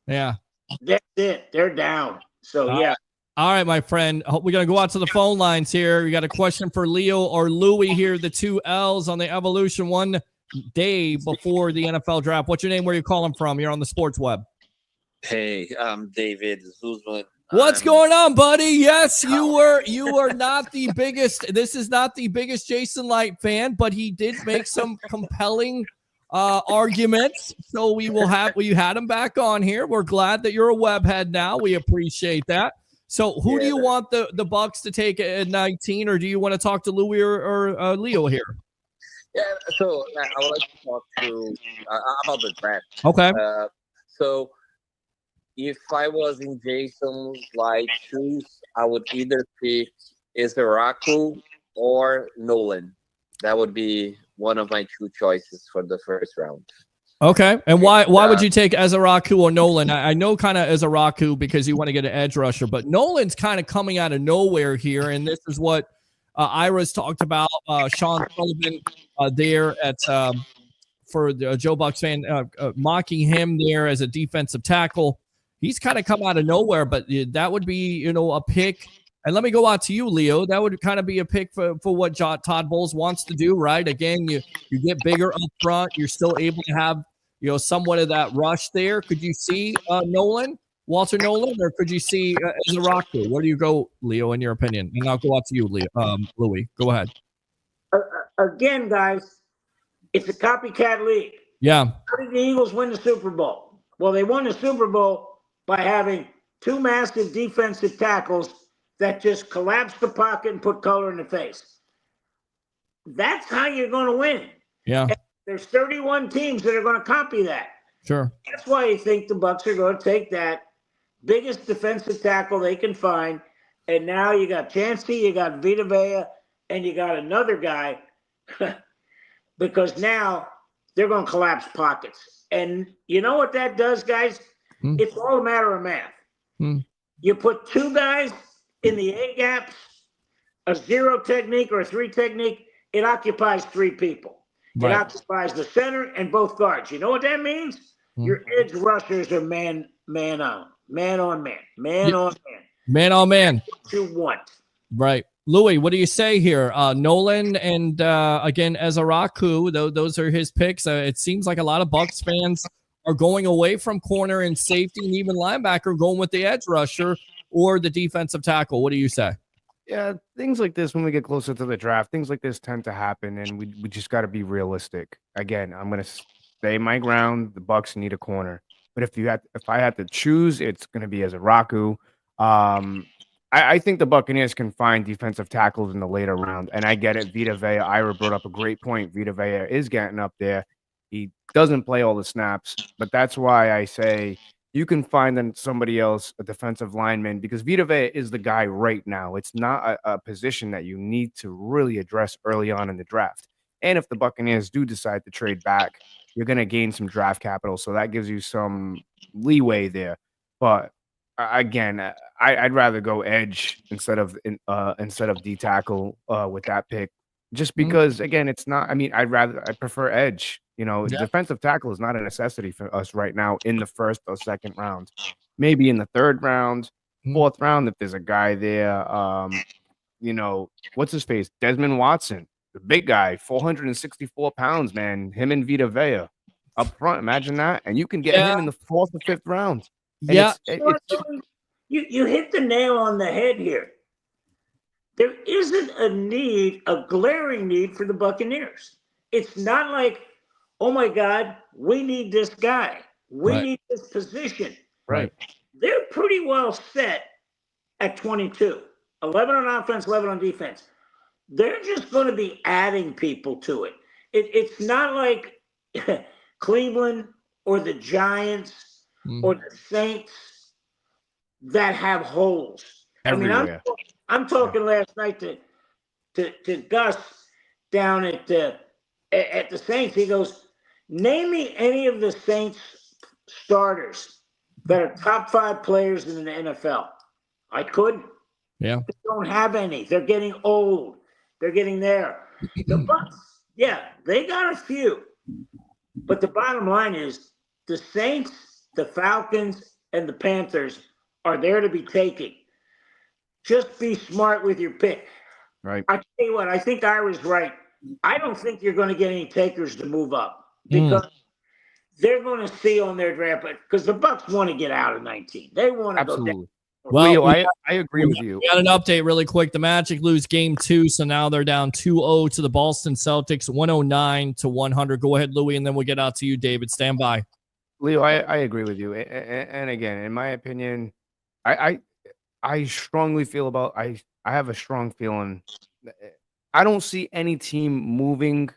Yeah. That's it. They're down. So, yeah. All right, my friend. We're going to go out to the phone lines here. You got a question for Leo or Louie here, the two L's on the Evolution, one day before the NFL draft. What's your name? Where you calling from? You're on the sports web. Hey, I'm David Zuzman. What's going on, buddy? Yes, you were not the biggest. This is not the biggest Jason Light fan, but he did make some compelling arguments. So we had him back on here. We're glad that you're a webhead now. We appreciate that. So who do you want the Bucs to take at 19, or do you want to talk to Louie or Leo here? Yeah, so I would like to talk to about the draft. Okay. So if I was in Jason's shoes, I would either pick Izaraku or Nolan. That would be one of my two choices for the first round. Okay. And why would you take Izaraku or Nolan? I know kind of Izaraku because you want to get an edge rusher, but Nolan's kind of coming out of nowhere here, and this is what Ira's talked about. Sean Sullivan there at for the Joe Bucs fan mocking him there as a defensive tackle. He's kind of come out of nowhere, but that would be, a pick. And let me go out to you, Leo. That would kind of be a pick for what Todd Bowles wants to do, right? Again, you get bigger up front. You're still able to have, somewhat of that rush there. Could you see Walter Nolan, or could you see Izaraku? Where do you go, Leo, in your opinion? And I'll go out to you, Louie. Go ahead. Again, guys, it's a copycat league. Yeah. How did the Eagles win the Super Bowl? Well, they won the Super Bowl by having two massive defensive tackles that just collapsed the pocket and put color in the face. That's how you're going to win. Yeah. And there's 31 teams that are going to copy that. Sure. That's why you think the Bucs are going to take that biggest defensive tackle they can find. And now you got Chancey, you got Vita Vea, and you got another guy because now they're going to collapse pockets. And you know what that does, guys? It's all a matter of math. You put two guys in the A gaps, a zero technique or a three technique, it occupies three people. Right. It occupies the center and both guards. You know what that means? Your edge rushers are man on man. Man on man. That's what you want. Right. Louie, what do you say here? Nolan and, again, Izaraku, those are his picks. It seems like a lot of Bucs fans are going away from corner and safety and even linebacker, going with the edge rusher or the defensive tackle. What do you say? Yeah, things like this, when we get closer to the draft, things like this tend to happen, and we just got to be realistic. Again, I'm going to stay my ground. The Bucs need a corner. But if I had to choose, it's going to be Izaraku. I think the Buccaneers can find defensive tackles in the later round, and I get it. Vita Vea, Ira brought up a great point. Vita Vea is getting up there. He doesn't play all the snaps, but that's why I say you can find then somebody else, a defensive lineman, because Vita Vea is the guy right now. It's not a position that you need to really address early on in the draft. And if the Buccaneers do decide to trade back, you're going to gain some draft capital, so that gives you some leeway there. But again, I'd rather go edge instead of D tackle with that pick, just because again, it's not. I mean, I prefer edge. Defensive tackle is not a necessity for us right now in the first or second round. Maybe in the third round, fourth round, if there's a guy there. What's his face? Desmond Watson, the big guy, 464 pounds, man. Him and Vita Vea up front. Imagine that, and you can get him in the fourth or fifth round. And you hit the nail on the head here. There isn't a glaring need for the Buccaneers. It's not like, oh my God, we need this guy. We need this position. Right. They're pretty well set at 22. 11 on offense, 11 on defense. They're just going to be adding people to it. It's not like Cleveland or the Giants or the Saints that have holes. Everywhere. I mean, I'm talking last night to Gus down at the Saints. He goes, name me any of the Saints starters that are top 5 players in the NFL. I couldn't. Yeah. They don't have any. They're getting old. They're getting there. The Bucs, they got a few. But the bottom line is the Saints, the Falcons, and the Panthers are there to be taken. Just be smart with your pick. Right. I tell you what, I think Ira's right. I don't think you're going to get any takers to move up because they're going to see on their draft, because the Bucs want to get out of 19. They want to go down. Well, Leo, I agree with you. We got an update really quick. The Magic lose game 2, so now they're down 2-0 to the Boston Celtics, 109-100. Go ahead, Louie, and then we'll get out to you, David. Stand by. Leo, I agree with you. And again, in my opinion, I strongly feel about I have a strong feeling. I don't see any team moving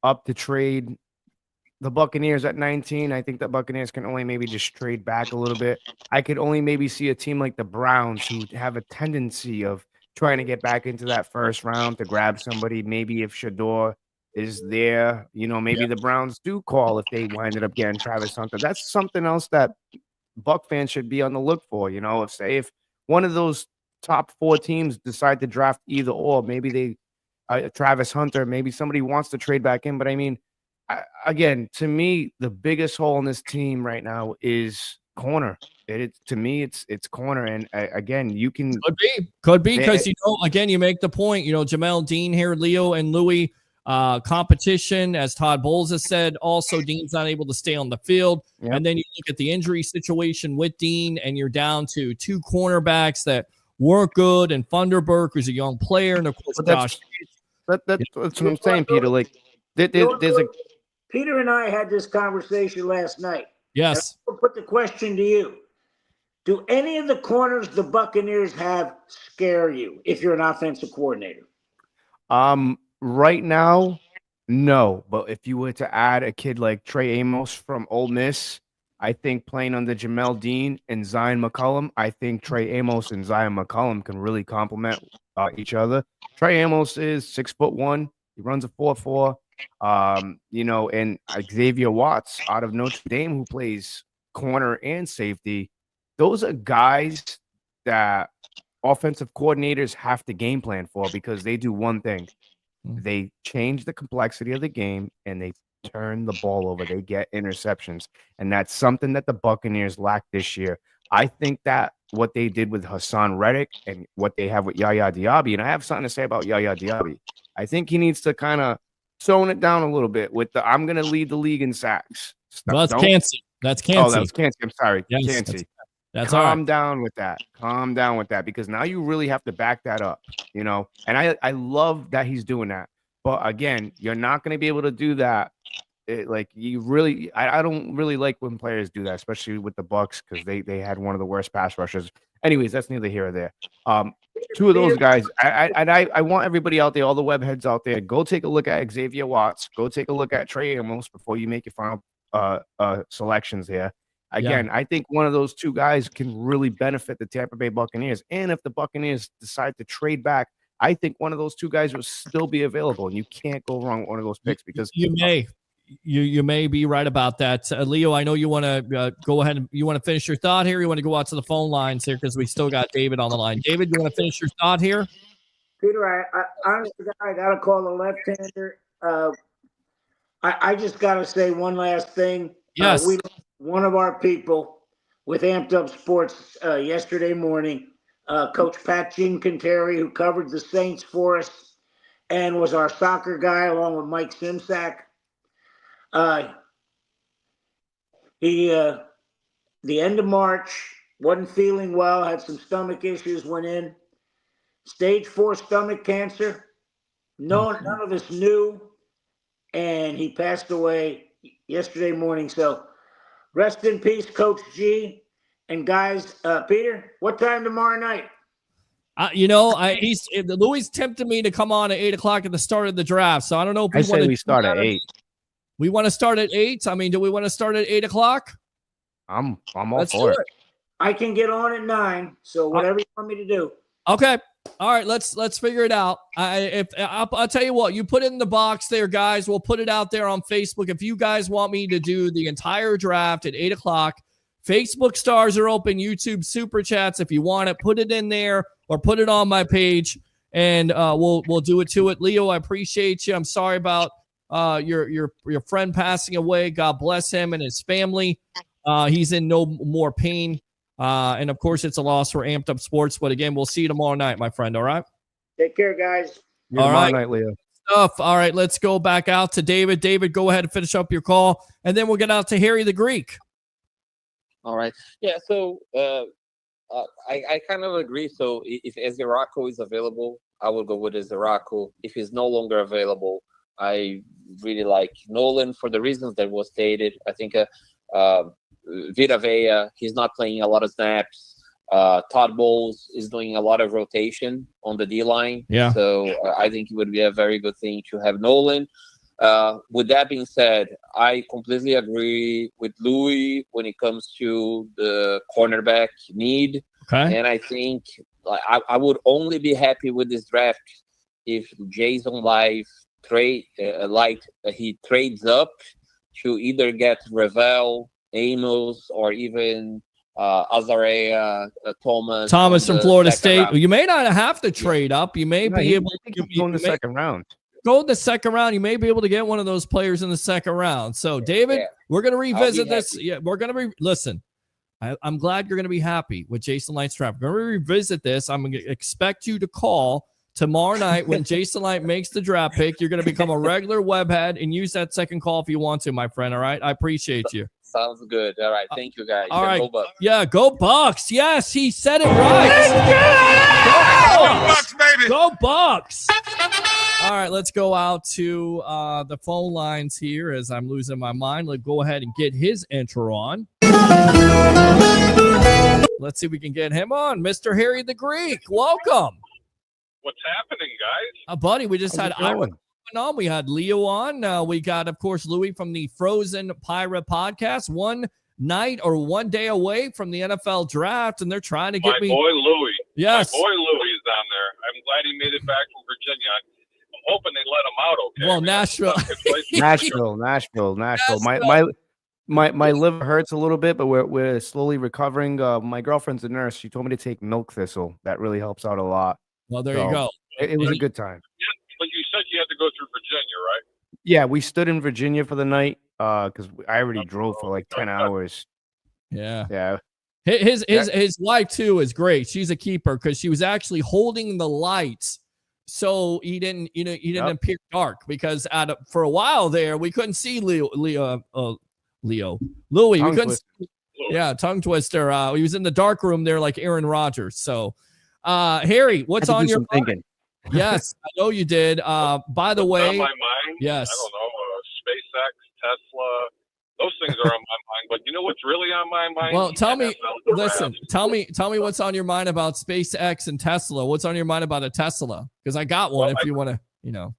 up to trade the Buccaneers at 19. I think the Buccaneers can only maybe just trade back a little bit. I could only maybe see a team like the Browns who have a tendency of trying to get back into that first round to grab somebody. Maybe if Shador is there, maybe the Browns do call if they winded up getting Travis Hunter. That's something else that Buck fans should be on the look for. If one of those top 4 teams decide to draft either or, maybe they Travis Hunter, maybe somebody wants to trade back in. But I mean, again, to me, the biggest hole in this team right now is corner. To me, it's corner. And again, you can could be because again, you make the point. Jamel Dean here, Leo and Louie, competition, as Todd Bowles has said. Also, Dean's not able to stay on the field, and then you look at the injury situation with Dean, and you're down to 2 cornerbacks that weren't good, and Funderburk, who's a young player, and of course, Josh. That's what I'm saying, Peter. Like, there's a. Peter and I had this conversation last night. Yes. I'll put the question to you. Do any of the corners the Buccaneers have scare you if you're an offensive coordinator? Right now, no. But if you were to add a kid like Trey Amos from Ole Miss, I think playing under Jamel Dean and Zion McCollum, I think Trey Amos and Zion McCollum can really complement each other. Trey Amos is 6'1". He runs a 4.4. And Xavier Watts out of Notre Dame, who plays corner and safety. Those are guys that offensive coordinators have to game plan for, because they do one thing. They change the complexity of the game and they turn the ball over. They get interceptions. And that's something that the Buccaneers lack this year. I think that what they did with Hassan Reddick and what they have with Yaya Diaby, and I have something to say about Yaya Diaby. I think he needs to kind of tone it down a little bit with the I'm going to lead the league in sacks. Well, that's Cansey. That's Cansey. Oh, that was Cansey. I'm sorry. Yes, Cansey. That's Calm down with that. Calm down with that, because now you really have to back that up, And I love that he's doing that. But again, you're not going to be able to do that. I don't really like when players do that, especially with the Bucs, because they had one of the worst pass rushers. Anyways, that's neither here or there. 2 of those guys, I want everybody out there, all the web heads out there, go take a look at Xavier Watts. Go take a look at Trey Amos before you make your final selections here. Again, I think one of those 2 guys can really benefit the Tampa Bay Buccaneers. And if the Buccaneers decide to trade back, I think one of those 2 guys will still be available. And you can't go wrong with one of those picks, because you may be right about that. Leo, I know you want to go ahead and you want to finish your thought here. You want to go out to the phone lines here, because we still got David on the line. David, you want to finish your thought here? Peter, I honestly, I got to call the left-hander. I just got to say one last thing. Yes. One of our people with Amped Up Sports yesterday morning, Coach Pat Gincanteri, who covered the Saints for us and was our soccer guy along with Mike Simsack. The end of March, wasn't feeling well, had some stomach issues, went in. Stage 4 stomach cancer. None of us knew. And he passed away yesterday morning. So rest in peace, Coach G. And guys, Peter, what time tomorrow night? Louis tempted me to come on at 8:00 at the start of the draft. So I don't know if we start at 8. We want to start at 8. I mean, do we want to start at 8:00? I'm all for it. I can get on at 9. So whatever you want me to do. Okay. All right. Let's figure it out. I'll tell you what. You put it in the box there, guys. We'll put it out there on Facebook. If you guys want me to do the entire draft at 8:00, Facebook stars are open. YouTube super chats. If you want it, put it in there or put it on my page, and we'll do it to it. Leo, I appreciate you. I'm sorry about your friend passing away. God bless him and his family. He's in no more pain. And of course, it's a loss for Amped Up Sports. But again, we'll see you tomorrow night, my friend. All right. Take care, guys. All right, night, Leo. Stuff. All right, let's go back out to David. David, go ahead and finish up your call, and then we'll get out to Harry the Greek. All right. Yeah. So I kind of agree. So if Ezirako is available, I will go with Ezirako. If he's no longer available, I really like Nolan for the reasons that was stated. I think Vita Vea, he's not playing a lot of snaps. Todd Bowles is doing a lot of rotation on the D line. Yeah. So I think it would be a very good thing to have Nolan. With that being said, I completely agree with Louie when it comes to the cornerback need. Okay. And I think I would only be happy with this draft if Jason Light he trades up to either get Ravel, Amos, or even Azarea Thomas from Florida State. Round. You may not have to trade up. You may be able to go in the second round. Go in the second round. You may be able to get one of those players in the second round. So, David, we're going to revisit this. Yeah, we're going to listen. I'm glad you're going to be happy with Jason Light's draft. We're going to revisit this. I'm going to expect you to call tomorrow night when Jason Light makes the draft pick. You're going to become a regular webhead and use that second call if you want to, my friend. All right. I appreciate you. Sounds good. All right. Thank you, guys. All right. Go Bucs. Yeah, go Bucs. Yes, he said it right. Go Bucs, baby. Go Bucs. All right, let's go out to the phone lines here as I'm losing my mind. Let's go ahead and get his intro on. Let's see if we can get him on. Mr. Harry the Greek, welcome. What's happening, guys? Buddy, we just had Ira on. We had Leo on. We got, of course, Louie from the Frozen Pirate podcast. One night or 1 day away from the NFL draft, and they're trying to get my boy Louie. Yes. My boy Louie is down there. I'm glad he made it back from Virginia. I'm hoping they let him out okay. Well, Nashville. Nashville. My liver hurts a little bit, but we're slowly recovering. My girlfriend's a nurse. She told me to take milk thistle. That really helps out a lot. Well, there you go. It was a good time. Yeah, but you said you had to go through Virginia, right? Yeah, we stood in Virginia for the night because I already drove for like 10 hours. Yeah. His wife too is great. She's a keeper because she was actually holding the lights, so he didn't appear dark because for a while there we couldn't see Louie. We couldn't. Yeah, tongue twister. He was in the dark room there like Aaron Rodgers. So, Harry, what's on your mind? Yes, I know you did. By the way, on my mind. Yes. I don't know. SpaceX, Tesla. Those things are on my mind. But you know what's really on my mind? Well, tell me what's on your mind about SpaceX and Tesla. What's on your mind about a Tesla? Because I got one. If you want to, I know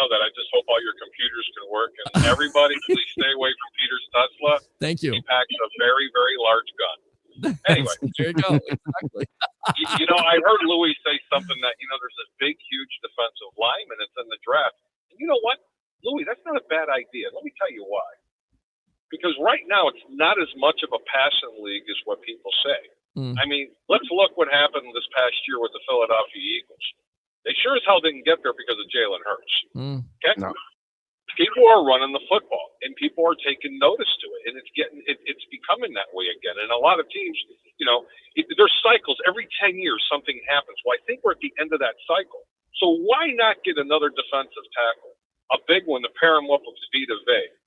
that. I just hope all your computers can work. And everybody, please stay away from Peter's Tesla. Thank you. He packs a very, very large gun. Anyway, there you go. Exactly. I heard Louie say something that there's this big, huge defensive lineman that's in the draft. And you know what, Louie, that's not a bad idea. Let me tell you why. Because right now it's not as much of a passing league as what people say. I mean, let's look what happened this past year with the Philadelphia Eagles. They sure as hell didn't get there because of Jalen Hurts. Okay? No. People are running the football, and people are taking notice to it, and it's becoming that way again. And a lot of teams, there's cycles. Every 10 years, something happens. Well, I think we're at the end of that cycle. So why not get another defensive tackle, a big one, to pair him up with Vita Vea?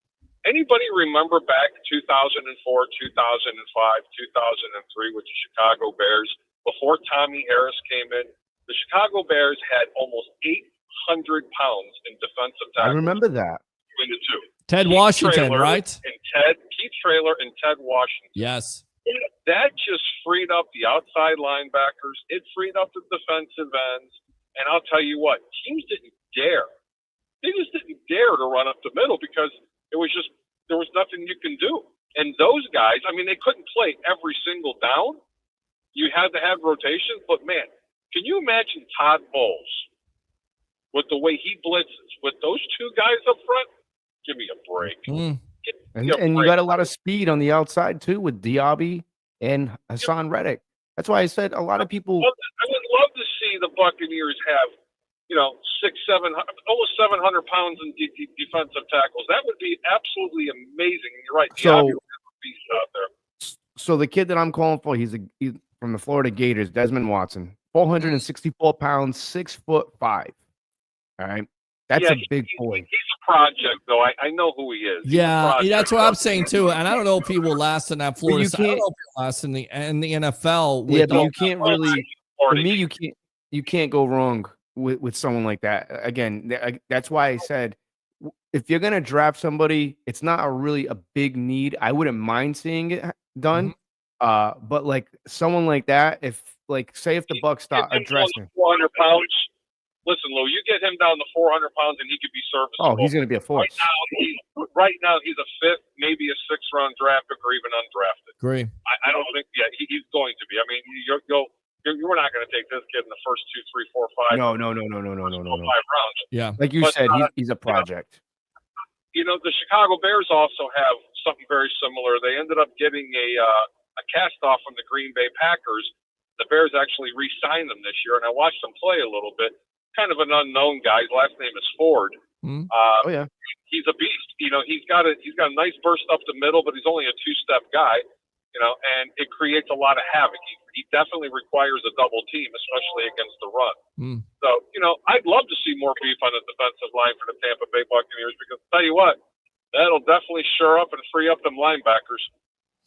Anybody remember back 2004, 2005, 2003 with the Chicago Bears, before Tommy Harris came in? The Chicago Bears had almost 800 pounds in defensive tackles. I remember that. Between the two. Ted Washington, right? And Keith Traylor and Ted Washington. Yes. That just freed up the outside linebackers. It freed up the defensive ends. And I'll tell you what, teams didn't dare. They just didn't dare to run up the middle because there was nothing you can do. And those guys, I mean, they couldn't play every single down. You had to have rotation. But, man, can you imagine Todd Bowles with the way he blitzes with those two guys up front? Give me a break. And you got a lot of speed on the outside, too, with Diaby and Hassan Reddick. That's why I said a lot of people. Well, I would love to see the Buccaneers have, 600, 700, almost 700 pounds in defensive tackles. That would be absolutely amazing. You're right. So, Diaby would beast out there. So the kid that I'm calling for, he's from the Florida Gators, Desmond Watson, 464 pounds, 6'5". All right, that's a big boy. He's a project, though. I know who he is. Yeah, that's what I'm saying too. And I don't know if he will last in that Florida. I don't know if he'll last in the NFL. Yeah, but you can't really. For me, you can't go wrong with someone like that. Again, that's why I said if you're gonna draft somebody, it's not really a big need. I wouldn't mind seeing it done. But like someone like that, if say if the Bucs start addressing 400 pounds. Listen, Lou, you get him down to 400 pounds and he could be serviceable. Oh, he's going to be a force. Right now, he's a fifth, maybe a sixth-round draft pick or even undrafted. Agree. I don't think, he's going to be. I mean, you're not going to take this kid in the first 2, 3, 4, 5. No. 5 rounds. Yeah. Like you said, he's a project. The Chicago Bears also have something very similar. They ended up getting a cast-off from the Green Bay Packers. The Bears actually re-signed them this year, and I watched them play a little bit. Kind of an unknown guy. His last name is Ford. He's a beast. He's got a nice burst up the middle, but he's only a two-step guy. And it creates a lot of havoc. He definitely requires a double team, especially against the run. So, I'd love to see more beef on the defensive line for the Tampa Bay Buccaneers because I'll tell you what, that'll definitely shore up and free up them linebackers.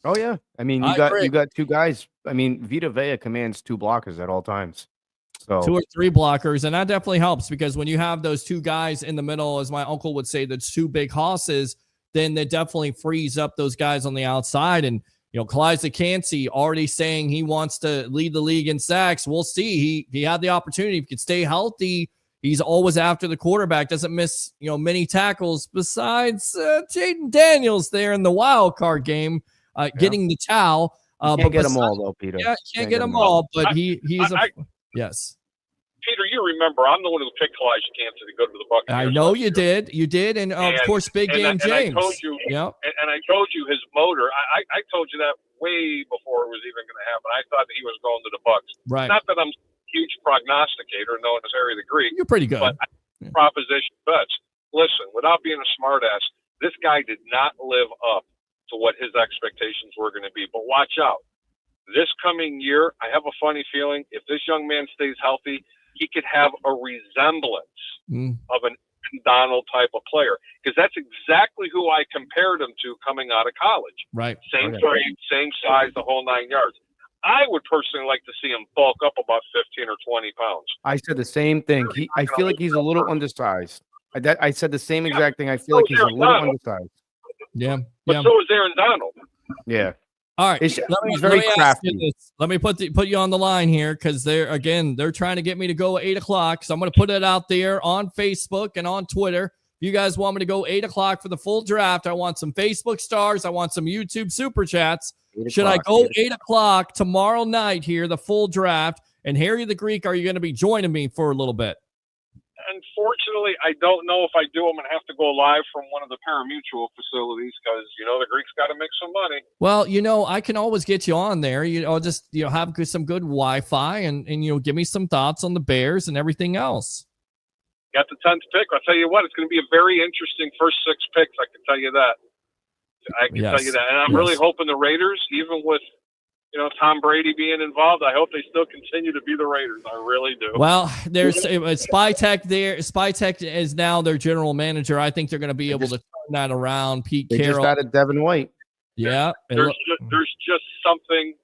Oh yeah, I mean you got two guys. I mean Vita Vea commands two blockers at all times. So 2 or 3 blockers, and that definitely helps because when you have those two guys in the middle, as my uncle would say, that's two big hosses, then that definitely frees up those guys on the outside. And Kalijah Kancey already saying he wants to lead the league in sacks. We'll see. He had the opportunity. If he could stay healthy, he's always after the quarterback. Doesn't miss many tackles. Besides Jaden Daniels there in the wild card game, getting the towel. Can't get them all though, Peter. Yeah, can't get them all, but he's yes. Peter, you remember I'm the one who picked Kalijah Kancey to go to the Buccaneers. I know you did. You did, and of course, big game James. I told you, and I told you his motor. I told you that way before it was even going to happen. I thought that he was going to the Bucs. Right. Not that I'm a huge prognosticator, known as Harry the Greek. You're pretty good. But proposition bets. Listen, without being a smartass, this guy did not live up to what his expectations were going to be. But watch out. This coming year, I have a funny feeling if this young man stays healthy, he could have a resemblance of an Donald type of player because that's exactly who I compared him to coming out of college. Right. Same frame, same size, the whole 9 yards. I would personally like to see him bulk up about 15 or 20 pounds. I said the same thing. I feel like he's a little undersized. I said the same exact thing. I feel like he's a little undersized. Yeah. But so is Aaron Donald. Yeah. All right, let me crafty. Let me put you on the line here because they're trying to get me to go 8 o'clock. So I'm going to put it out there on Facebook and on Twitter. If you guys want me to go 8 o'clock for the full draft, I want some Facebook stars. I want some YouTube super chats. Should I go 8 o'clock tomorrow night here, the full draft? And Harry the Greek, are you going to be joining me for a little bit? Unfortunately, I don't know if I do. I'm going to have to go live from one of the pari-mutuel facilities because, the Greeks got to make some money. Well, I can always get you on there. I'll just, have some good Wi-Fi and give me some thoughts on the Bears and everything else. Got the 10th pick. I'll tell you what, it's going to be a very interesting first 6 picks. I can tell you that. Tell you that. And I'm really hoping the Raiders, even with, Tom Brady being involved, I hope they still continue to be the Raiders. I really do. Well, there's Spytech there. Spytech is now their general manager. I think they're going to be able to turn that around. Pete Carroll. Just added Devin White. Yeah. There's just something.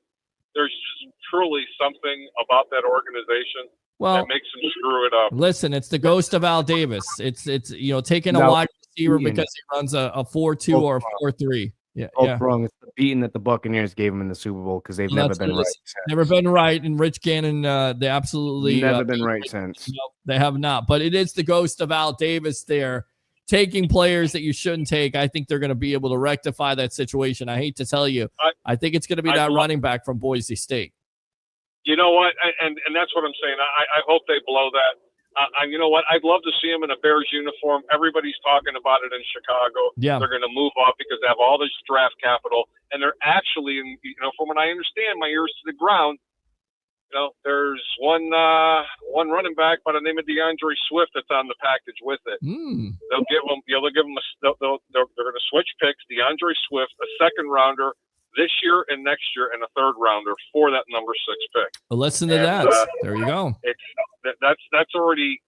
There's just truly something about that organization that makes them screw it up. Listen, it's the ghost of Al Davis. It's taking a wide receiver because he runs a 4-2 or a 4-3. Yeah, wrong. It's the beating that the Buccaneers gave him in the Super Bowl because they've never been right. Never been right, and Rich Gannon, they absolutely never been right since. No, they have not. But it is the ghost of Al Davis there, taking players that you shouldn't take. I think they're going to be able to rectify that situation. I hate to tell you, I think it's going to be that running back from Boise State. You know what? And that's what I'm saying. I hope they blow that. You know what? I'd love to see him in a Bears uniform. Everybody's talking about it in Chicago. Yeah. They're going to move off because they have all this draft capital. And they're actually, from what I understand, my ears to the ground, there's one running back by the name of DeAndre Swift that's on the package with it. They'll give him, they're going to switch picks. DeAndre Swift, a second rounder this year and next year, and a third rounder for that number 6 pick. Well, listen to that. There you go. That's already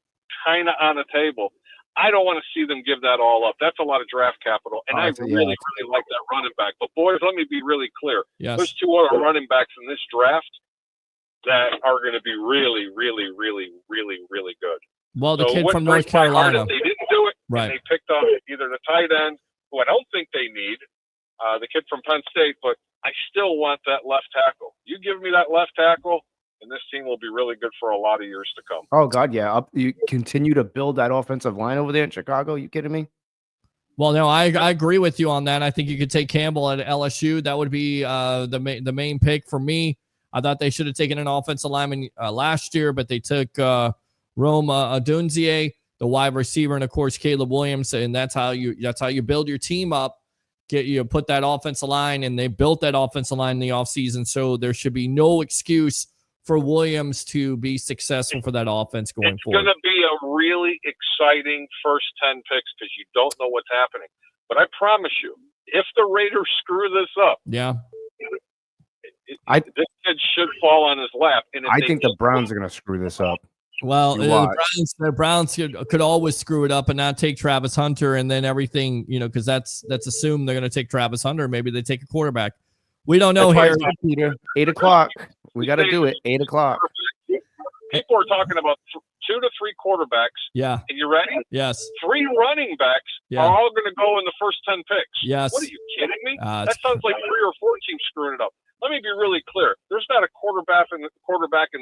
kind of on the table. I don't want to see them give that all up. That's a lot of draft capital, and I really like that running back. But boys, let me be really clear. Yes. There's 2 other running backs in this draft that are going to be really, really, really, really, really good. Well, the kid from North Carolina. They didn't do it. Right. And they picked up either the tight end, who I don't think they need, the kid from Penn State, but I still want that left tackle. You give me that left tackle, and this team will be really good for a lot of years to come. Oh, God, yeah. You continue to build that offensive line over there in Chicago? You kidding me? Well, no, I agree with you on that. I think you could take Campbell at LSU. That would be the main pick for me. I thought they should have taken an offensive lineman last year, but they took Rome Odunze, the wide receiver, and of course Caleb Williams, and that's how you build your team up. Put that offensive line, and they built that offensive line in the offseason, so there should be no excuse for Williams to be successful for that offense going forward. It's going to be a really exciting first 10 picks because you don't know what's happening. But I promise you, if the Raiders screw this up, this kid should fall on his lap. And I think the Browns are going to screw this up. Well, the Browns could always screw it up and not take Travis Hunter, and then everything, because that's assumed they're going to take Travis Hunter. Maybe they take a quarterback. We don't know here. Peter, 8 o'clock. We got to do it. 8 o'clock. People are talking about 2 to 3 quarterbacks. Yeah. And you ready? Yes. 3 running backs are all going to go in the first 10 picks. Yes. What are you kidding me? That sounds like 3 or 4 teams screwing it up. Let me be really clear. There's not a quarterback in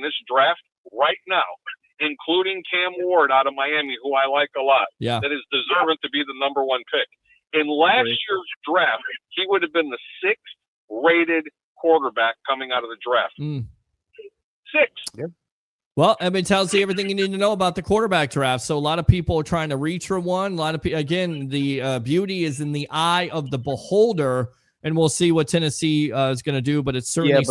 this draft right now, including Cam Ward out of Miami, who I like a lot, that is deserving to be the number 1 pick. In last year's draft, he would have been the 6th rated quarterback coming out of the draft. 6. Yep. Well, it tells you everything you need to know about the quarterback draft. So a lot of people are trying to reach for one. A lot of people, again, the beauty is in the eye of the beholder, and we'll see what Tennessee is going to do. But it's certainly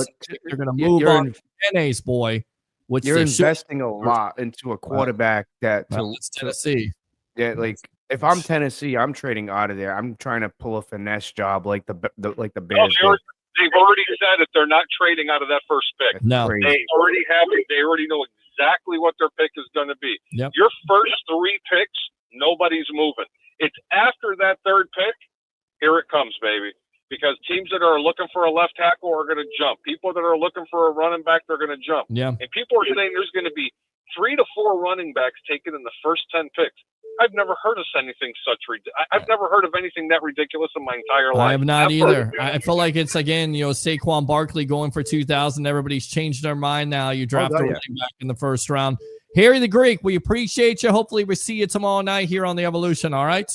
they're going to move on NA's boy. Which you're investing a lot into a quarterback it's Tennessee. Yeah, like if I'm Tennessee, I'm trading out of there. I'm trying to pull a finesse job like the Bears. They've already said that they're not trading out of that first pick. No, they already have it. They already know exactly what their pick is going to be. Yep. Your first 3 picks, nobody's moving. It's after that 3rd pick, here it comes, baby. Because teams that are looking for a left tackle are going to jump. People that are looking for a running back, they're going to jump. Yeah. And people are saying there's going to be 3 to 4 running backs taken in the first 10 picks. I've never heard of anything I've never heard of anything that ridiculous in my entire life. I have not either. I feel like it's, again, Saquon Barkley going for 2,000. Everybody's changed their mind now. You draft a running back in the first round. Harry the Greek, we appreciate you. Hopefully we see you tomorrow night here on the Evolution, all right?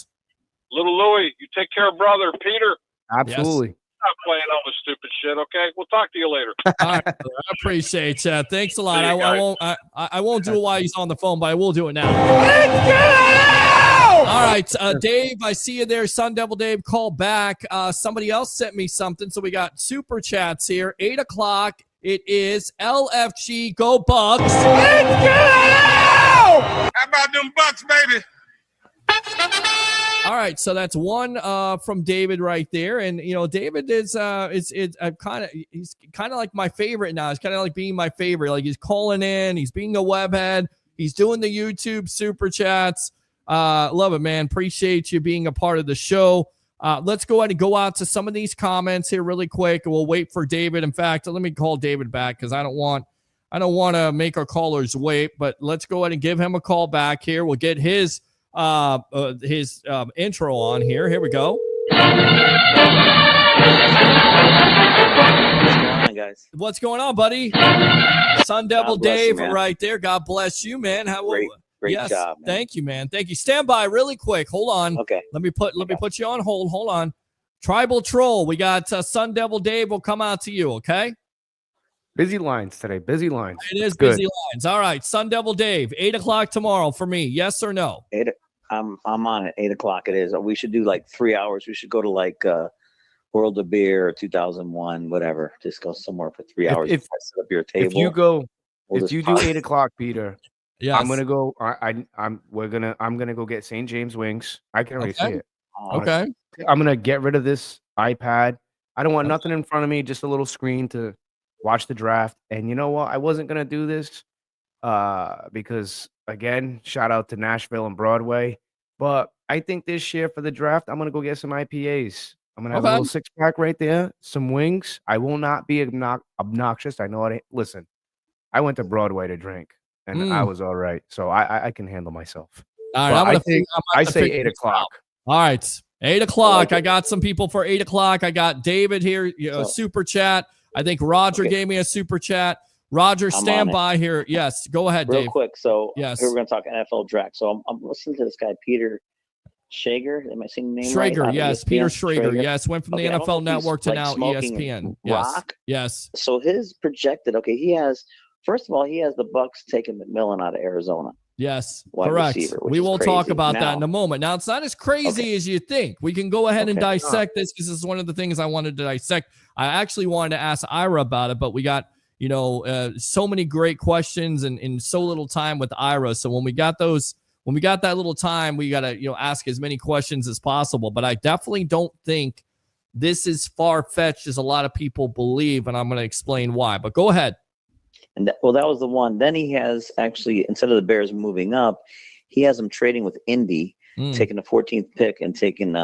Little Louie, you take care, brother. Peter. Absolutely. Yes. Stop playing all this stupid shit, okay? We'll talk to you later. All right, I appreciate you. Thanks a lot. I won't do it while he's on the phone, but I will do it now. Let's go! All right, Dave, I see you there. Sun Devil Dave, call back. Somebody else sent me something, so we got super chats here. 8 o'clock. It is LFG. Go Bucs. Let's go! How about them Bucs, baby? All right, so that's one from David right there, and David is he's kind of like my favorite now. He's kind of like being my favorite. Like he's calling in, he's being a webhead, he's doing the YouTube super chats. Love it, man. Appreciate you being a part of the show. Let's go ahead and go out to some of these comments here really quick. We'll wait for David. In fact, let me call David back because I don't want to make our callers wait. But let's go ahead and give him a call back here. We'll get his intro on here. Here we go. What's going on, guys? What's going on, buddy? Sun Devil Dave right there. God bless you, man. Great job, man. Thank you, man. Thank you. Stand by really quick. Hold on. Okay. Let me put you on hold. Hold on. Tribal Troll. We got Sun Devil Dave will come out to you, okay? Busy lines today. Busy lines. It is busy lines. All right. Sun Devil Dave, 8 o'clock tomorrow for me. Yes or no? I'm on it. 8 o'clock it is. We should do like 3 hours. We should go to like World of Beer or 2001, whatever. Just go somewhere for 3 hours. If set up your table. If you go If you do 8 o'clock, Peter, Yes. I'm gonna go. I'm gonna go get St. James wings. I can already see it. Okay. I'm gonna get rid of this iPad. I don't want nothing in front of me, just a little screen to watch the draft. And you know what? I wasn't gonna do this because again, shout out to Nashville and Broadway. But I think this year for the draft, I'm gonna go get some IPAs. I'm gonna have a little 6-pack right there, some wings. I will not be obnoxious. I know it. Listen, I went to Broadway to drink, and I was all right, so I can handle myself. All right, I say 8 o'clock. All right, 8 o'clock. I got some people for 8 o'clock. I got David here, super chat. I think Roger gave me a super chat. Roger, stand by here. Yes, go ahead, Real Dave. quick. So yes, here we're going to talk NFL draft. So I'm listening to this guy, Peter Schrager. Am I saying the name Schrager, right? yes. Peter Schrager, yes. Went from the NFL Network to now ESPN. Yes. Yes. So his projected, he has, first of all, he has the Bucs taking McMillan out of Arizona. Yes, wide correct. receiver, We will talk about now, that in a moment. Now, it's not as crazy as you think. We can go ahead and dissect this because this is one of the things I wanted to dissect. I actually wanted to ask Ira about it, but we got, so many great questions and so little time with Ira. So when we got that little time, we got to, ask as many questions as possible. But I definitely don't think this is far-fetched as a lot of people believe, and I'm going to explain why. But go ahead. And that was the one. Then he has actually, instead of the Bears moving up, he has them trading with Indy, taking the 14th pick and taking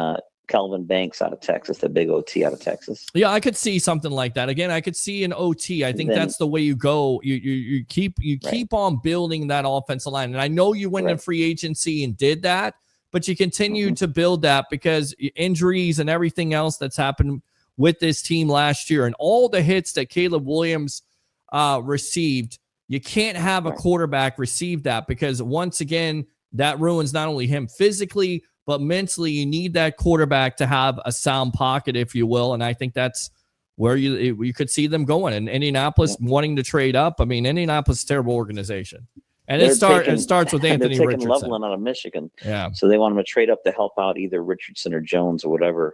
Calvin Banks out of Texas, the big OT out of Texas. Yeah, I could see something like that. Again, I could see an OT. I think that's the way you go. You keep on building that offensive line. And I know you went in free agency and did that, but you continue to build that because injuries and everything else that's happened with this team last year and all the hits that Caleb Williams received. You can't have a quarterback receive that because once again, that ruins not only him physically, but mentally, you need that quarterback to have a sound pocket, if you will. And I think that's where you could see them going. And Indianapolis wanting to trade up. I mean, Indianapolis is a terrible organization. And it starts with Anthony they're taking Richardson. Loveland out of Michigan. Yeah. So they want him to trade up to help out either Richardson or Jones or whatever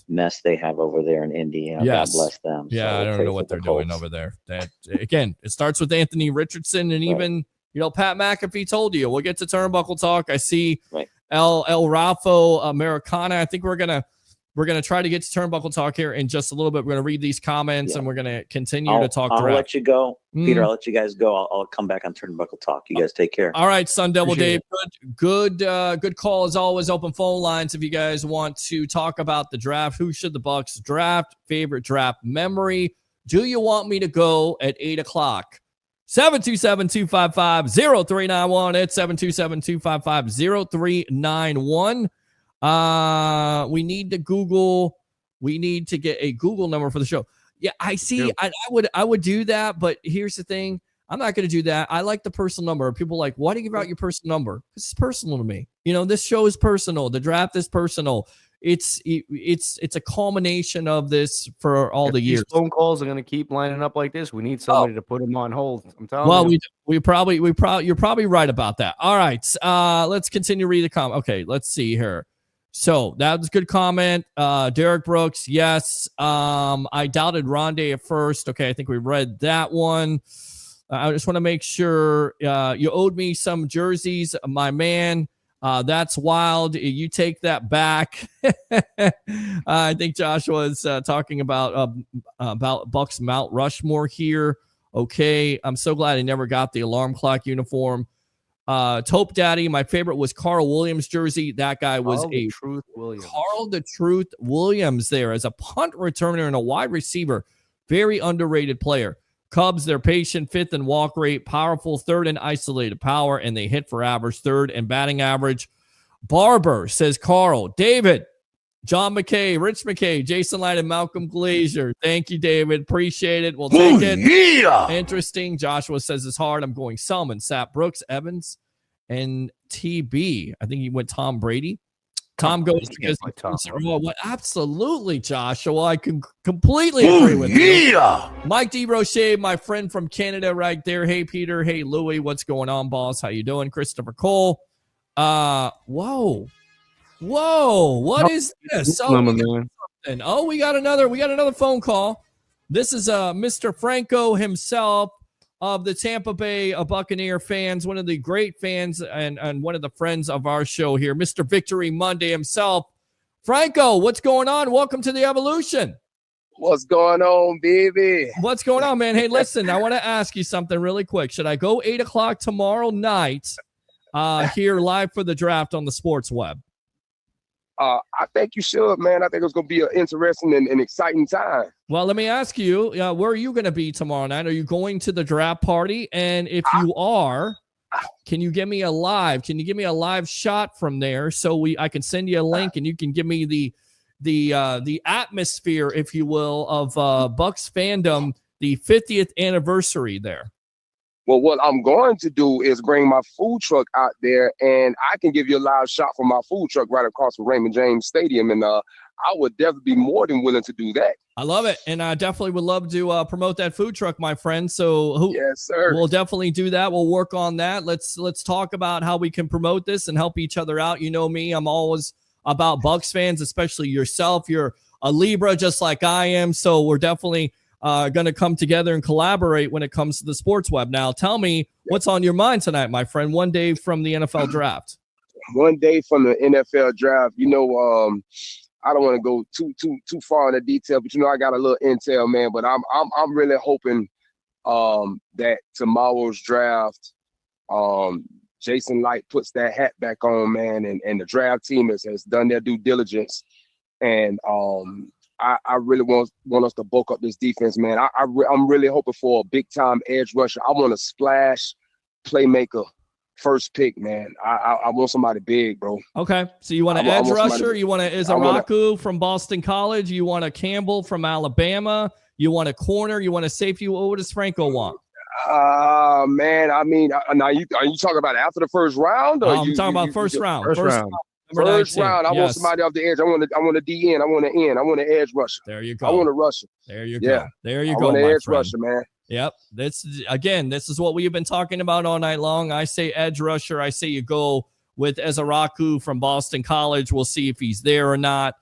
mess they have over there in Indy. God bless them. Yeah, so I don't know what they're doing over there. Again, it starts with Anthony Richardson and even, Pat McAfee told you. We'll get to Turnbuckle Talk. I see El Ralfo Americana. I think we're gonna try to get to Turnbuckle Talk here in just a little bit. We're gonna read these comments and we're gonna continue to talk. I'll let you go, Peter. I'll let you guys go. I'll come back on Turnbuckle Talk. You guys take care. All right, Sun Devil Dave. Good call as always. Open phone lines if you guys want to talk about the draft. Who should the Bucs draft? Favorite draft memory? Do you want me to go at 8 o'clock? 727-255-0391. It's 727-255-0391. We need to get a Google number for the show. Yeah, I see. I would do that, but here's the thing. I'm not going to do that. I like the personal number. People are like, why do you give out your personal number? It's personal to me. This show is personal. The draft is personal. It's a culmination of this for all the years. These phone calls are going to keep lining up like this. We need somebody to put them on hold. I'm telling you. You're probably right about that. All right. Let's continue reading the comment. Okay, let's see here. So that was a good comment. Derek Brooks, yes. I doubted Rondé at first. Okay, I think we read that one. I just want to make sure you owed me some jerseys, my man. That's wild. You take that back. I think Joshua is talking about Bucs Mount Rushmore here. Okay, I'm so glad I never got the alarm clock uniform. Tope Daddy, my favorite was Carl Williams jersey. That guy was Carl the Truth Williams there as a punt returner and a wide receiver. Very underrated player. Cubs, they're patient, fifth in walk rate, powerful, third in isolated power, and they hit for average, third in batting average. Barber, says Carl. David, John McKay, Rich McKay, Jason Light, and Malcolm Glazier. Thank you, David. Appreciate it. We'll take it. Yeah. Interesting. Joshua says it's hard. I'm going Selman, Sapp, Brooks, Evans, and TB. I think he went Tom Brady. Tom goes because absolutely, Joshua. I can completely agree with you. Mike DeRoche, my friend from Canada, right there. Hey, Peter. Hey, Louie. What's going on, boss? How you doing? Christopher Cole. Whoa. What is this? We got another phone call. This is Mr. Franco himself. of the Tampa Bay Buccaneer fans, one of the great fans and one of the friends of our show here, Mr. Victory Monday himself. Franco, what's going on? Welcome to the Evolution. What's going on, baby? What's going on, man? Hey, listen, I want to ask you something really quick. Should I go 8 o'clock tomorrow night here live for the draft on the sports web? I think you should, man. I think it's going to be an interesting and exciting time. Well, let me ask you, where are you going to be tomorrow night? Are you going to the draft party? And if you are, can you give me a live? Can you give me a live shot from there so I can send you a link and you can give me the atmosphere, if you will, of Bucs fandom, the 50th anniversary there? Well, what I'm going to do is bring my food truck out there, and I can give you a live shot from my food truck right across from Raymond James Stadium, and I would definitely be more than willing to do that. I love it, and I definitely would love to promote that food truck, my friend. So, yes, sir. We'll definitely do that. We'll work on that. Let's talk about how we can promote this and help each other out. You know me, I'm always about Bucs fans, especially yourself. You're a Libra just like I am, so we're definitely going to come together and collaborate when it comes to the sports web. Now, tell me what's on your mind tonight, my friend, one day from the NFL draft. One day from the NFL draft, you know, I don't want to go too far into detail, but you know, I got a little intel, man, but I'm really hoping that tomorrow's draft, Jason Light puts that hat back on, man, and the draft team has done their due diligence. And I really want us to bulk up this defense, man. I'm really hoping for a big-time edge rusher. I want a splash playmaker first pick, man. I want somebody big, bro. Okay, so you want an edge rusher? You want a Izaraku from Boston College? You want a Campbell from Alabama? You want a corner? You want a safety? What does Franco want? Man, I mean, now are you talking about after the first round? Or I'm talking about first round. First round. I want somebody off the edge. I want a DN. I want an end. I want an edge rusher. There you go. I want a rusher. There you go. There you go. I want an my edge friend. rusher, man. Yep. This is what we've been talking about all night long. I say edge rusher. I say you go with Izaraku from Boston College. We'll see if he's there or not.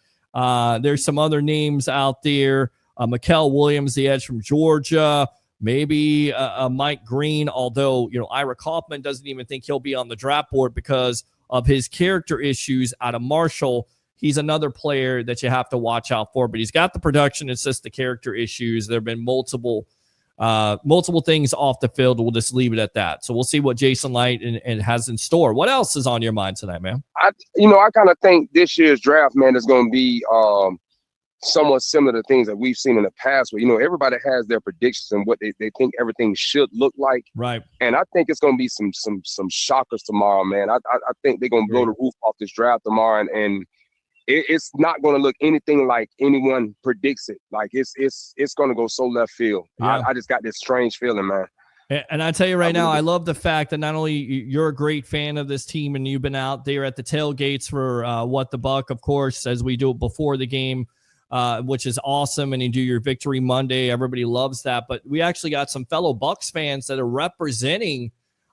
There's some other names out there. Mikael Williams, the edge from Georgia. Maybe Mike Green, although, you know, Ira Kaufman doesn't even think he'll be on the draft board because of his character issues out of Marshall. He's another player that you have to watch out for, but he's got the production. It's just the character issues. There have been multiple things off the field. We'll just leave it at that. So we'll see what Jason Light and has in store. What else is on your mind tonight, man? I kind of think this year's draft, man, is going to be somewhat similar to things that we've seen in the past where, you know, everybody has their predictions and what they think everything should look like. Right. And I think it's going to be some shockers tomorrow, man. I think they're going to blow the roof off this draft tomorrow, and it's not going to look anything like anyone predicts it. Like it's going to go so left field. Yeah. I just got this strange feeling, man. And I tell you right now, I love the fact that not only you're a great fan of this team and you've been out there at the tailgates for What the Buck, of course, as we do it before the game, which is awesome. And you do your Victory Monday. Everybody loves that. But we actually got some fellow Bucs fans that are representing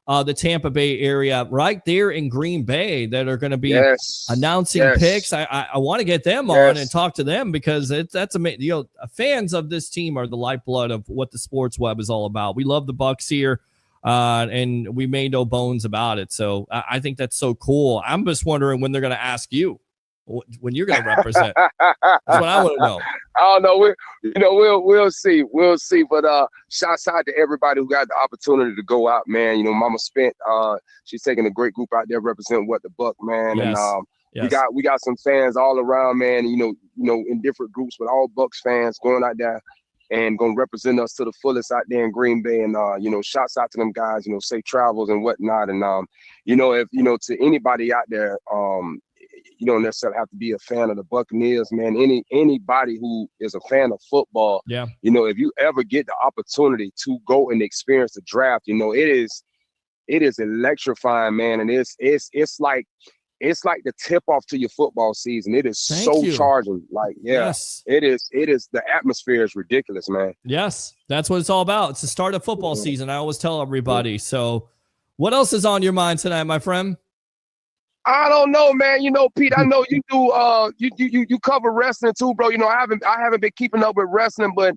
the Tampa Bay area right there in Green Bay that are going to be announcing picks. I want to get them on and talk to them because that's amazing. You know, fans of this team are the lifeblood of what the sports web is all about. We love the Bucs here, and we made no bones about it. So I think that's so cool. I'm just wondering when they're going to ask you when you're going to represent. That's what I want to know. I don't know. We'll see. We'll see. But shouts out to everybody who got the opportunity to go out, man. You know, Mama Spent, she's taking a great group out there representing What the Buck, man. Yes. And we got some fans all around, man. You know, in different groups, but all Bucks fans going out there and going to represent us to the fullest out there in Green Bay. And you know, shouts out to them guys. You know, safe travels and whatnot. And you know, if you know, to anybody out there, you don't necessarily have to be a fan of the Buccaneers, man. Anybody who is a fan of football, you know, if you ever get the opportunity to go and experience the draft, you know, it is electrifying, man. And it's like the tip off to your football season. It is charging. Like, it is. The atmosphere is ridiculous, man. Yes, that's what it's all about. It's the start of football season. I always tell everybody. So what else is on your mind tonight, my friend? I don't know, man. You know, Pete, I know you do you cover wrestling too, bro. You know, I haven't been keeping up with wrestling, but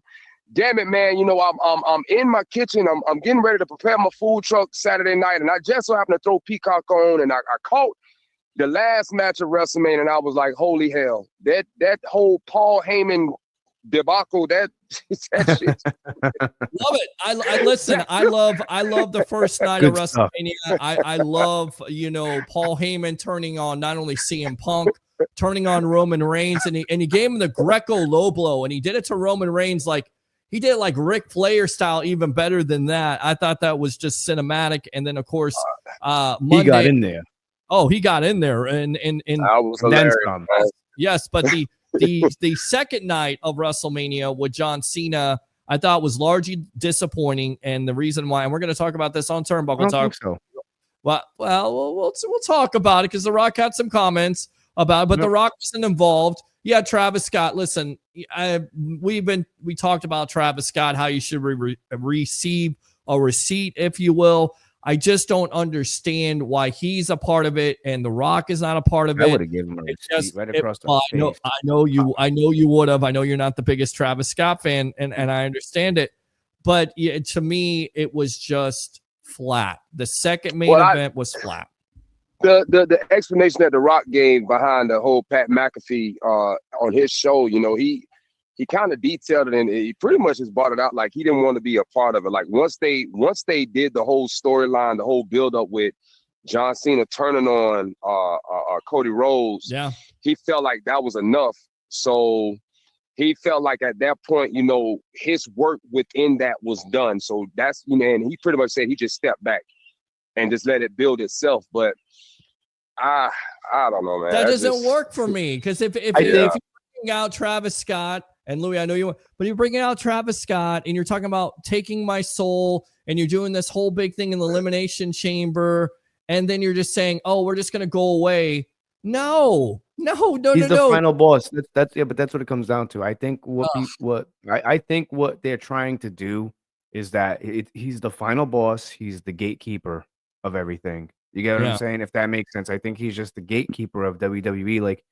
damn it, man. You know, I'm in my kitchen. I'm getting ready to prepare my food truck Saturday night, and I just so happened to throw Peacock on, and I caught the last match of WrestleMania, and I was like, holy hell. That whole Paul Heyman debacle, that shit. Love it. I listen. I love the first night of WrestleMania. I love Paul Heyman turning on not only CM Punk, turning on Roman Reigns, and he gave him the Greco low blow, and he did it to Roman Reigns like he did it like Ric Flair style, even better than that. I thought that was just cinematic. And then of course Monday, he got in there. Oh, he got in there, and that was hilarious. Yes, but the second night of WrestleMania with John Cena, I thought was largely disappointing, and the reason why, and we're going to talk about this on Turnbuckle Talk. So. Well, we'll talk about it because The Rock had some comments about it, but The Rock wasn't involved. Yeah, Travis Scott. Listen, we talked about Travis Scott, how you should receive a receipt, if you will. I just don't understand why he's a part of it and The Rock is not a part of it. I would have given him a receipt right across the face. I know you would have. I know you're not the biggest Travis Scott fan, and I understand it. But to me, it was just flat. The second main event was flat. The explanation that The Rock gave behind the whole Pat McAfee on his show, he kind of detailed it, and he pretty much just brought it out like he didn't want to be a part of it. Like once they did the whole storyline, the whole build up with John Cena turning on Cody Rhodes, he felt like that was enough. So he felt like at that point, his work within that was done. So that's, and he pretty much said he just stepped back and just let it build itself. But I don't know, man. That doesn't work for me because if you bring out Travis Scott. And Louie, I know you want, but you're bringing out Travis Scott and you're talking about taking my soul and you're doing this whole big thing in the Elimination Chamber. And then you're just saying, oh, we're just going to go away. No. He's the final boss. But that's what it comes down to. I think I think what they're trying to do is that he's the final boss. He's the gatekeeper of everything. You get what I'm saying? If that makes sense. I think he's just the gatekeeper of WWE. Like,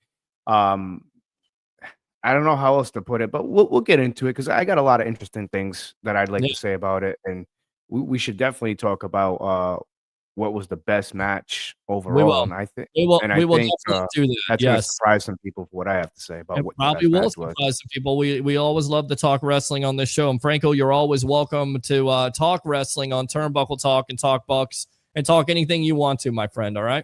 I don't know how else to put it, but we'll get into it because I got a lot of interesting things that I'd like to say about it, and we should definitely talk about what was the best match overall. We will. And I think we will definitely do that. That's going to surprise some people for what I have to say about what probably will surprise some people. We always love to talk wrestling on this show, and Franco, you're always welcome to talk wrestling on Turnbuckle Talk and talk Bucs and talk anything you want to, my friend. All right.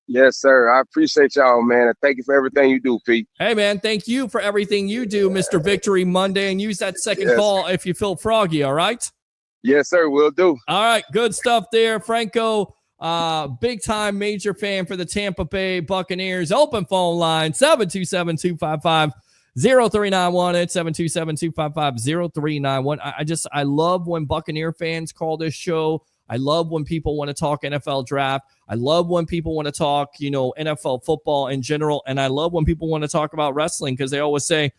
Yes, sir. I appreciate y'all, man. And thank you for everything you do, Pete. Hey, man. Thank you for everything you do, Mr. Victory Monday. And use that second call if you feel froggy, all right? Yes, sir. Will do. All right. Good stuff there. Franco, big-time major fan for the Tampa Bay Buccaneers. Open phone line, 727-255-0391. It's 727-255-0391. I love when Buccaneer fans call this show. I love when people want to talk NFL draft. I love when people want to talk, NFL football in general. And I love when people want to talk about wrestling because they always say,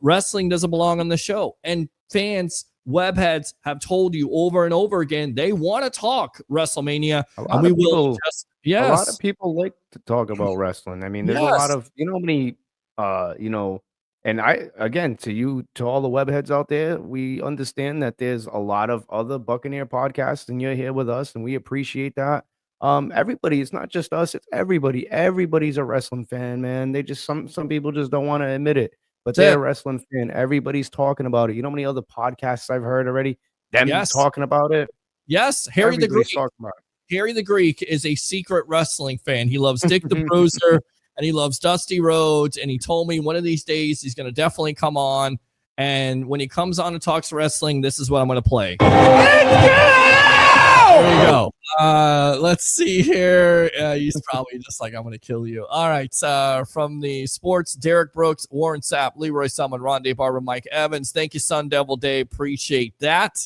wrestling doesn't belong on the show. And fans, webheads have told you over and over again, they want to talk WrestleMania. And we will just, a lot of people like to talk about wrestling. I mean, there's a lot of, and again, to all the webheads out there, we understand that there's a lot of other Buccaneer podcasts, and you're here with us, and we appreciate that. Everybody, it's not just us, it's everybody. Everybody's a wrestling fan, man. They just some people just don't want to admit it, but they're a wrestling fan. Everybody's talking about it. You know how many other podcasts I've heard already? Them talking about it. Yes, Harry the Greek. Harry the Greek is a secret wrestling fan. He loves Dick the Bruiser. And he loves Dusty Rhodes, and he told me one of these days he's going to definitely come on. And when he comes on and talks wrestling, this is what I'm going to play. There you go. Let's see here. He's probably just like, I'm going to kill you. All right. From the sports, Derek Brooks, Warren Sapp, Leroy Selman, Rondé Barber, Mike Evans. Thank you, Sun Devil Day. Appreciate that.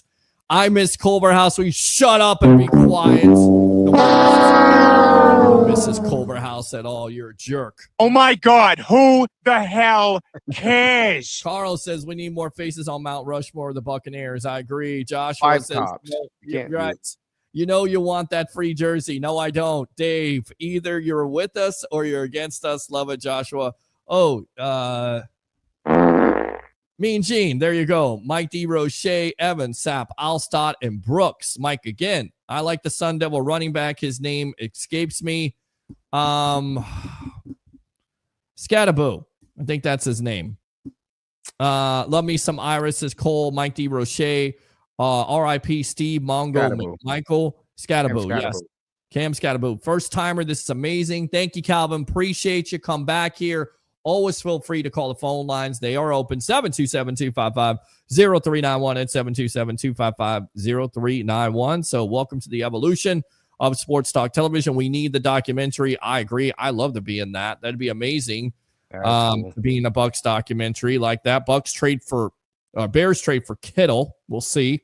I miss Culverhouse. Will you shut up and be quiet? Mrs. Culverhouse at all. You're a jerk. Oh, my God. Who the hell cares? Carl says we need more faces on Mount Rushmore of the Buccaneers. I agree. Joshua says, you're right. You know you want that free jersey. No, I don't. Dave, either you're with us or you're against us. Love it, Joshua. Oh, Mean Gene, there you go. Mike D. Roche, Evans, Sapp, Alstott, and Brooks. Mike again. I like the Sun Devil running back. His name escapes me. Scattaboo. I think that's his name. Love me some Iris, says Cole. Mike D. Roche. R.I.P. Steve Mongo. Michael Scattaboo. Yes. Cam Scattaboo. First timer. This is amazing. Thank you, Calvin. Appreciate you. Come back here. Always feel free to call the phone lines. They are open. 727-255-0391 and 727-255-0391. So welcome to the evolution of Sports Talk Television. We need the documentary. I agree. I love to be in that. That'd be amazing. Cool. Being a Bucs documentary like that. Bears trade for Kittle. We'll see.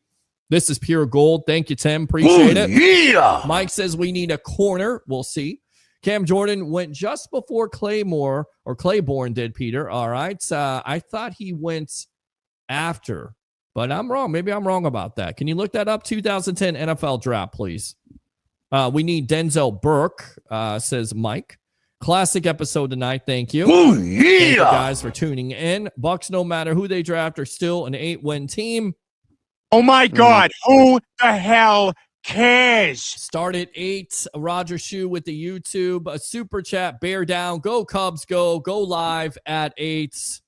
This is pure gold. Thank you, Tim. Appreciate it. Yeah. Mike says we need a corner. We'll see. Cam Jordan went just before Claiborne did, Peter. All right. I thought he went after, but I'm wrong. Maybe I'm wrong about that. Can you look that up? 2010 NFL draft, please. We need Denzel Burke, says Mike. Classic episode tonight. Thank you. Oh, yeah. Thank you guys for tuning in. Bucs, no matter who they draft, are still an 8-win team. Oh, my God. Who the hell cares? Start at 8. Roger Shue with the YouTube. A super chat. Bear down. Go Cubs. Go live at 8.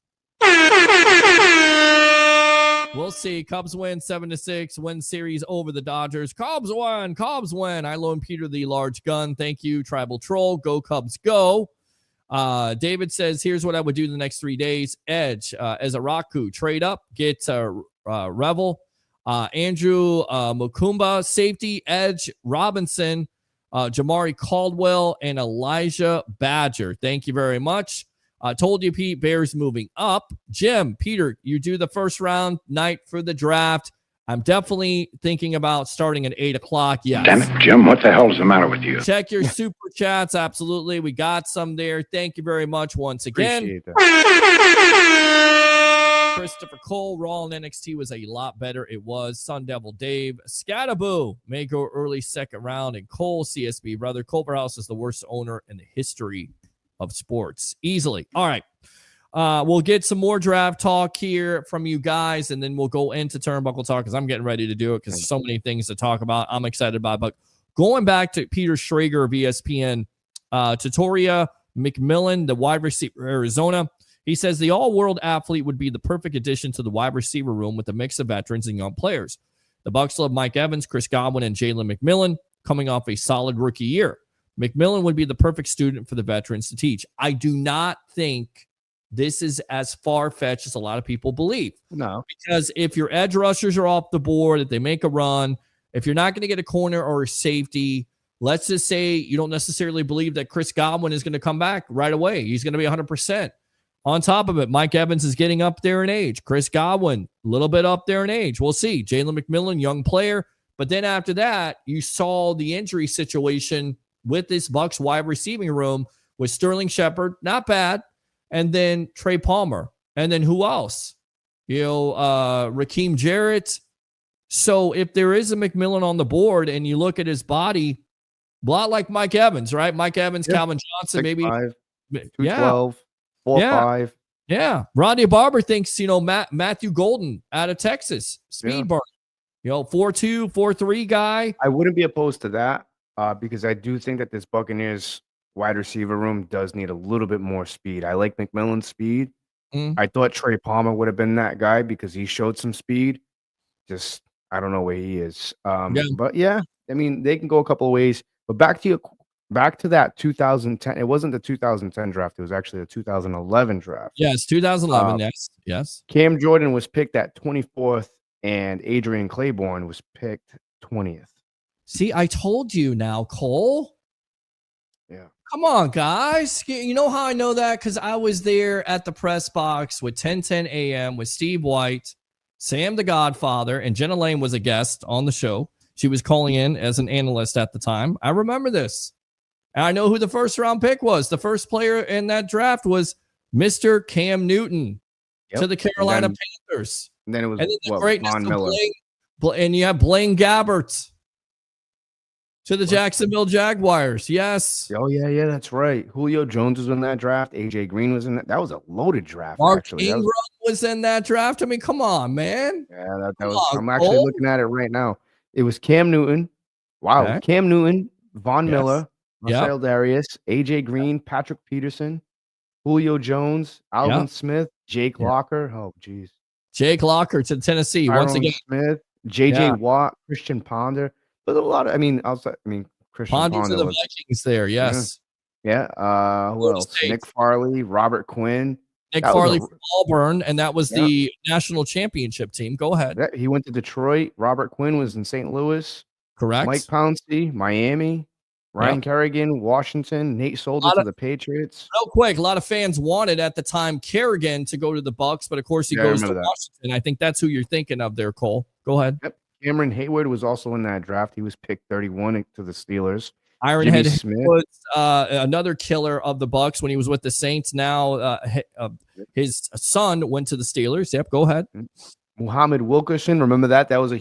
We'll see. Cubs win 7-6. Win series over the Dodgers. Cubs win. I loan Peter the large gun. Thank you, Tribal Troll. Go Cubs. Go. David says, here's what I would do the next 3 days. Edge as a Raku. Trade up. Get Revel. Andrew Mukumba, safety, Edge, Robinson, Jamari Caldwell, and Elijah Badger. Thank you very much. Told you, Pete, Bears moving up. Jim, Peter, you do the first round night for the draft. I'm definitely thinking about starting at 8 o'clock. Yes. Damn it, Jim, what the hell is the matter with you? Check your super chats. Absolutely. We got some there. Thank you very much once again. Appreciate that. Christopher Cole, Raw in NXT was a lot better. It was. Sun Devil Dave, Scattaboo may go early second round, and Cole, CSB brother. Culverhouse is the worst owner in the history of sports. Easily. All right. We'll get some more draft talk here from you guys, and then we'll go into Turnbuckle Talk because I'm getting ready to do it because there's so many things to talk about. I'm excited about it. But going back to Peter Schrager of ESPN, Tutoria McMillan, the wide receiver, Arizona. He says the all-world athlete would be the perfect addition to the wide receiver room with a mix of veterans and young players. The Bucs love Mike Evans, Chris Godwin, and Jalen McMillan coming off a solid rookie year. McMillan would be the perfect student for the veterans to teach. I do not think this is as far-fetched as a lot of people believe. No. Because if your edge rushers are off the board, if they make a run, if you're not going to get a corner or a safety, let's just say you don't necessarily believe that Chris Godwin is going to come back right away. He's going to be 100%. On top of it, Mike Evans is getting up there in age. Chris Godwin, a little bit up there in age. We'll see. Jalen McMillan, young player. But then after that, you saw the injury situation with this Bucs wide receiving room with Sterling Shepard, not bad, and then Trey Palmer. And then who else? Raheem Jarrett. So if there is a McMillan on the board and you look at his body, a lot like Mike Evans, right? Mike Evans, Calvin Johnson, 6'5", maybe. 212. 4-5. Yeah. Rodney Barber thinks, Matthew Golden out of Texas. Speed burner. 4'2", 4'3" guy. I wouldn't be opposed to that because I do think that this Buccaneers wide receiver room does need a little bit more speed. I like McMillan's speed. I thought Trey Palmer would have been that guy because he showed some speed. Just, I don't know where he is. But yeah, I mean, they can go a couple of ways. But back to that 2010. It wasn't the 2010 draft. It was actually the 2011 draft. Yes, 2011. Yes. Cam Jordan was picked at 24th, and Adrian Claiborne was picked 20th. See, I told you now, Cole. Yeah. Come on, guys. You know how I know that? Because I was there at the press box with 10:10 a.m. with Steve White, Sam the Godfather, and Jenna Lane was a guest on the show. She was calling in as an analyst at the time. I remember this. And I know who the first round pick was. The first player in that draft was Mr. Cam Newton to the Carolina Panthers. And then it was the greatness of Blaine, and you have Blaine Gabbert to the Jacksonville Jaguars. Yes. Oh, yeah, that's right. Julio Jones was in that draft. AJ Green was in that. That was a loaded draft. Mark actually. Ingram was in that draft. I mean, come on, man. Yeah, that was. I'm actually looking at it right now. It was Cam Newton. Wow, Okay. Cam Newton, Von Miller, Yep. Marcel Darius, AJ Green, Patrick Peterson, Julio Jones, Alvin Yep. Smith, Jake Locker. Oh, geez. Jake Locker to Tennessee once Tyrone again. Smith, JJ Yeah. Watt, Christian Ponder. But a lot of, Christian Ponder to Ponder the was. Vikings there. Yes. Yeah. Who Florida else? State. Nick Farley, Robert Quinn. Nick That was Farley a- from Auburn, and that was Yeah. the national championship team. Go ahead. Yeah, he went to Detroit. Robert Quinn was in St. Louis. Correct. Mike Pouncey, Miami. Ryan Kerrigan, Washington. Nate Solder to the Patriots. Real quick, a lot of fans wanted at the time Kerrigan to go to the Bucs, but of course he Yeah, I goes to remember that. Washington. I think that's who you're thinking of there, Cole. Go ahead. Yep. Cameron Hayward was also in that draft. He was picked 31 to the Steelers. Ironhead Jimmy Smith. was another killer of the Bucs when he was with the Saints. Now his son went to the Steelers. Yep, go ahead. Muhammad Wilkerson, remember that? That was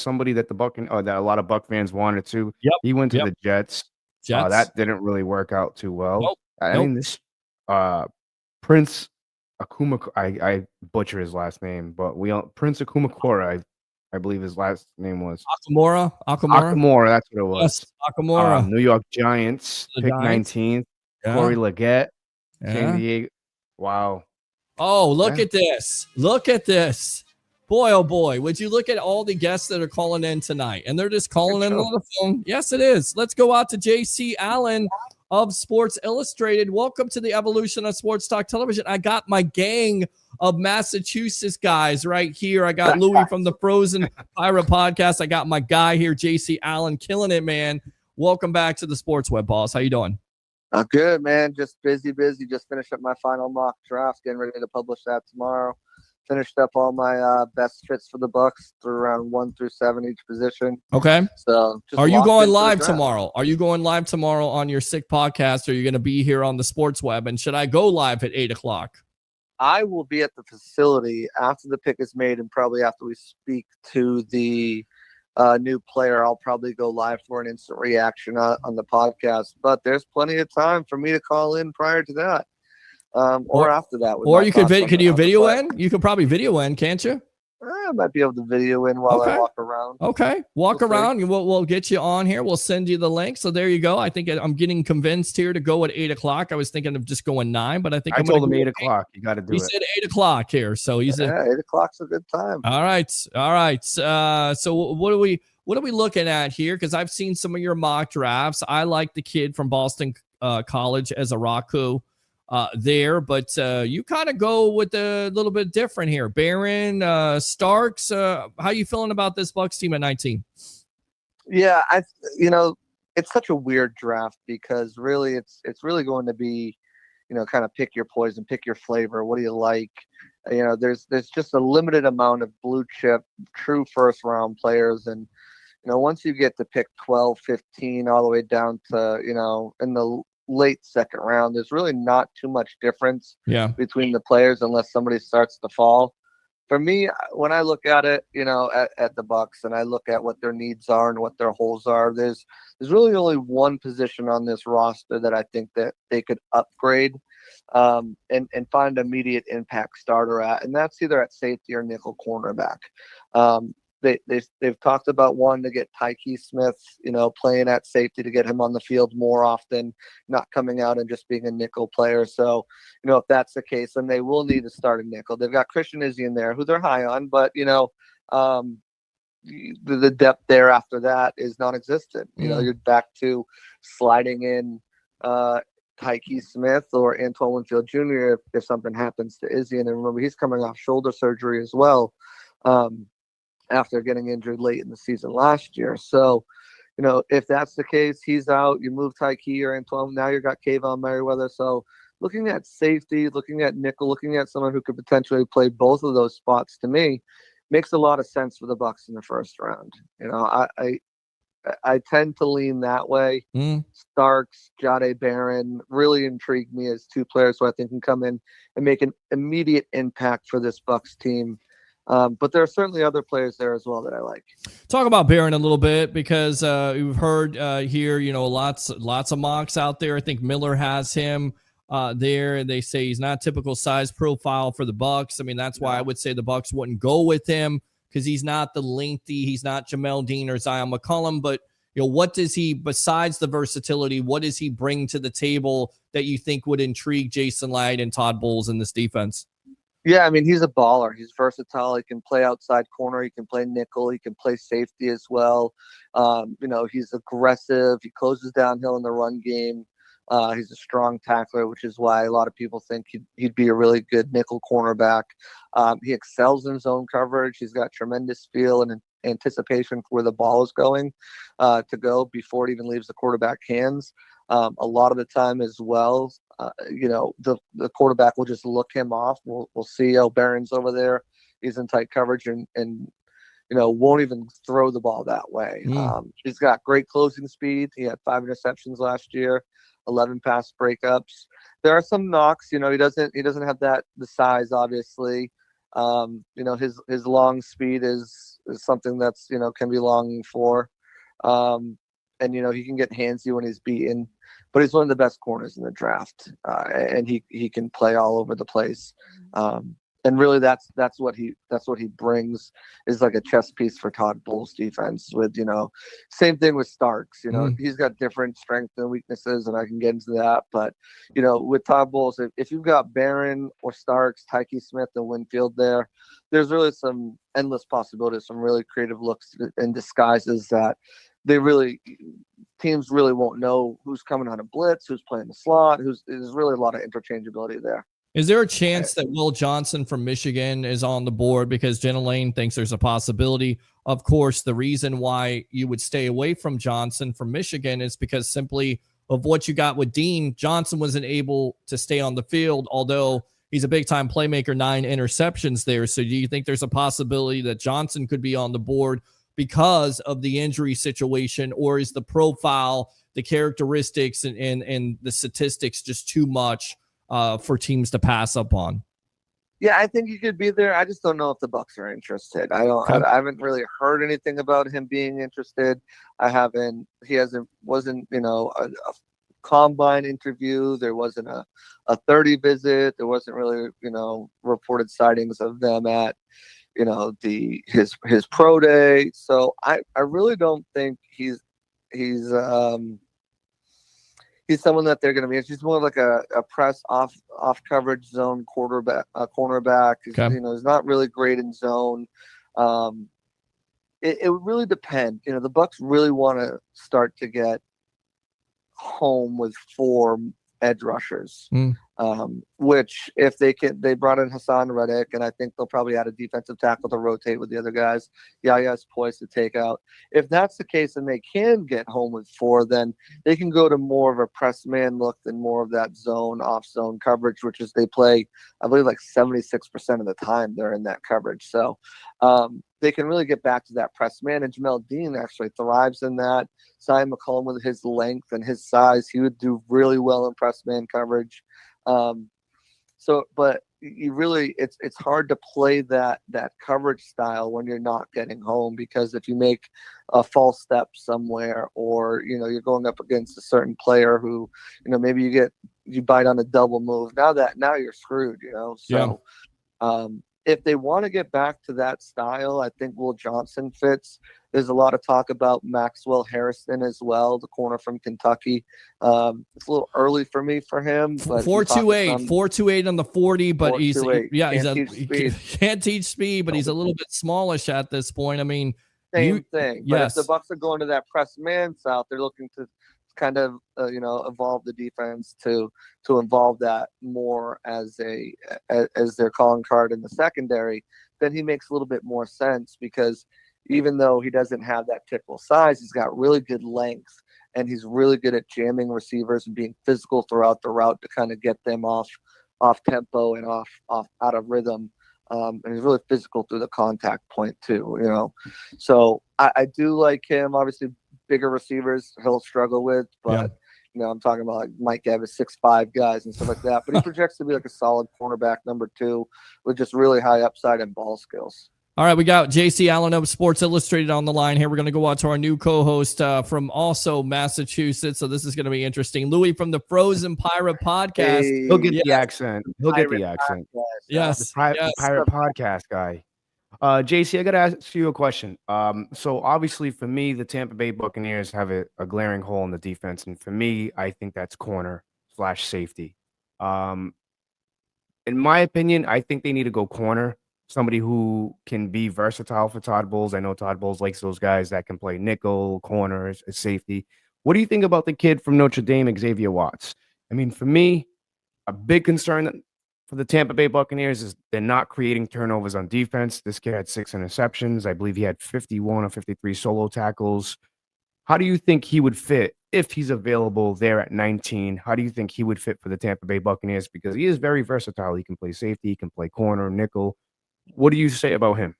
somebody that that a lot of Buck fans wanted to. Yep. He went to the Jets. Jets. That didn't really work out too well. Nope. I mean, this Prince Akuma, I butcher his last name, but Prince Akumakora, I believe his last name was Akamora. That's what it was. Yes, Akamora. New York Giants, The pick Giants. 19th. Yeah. Corey Leggett, Yeah. San Diego. Wow. Oh, look Yeah. at this. Look at this. Boy, oh boy. Would you look at all the guests that are calling in tonight? And they're just calling in on the phone. Yes, it is. Let's go out to JC Allen of Sports Illustrated. Welcome to the evolution of Sports Talk Television. I got my gang of Massachusetts guys right here. I got Louie from the Frozen Pirate Podcast. I got my guy here, JC Allen, killing it, man. Welcome back to the Sports Web, boss. How you doing? I'm good, man. Just busy. Just finished up my final mock draft, getting ready to publish that tomorrow. Finished up all my best fits for the Bucs through round 1 through 7 each position. Okay. So, just are you locked going into the live draft. tomorrow? Are you going live tomorrow on your sick podcast? Or are you going to be here on the Sports Web? And should I go live at 8:00? I will be at the facility after the pick is made, and probably after we speak to the new player. I'll probably go live for an instant reaction on the podcast. But there's plenty of time for me to call in prior to that. Or after that. Or you could video in? You could probably video in, can't you? I might be able to video in while I walk around. Okay. Walk around. We'll get you on here. We'll send you the link. So there you go. I think I'm getting convinced here to go at 8:00. I was thinking of just going 9, but I think I I'm told gonna him go 8:00. You got to do He it. said 8:00 here. So he's Yeah, 8:00's a good time. All right. All right. So what are we looking at here? Because I've seen some of your mock drafts. I like the kid from Boston College as a Raku there, but you kind of go with a little bit different here. Barron, Starks. How you feeling about this Bucs team at 19? Yeah, it's such a weird draft because really it's really going to be, kind of pick your poison, pick your flavor. What do you like? There's just a limited amount of blue chip, true first round players. And, once you get to pick 12, 15, all the way down to, in the late second round, there's really not too much difference between the players unless somebody starts to fall. For me, when I look at it, at the Bucs, and I look at what their needs are and what their holes are, there's really only one position on this roster that I think that they could upgrade and find immediate impact starter at, and that's either at safety or nickel cornerback. They've talked about wanting to get Tyke Smith, playing at safety to get him on the field more often, not coming out and just being a nickel player. So, if that's the case, then they will need to start a nickel. They've got Christian Izzy in there, who they're high on, but the depth there after that is non-existent. You're back to sliding in Tyke Smith or Antoine Winfield Jr. if something happens to Izzy. And remember, he's coming off shoulder surgery as well. After getting injured late in the season last year. So, if that's the case, he's out, you move Tyke or Antoine, now you've got Kayvon Merriweather. So looking at safety, looking at nickel, looking at someone who could potentially play both of those spots, to me, makes a lot of sense for the Bucs in the first round. I tend to lean that way. Starks, Jahdae Barron really intrigue me as two players who I think can come in and make an immediate impact for this Bucs team. But there are certainly other players there as well that I like. Talk about Barron a little bit because we've heard here, lots of mocks out there. I think Miller has him there. They say he's not typical size profile for the Bucs. I mean, that's why I would say the Bucs wouldn't go with him, because he's not the lengthy, he's not Jamel Dean or Zion McCollum. But, what does he, besides the versatility, what does he bring to the table that you think would intrigue Jason Light and Todd Bowles in this defense? Yeah, I mean, he's a baller. He's versatile. He can play outside corner. He can play nickel. He can play safety as well. He's aggressive. He closes downhill in the run game. He's a strong tackler, which is why a lot of people think he'd be a really good nickel cornerback. He excels in zone coverage. He's got tremendous feel and anticipation for where the ball is going to go before it even leaves the quarterback's hands. A lot of the time as well, the quarterback will just look him off. We'll see Barron's over there. He's in tight coverage and won't even throw the ball that way. He's got great closing speed. He had 5 interceptions last year, 11 pass breakups. There are some knocks. He doesn't have the size, obviously. His long speed is something that's can be longing for. And he can get handsy when he's beaten, but he's one of the best corners in the draft, and he can play all over the place. And really, that's what he brings, is like a chess piece for Todd Bowles' defense. With same thing with Starks. He's got different strengths and weaknesses, and I can get into that. But with Todd Bowles, if you've got Barron or Starks, Tyke Smith, and Winfield there's really some endless possibilities, some really creative looks and disguises that teams really won't know who's coming on a blitz, who's playing the slot, there's really a lot of interchangeability there. Is there a chance that Will Johnson from Michigan is on the board? Because Jenna Lane thinks there's a possibility. Of course, the reason why you would stay away from Johnson from Michigan is because simply of what you got with Dean. Johnson wasn't able to stay on the field, although he's a big-time playmaker, 9 interceptions there. So do you think there's a possibility that Johnson could be on the board because of the injury situation, or is the profile, the characteristics, and the statistics just too much for teams to pass up on? Yeah, I think he could be there. I just don't know if the Bucs are interested. I haven't really heard anything about him being interested. Wasn't a combine interview. There wasn't a 30 visit. There wasn't really, reported sightings of them at, his pro day. So I really don't think he's someone that they're going to be. He's more like a press off coverage zone cornerback. He's not really great in zone. It would really depend. The Bucs really want to start to get home with 4 edge rushers, which if they brought in Hassan Reddick, and I think they'll probably add a defensive tackle to rotate with the other guys. Yaya's poised to take out. If that's the case and they can get home with 4, then they can go to more of a press man look than more of that zone off zone coverage, which is they play, I believe, like 76% of the time they're in that coverage. So they can really get back to that press man, and Jamel Dean actually thrives in that. Zion McCollum, with his length and his size, he would do really well in press man coverage. But you really, it's hard to play that coverage style when you're not getting home, because if you make a false step somewhere, or you're going up against a certain player who maybe you bite on a double move, now you're screwed. If they want to get back to that style, I think Will Johnson fits. There's a lot of talk about Maxwell Harrison as well, the corner from Kentucky. It's a little early for him. 4.28 on the 40, but he can't teach speed, but he's a little bit smallish at this point. I mean, same thing. Yes. But if the Bucs are going to that press man south, they're looking to kind of evolve the defense to involve that more as their calling card in the secondary. Then he makes a little bit more sense, because even though he doesn't have that typical size, he's got really good length, and he's really good at jamming receivers and being physical throughout the route to kind of get them off tempo and off out of rhythm. And he's really physical through the contact point too, So I do like him. Obviously, bigger receivers he'll struggle with, but I'm talking about like Mike Evans, 6'5" guys and stuff like that. But he projects to be like a solid cornerback number 2 with just really high upside and ball skills. All right, we got JC Allen of Sports Illustrated on the line here. We're going to go out to our new co-host from also Massachusetts, so this is going to be interesting. Louie from the Frozen Pirate Podcast. Hey. He'll get the accent. He'll get the accent. Yes, the Pirate Podcast guy. JC, I got to ask you a question. So obviously for me, the Tampa Bay Buccaneers have a glaring hole in the defense, and for me, I think that's corner/safety. In my opinion, I think they need to go corner. Somebody who can be versatile for Todd Bowles. I know Todd Bowles likes those guys that can play nickel, corners, safety. What do you think about the kid from Notre Dame, Xavier Watts? I mean, for me, a big concern for the Tampa Bay Buccaneers is they're not creating turnovers on defense. This kid had 6 interceptions. I believe he had 51 or 53 solo tackles. How do you think he would fit if he's available there at 19? How do you think he would fit for the Tampa Bay Buccaneers? Because he is very versatile. He can play safety, he can play corner, nickel. What do you say about him?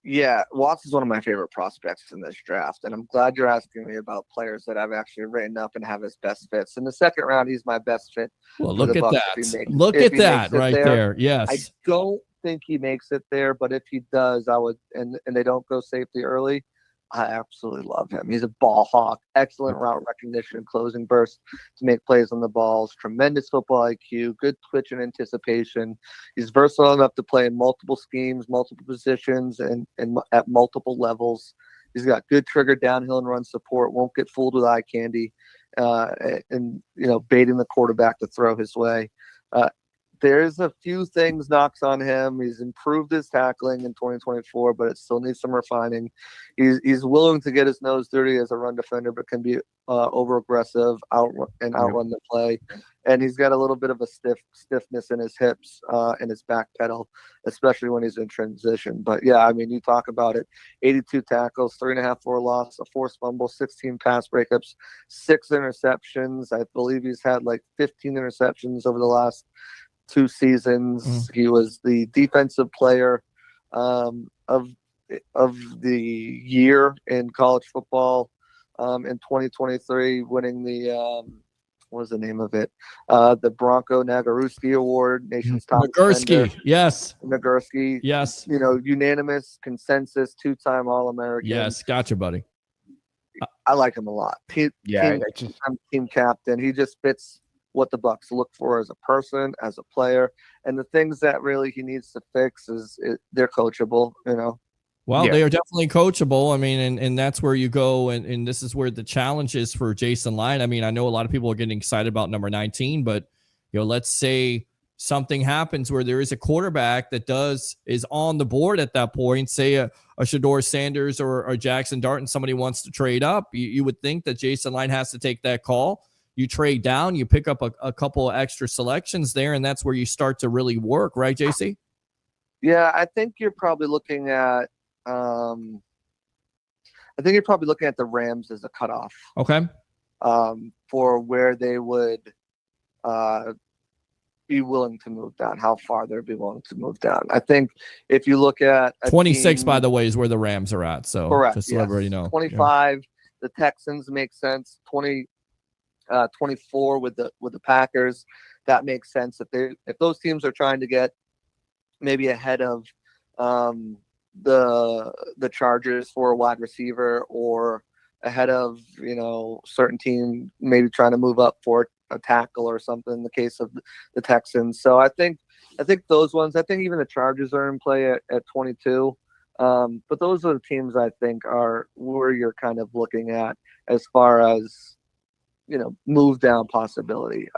Yeah, Watts is one of my favorite prospects in this draft, and I'm glad you're asking me about players that I've actually written up and have his best fits. In the second round, he's my best fit. Well, look at that. Look at that right there. Yes. I don't think he makes it there, but if he does, I would, and they don't go safety early, I absolutely love him. He's a ball hawk, excellent route recognition, closing burst to make plays on the balls, tremendous football IQ, good twitch and anticipation. He's versatile enough to play in multiple schemes, multiple positions, and at multiple levels. He's got good trigger downhill and run support, won't get fooled with eye candy, and baiting the quarterback to throw his way. There's a few things knocks on him. He's improved his tackling in 2024, but it still needs some refining. He's willing to get his nose dirty as a run defender, but can be over aggressive, outrun the play. And he's got a little bit of a stiffness in his hips and his back pedal, especially when he's in transition. But yeah, I mean, you talk about it: 82 tackles, 3.5 for a loss, a forced fumble, 16 pass breakups, 6 interceptions. I believe he's had like 15 interceptions over the last 2 seasons. He was the defensive player of the year in college football in 2023, winning the what was the name of it? The Bronco Nagurski Award, nation's top defender. Yes. Nagurski. Yes. Unanimous consensus, 2-time All-American. Yes, gotcha, buddy. I like him a lot. Team captain. He just fits what the Bucs look for as a person, as a player, and the things that really he needs to fix is they're coachable. Well, they are definitely coachable. I mean, and that's where you go, and this is where the challenge is for Jason Light. I mean, I know a lot of people are getting excited about number 19, but let's say something happens where there is a quarterback that is on the board at that point. Say a Shedeur Sanders or Jackson Dart, and somebody wants to trade up. You would think that Jason Light has to take that call. You trade down, you pick up a couple of extra selections there, and that's where you start to really work, right, JC? Yeah, I think you're probably looking at the Rams as a cutoff. Okay. For where they would be willing to move down, how far they'd be willing to move down. I think if you look at 26, by the way, is where the Rams are at. So correct, just so everybody know. 25, the Texans make sense. 24 with the Packers, that makes sense. If those teams are trying to get maybe ahead of the Chargers for a wide receiver, or ahead of certain team maybe trying to move up for a tackle or something in the case of the Texans. So I think those ones, I think even the Chargers are in play at 22. But those are the teams I think are where you're kind of looking at as far as move down possibility.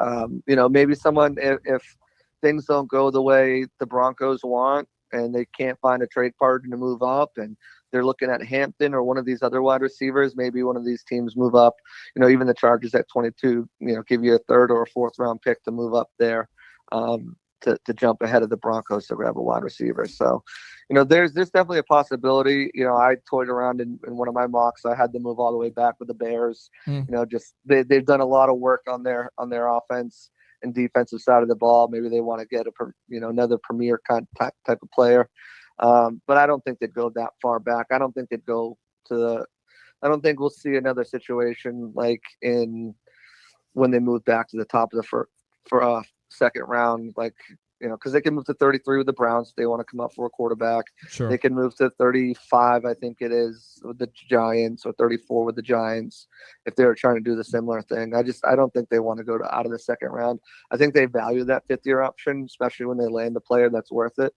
Maybe someone, if things don't go the way the Broncos want and they can't find a trade partner to move up, and they're looking at Hampton or one of these other wide receivers, maybe one of these teams move up, even the Chargers at 22, give you a 3rd or a 4th round pick to move up there to jump ahead of the Broncos to grab a wide receiver. So, there's definitely a possibility. I toyed around in one of my mocks. I had to move all the way back with the Bears. Just they've done a lot of work on their offense and defensive side of the ball. Maybe they want to get another premier type of player. But I don't think they'd go that far back. I don't think they'd go to I don't think we'll see another situation like when they move back to the top of the second round, like because they can move to 33 with the Browns if they want to come up for a quarterback. Sure. They can move to 35, I think it is, with the Giants, or 34 with the Giants if they're trying to do the similar thing. I don't think they want to go out of the second round. I think they value that fifth-year option, especially when they land the player that's worth it.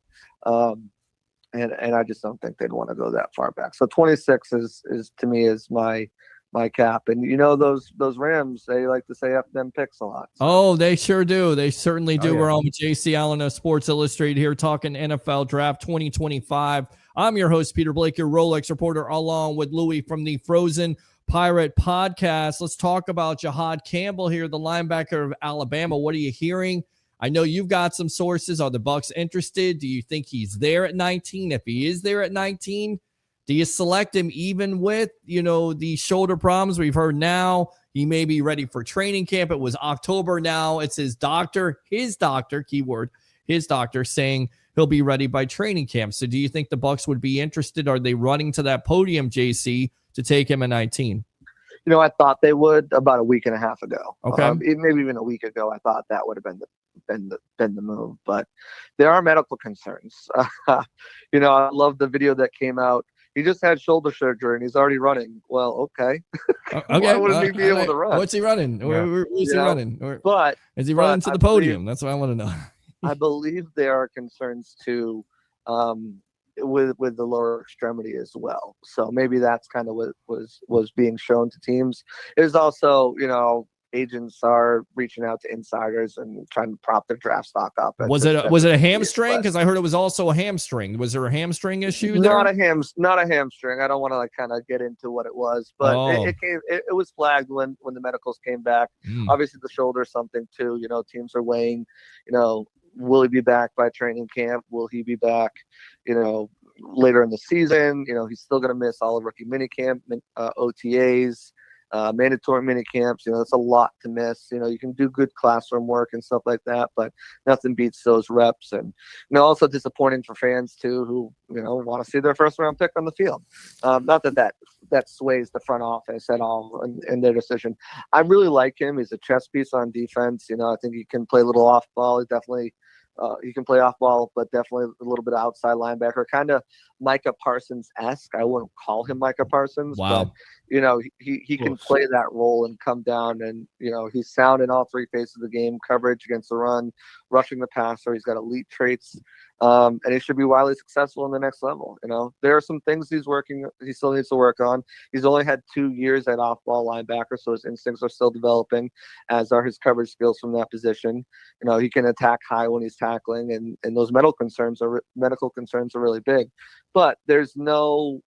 And I just don't think they'd want to go that far back. So 26 is to me is my cap. And those Rams, they like to say F them picks a lot. Oh, they sure do. They certainly do. Oh, yeah. We're on with JC Allen of Sports Illustrated here talking NFL Draft 2025. I'm your host, Peter Blake, your Rolex reporter, along with Louie from the Frozen Pirate podcast. Let's talk about Jahad Campbell here, the linebacker of Alabama. What are you hearing? I know you've got some sources. Are the Bucs interested? Do you think he's there at 19? If he is there at 19, do you select him even with, the shoulder problems we've heard now? He may be ready for training camp. It was October now. It's his doctor, keyword, his doctor saying he'll be ready by training camp. So do you think the Bucs would be interested? Are they running to that podium, JC, to take him at 19? I thought they would about a week and a half ago. Okay. Maybe even a week ago, I thought that would have been the move. But there are medical concerns. I love the video that came out. He just had shoulder surgery and he's already running. Well, okay. Why wouldn't he be able to run? What's he running? Yeah. Where is he running? But is he running to the podium? That's what I want to know. I believe there are concerns too, with the lower extremity as well. So maybe that's kind of what was being shown to teams. There's also, agents are reaching out to insiders and trying to prop their draft stock up. Was it a hamstring? Because I heard it was also a hamstring. Was there a hamstring issue there? Not a hamstring. I don't want to kind of get into what it was, but it was flagged when the medicals came back. Obviously the shoulder is something too. Teams are weighing, will he be back by training camp? Will he be back, later in the season? He's still going to miss all of rookie minicamp, OTAs, mandatory mini camps. That's a lot to miss. You can do good classroom work and stuff like that, but nothing beats those reps. And also disappointing for fans too, who want to see their first round pick on the field. Not that sways the front office at all in their decision. I really like him. He's a chess piece on defense. I think he can play a little off ball. He definitely he can play off ball, but definitely a little bit of outside linebacker, kind of Micah Parsons-esque. I wouldn't call him Micah Parsons, but he can play that role and come down, and he's sound in all three phases of the game: coverage against the run, rushing the passer. He's got elite traits, and he should be wildly successful in the next level. There are some things he still needs to work on. He's only had 2 years at off-ball linebacker, so his instincts are still developing, as are his coverage skills from that position. He can attack high when he's tackling, and those medical concerns are really big. But there's no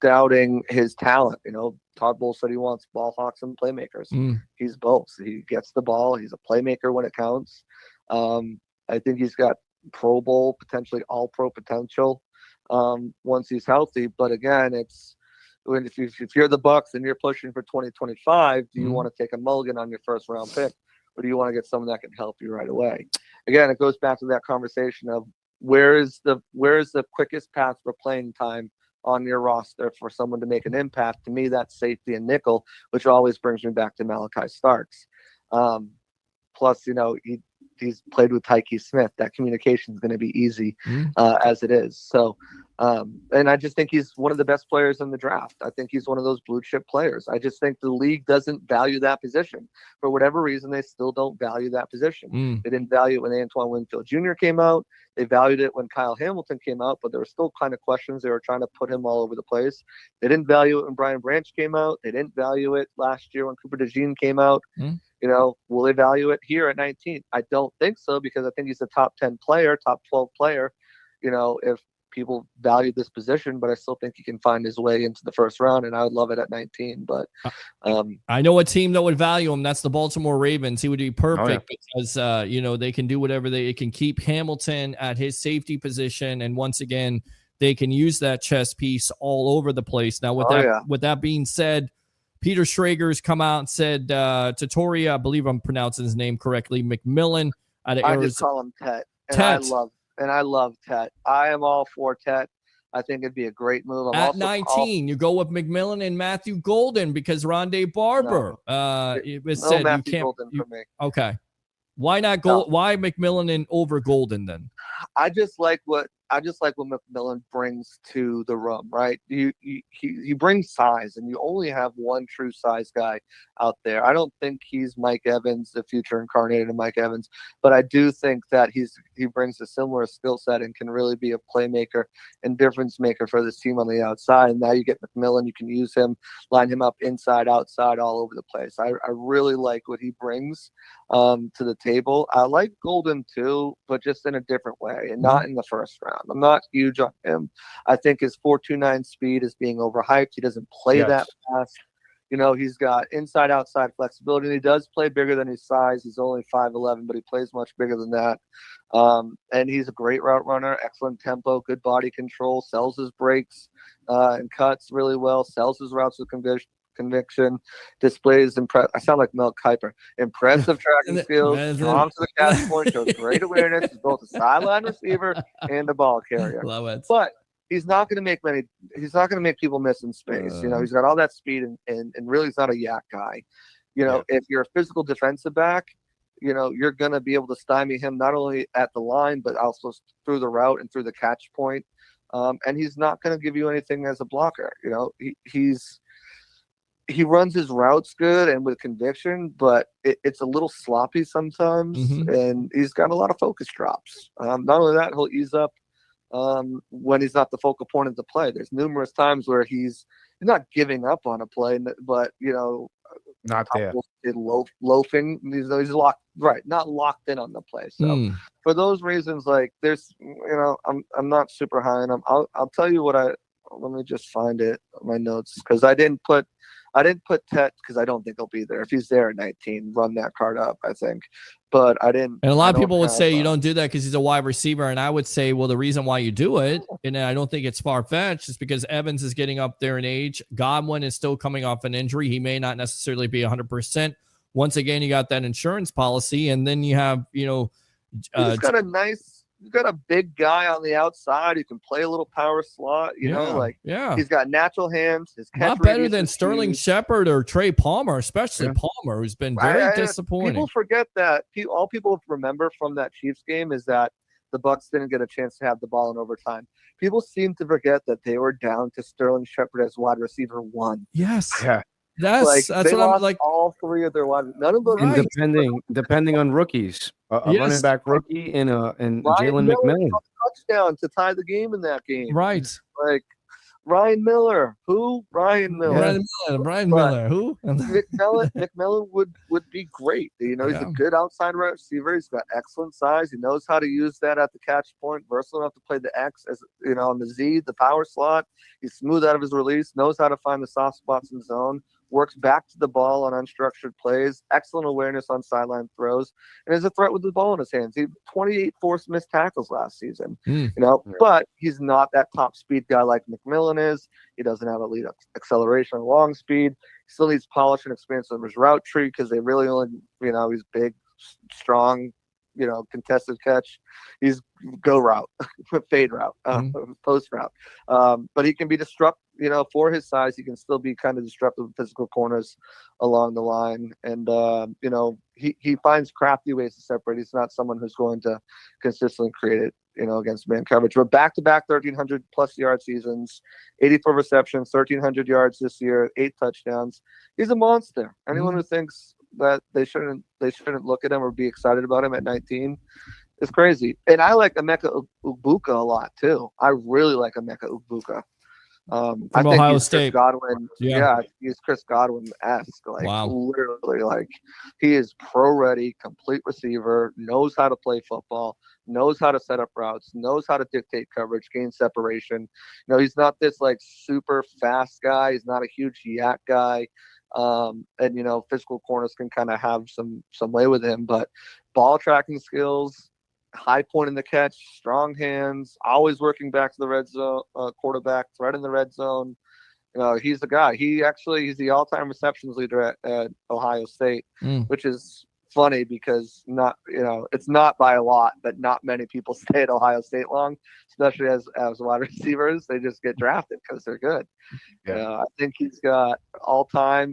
doubting his talent. Todd Bowles said he wants ball hawks and playmakers. He's both. He gets the ball. He's a playmaker when it counts. I think he's got Pro Bowl, potentially all pro potential once he's healthy. But again, it's if you're the Bucs and you're pushing for 2025, do you want to take a mulligan on your first round pick, or do you want to get someone that can help you right away? Again, it goes back to that conversation of where is the quickest path for playing time on your roster for someone to make an impact. To me, that's safety and nickel, which always brings me back to Malachi Starks. Plus, he's played with Tyke Smith. That communication is going to be easy as it is. So, and I just think he's one of the best players in the draft. I think he's one of those blue chip players. I just think the league doesn't value that position. For whatever reason, they still don't value that position. They didn't value it when Antoine Winfield Jr. came out. They valued it when Kyle Hamilton came out, but there were still kind of questions. They were trying to put him all over the place. They didn't value it when Brian Branch came out. They didn't value it last year when Cooper DeJean came out. Will they value it here at 19? I don't think so, because I think he's a top 10 player, top 12 player, if people value this position, but I still think he can find his way into the first round, and I would love it at 19. But I know a team that would value him. That's the Baltimore Ravens. He would be perfect because, they can do whatever they can keep Hamilton at his safety position. And once again, they can use that chess piece all over the place. Now, with that being said, Peter Schrager's come out and said to Tori, I believe I'm pronouncing his name correctly, McMillan out of Arizona. I just call him Tet. I love Tet. I am all for Tet. I think it'd be a great move. At 19, you go with McMillan and Matthew Golden because Rondé Barber. It was said Matthew you can't. Golden for me. Okay. Why not go? Why McMillan and over Golden then? I just like what McMillan brings to the room, right? He brings size, and you only have one true size guy out there. I don't think he's Mike Evans, the future incarnate of Mike Evans, but I do think that he brings a similar skill set and can really be a playmaker and difference maker for this team on the outside. And now you get McMillan, you can use him, line him up inside, outside, all over the place. I really like what he brings to the table. I like Golden too, but just in a different way and not in the first round. I'm not huge on him. I think his 4.29 speed is being overhyped. He doesn't play that fast. You know, he's got inside outside flexibility, and he does play bigger than his size. He's only 5'11", but he plays much bigger than that. And he's a great route runner, excellent tempo, good body control, sells his breaks and cuts really well, sells his routes with conviction, displays I sound like Mel Kiper. Impressive tracking skills, strong to the catch point, shows great awareness. He's both a sideline receiver and a ball carrier. Love it. But he's not going to make people miss in space. You know, he's got all that speed and really he's not a yak guy. You know, if you're a physical defensive back, you know, you're going to be able to stymie him not only at the line, but also through the route and through the catch point. And he's not going to give you anything as a blocker. You know, he runs his routes good and with conviction, but it's a little sloppy sometimes, and he's got a lot of focus drops. Not only that, he'll ease up when he's not the focal point of the play. There's numerous times where he's not giving up on a play, but, you know, not there. Loafing. He's not locked in on the play. So for those reasons, like there's, you know, I'm not super high on him. I'll tell you what let me just find it on my notes, because I didn't put Tet because I don't think he'll be there. If he's there at 19, run that card up, I think. But I didn't. And a lot of people would say you don't do that because he's a wide receiver. And I would say, well, the reason why you do it, and I don't think it's far-fetched, is because Evans is getting up there in age. Godwin is still coming off an injury. He may not necessarily be 100%. Once again, you got that insurance policy. And then you have, you know. He's got a big guy on the outside who can play a little power slot, you know, like he's got natural hands. His catch not better than Sterling Shepard or Trey Palmer, especially Palmer, who's been very disappointing. People forget that. All people remember from that Chiefs game is that the Bucs didn't get a chance to have the ball in overtime. People seem to forget that they were down to Sterling Shepard as wide receiver 1. Yes. Yeah. That's what I'm like. All three of their wide, none of them. Depending on rookies, a running back rookie and Jalen McMillan touchdown to tie the game in that game. Right. Like Ryan Miller. Who? Ryan Miller. Brian Miller. Who? McMillan would be great. You know, he's a good outside receiver. He's got excellent size. He knows how to use that at the catch point. Versatile enough to play the X, as you know, on the Z, the power slot. He's smooth out of his release. Knows how to find the soft spots in the zone. Works back to the ball on unstructured plays, excellent awareness on sideline throws, and is a threat with the ball in his hands. He had 28 forced missed tackles last season, you know, but he's not that top speed guy like McMillan is. He doesn't have elite acceleration or long speed. He still needs polish and experience on his route tree because they really only, you know, he's big, strong, you know, contested catch. He's go route, fade route, post route. But he can be disruptive, you know, for his size. He can still be kind of disruptive with physical corners along the line. And, you know, he finds crafty ways to separate. He's not someone who's going to consistently create it, you know, against man coverage. But back-to-back 1,300-plus yard seasons, 84 receptions, 1,300 yards this year, 8 touchdowns. He's a monster. Anyone who thinks that they shouldn't look at him or be excited about him at 19 is crazy. And I like Emeka Egbuka a lot too. I really like Emeka Egbuka. From I think Ohio he's State. Chris Godwin. Yeah, he's Chris Godwin-esque. Like literally, like he is pro-ready, complete receiver, knows how to play football, knows how to set up routes, knows how to dictate coverage, gain separation. You know, he's not this like super fast guy. He's not a huge yak guy. And you know, physical corners can kind of have some way with him, but ball tracking skills, high point in the catch, strong hands, always working back to the red zone, quarterback threat in the red zone. You know, he's the guy. He's the all-time receptions leader at Ohio State, which is funny because it's not by a lot, but not many people stay at Ohio State long, especially as wide receivers. They just get drafted because they're good. I think he's got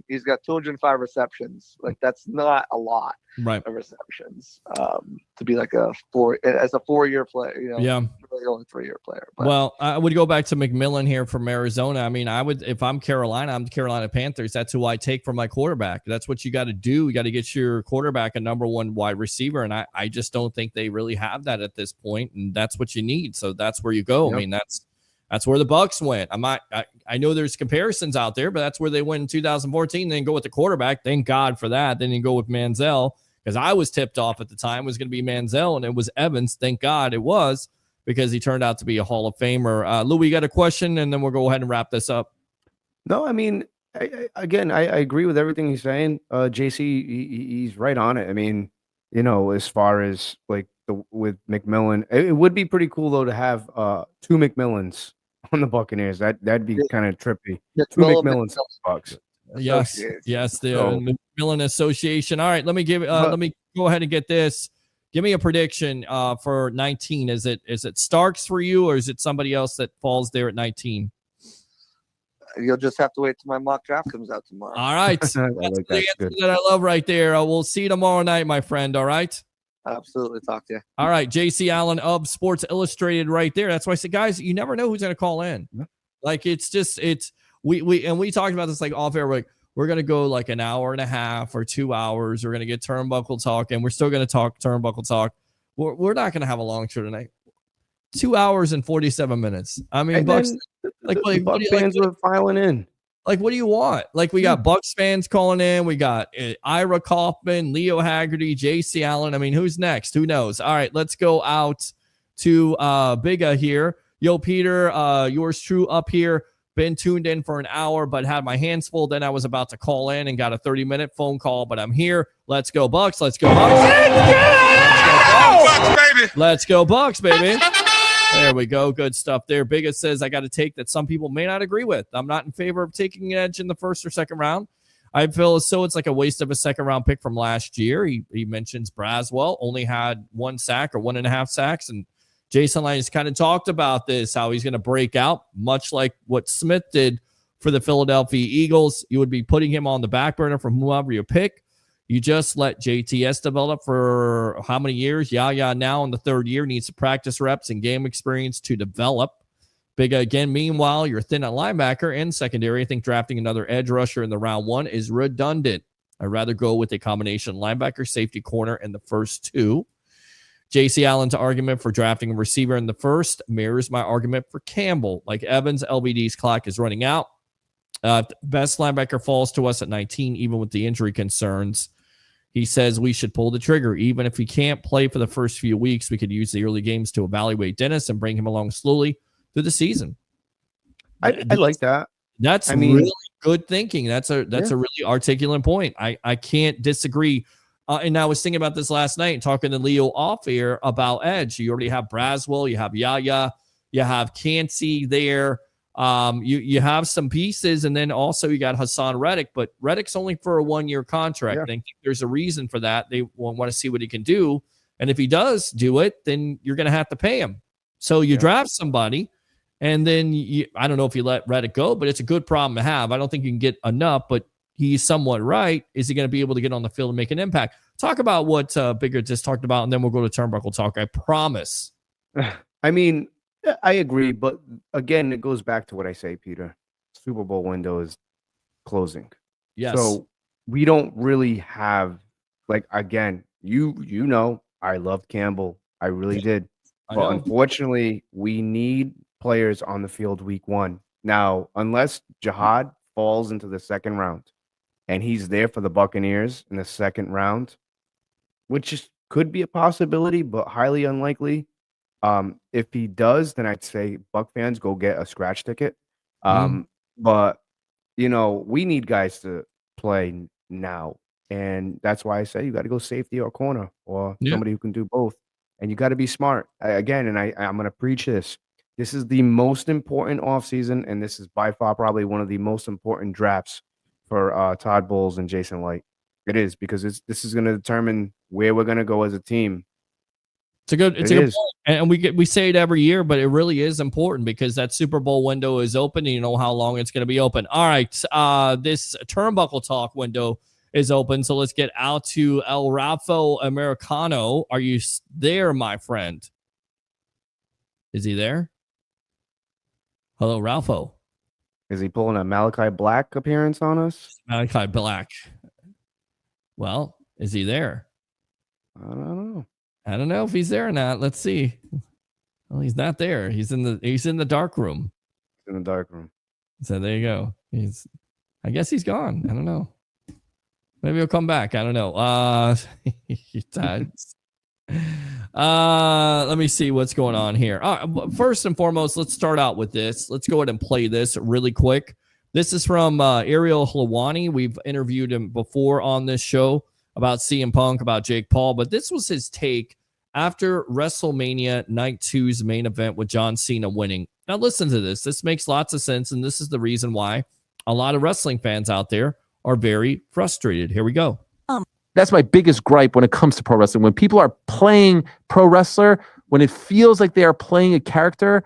he's got 205 receptions. Like, that's not a lot of receptions to be like a 4-year player. Really only 3-year player. But. Well, I would go back to McMillan here from Arizona. I mean, if I'm Carolina, I'm the Carolina Panthers. That's who I take for my quarterback. That's what you got to do. You got to get your quarterback a number one wide receiver, and I just don't think they really have that at this point, and that's what you need. So that's where you go. Yep. I mean, that's where the Bucs went. I know there's comparisons out there, but that's where they went in 2014. They didn't go with the quarterback. Thank God for that. They didn't go with Manziel, because I was tipped off at the time it was going to be Manziel, and it was Evans. Thank God it was, because he turned out to be a Hall of Famer. Louie, you got a question, and then we'll go ahead and wrap this up. No, I mean, I agree with everything he's saying. JC, he's right on it. I mean, as far as like with McMillan, it would be pretty cool though to have 2 McMillans on the Buccaneers. That'd be kind of trippy. 2 McMillans on the Bucs. Yes, the McMillan Association. All right, let me go ahead and get this. Give me a prediction for 19. Is it Starks for you, or is it somebody else that falls there at 19? You'll just have to wait till my mock draft comes out tomorrow. All right. That's the answer that I love right there. We'll see you tomorrow night, my friend. All right. Absolutely. Talk to you. All right. JC Allen of Sports Illustrated right there. That's why I said, guys, you never know who's going to call in. Yeah. Like, we talked about this like off air. We're going to go like an hour and a half or 2 hours. We're going to get Turnbuckle Talk, and we're still going to talk Turnbuckle Talk. We're not going to have a long show tonight. 2 hours and 47 minutes. I mean, Bucs, Bucs fans were filing in. Like, what do you want? Like, we got Bucs fans calling in. We got Ira Kaufman, Leo Haggerty, JC Allen. I mean, who's next? Who knows? All right, let's go out to Bigga here. Yo, Peter, yours true up here. Been tuned in for an hour, but had my hands full. Then I was about to call in and got a 30-minute phone call, but I'm here. Let's go, Bucs. Let's go, Bucs. Let's go, Bucs, baby. There we go. Good stuff there. Bigga says, I got to take that some people may not agree with. I'm not in favor of taking an edge in the first or second round. I feel as though it's like a waste of a second-round pick from last year. He mentions Braswell only had 1 sack or 1.5 sacks, and Jason Lyons kind of talked about this, how he's going to break out, much like what Smith did for the Philadelphia Eagles. You would be putting him on the back burner from whoever you pick. You just let JTS develop for how many years? Yaya now in the 3rd year needs to practice reps and game experience to develop. Big again. Meanwhile, you're thin at linebacker and secondary. I think drafting another edge rusher in the round 1 is redundant. I'd rather go with a combination linebacker, safety, corner in the first 2. J.C. Allen's argument for drafting a receiver in the first mirrors my argument for Campbell. Like Evans, LBD's clock is running out. Best linebacker falls to us at 19, even with the injury concerns. He says we should pull the trigger. Even if he can't play for the first few weeks, we could use the early games to evaluate Dennis and bring him along slowly through the season. I like that. That's really good thinking. That's a really articulate point. I can't disagree. And I was thinking about this last night, talking to Leo off air about edge. You already have Braswell, you have Yaya, you have Cansey there. You have some pieces, and then also you got Hassan Reddick, but Reddick's only for a 1-year contract. Yeah. I think there's a reason for that. They want to see what he can do. And if he does do it, then you're going to have to pay him. So you draft somebody, and then I don't know if you let Reddick go, but it's a good problem to have. I don't think you can get enough, but he's somewhat right. Is he going to be able to get on the field and make an impact? Talk about what Bigger just talked about, and then we'll go to Turnbuckle Talk. I promise. I mean, I agree, but again, it goes back to what I say, Peter. Super Bowl window is closing. Yes. So we don't really have, like, again, you know, I loved Campbell. I really did. But unfortunately, we need players on the field week 1. Now, unless Jihad falls into the 2nd round and he's there for the Buccaneers in the 2nd round, which could be a possibility, but highly unlikely. If he does, then I'd say Buck fans go get a scratch ticket. But we need guys to play now, and that's why I say you got to go safety or corner or somebody who can do both. And you got to be smart again. And I'm going to preach this. This is the most important offseason, and this is by far probably one of the most important drafts for Todd Bowles and Jason Light, It is, because this is going to determine where we're going to go as a team. It's a good point. And we say it every year, but it really is important because that Super Bowl window is open and you know how long it's going to be open. All right. This turnbuckle talk window is open. So let's get out to El Ralfo Americano. Are you there, my friend? Is he there? Hello, Ralfo. Is he pulling a Malachi Black appearance on us? Malachi Black. Well, is he there? I don't know. I don't know if he's there or not. Let's see. Well, he's not there. He's in the dark room. In the dark room. So there you go. I guess he's gone. I don't know. Maybe he'll come back. I don't know. Let me see what's going on here. First and foremost, let's start out with this. Let's go ahead and play this really quick. This is from Ariel Helwani. We've interviewed him before on this show about CM Punk, about Jake Paul, but this was his take after WrestleMania Night 2's main event with John Cena winning. Now listen to this. This makes lots of sense, and this is the reason why a lot of wrestling fans out there are very frustrated. Here we go. That's my biggest gripe when it comes to pro wrestling. When people are playing pro wrestler, when it feels like they are playing a character,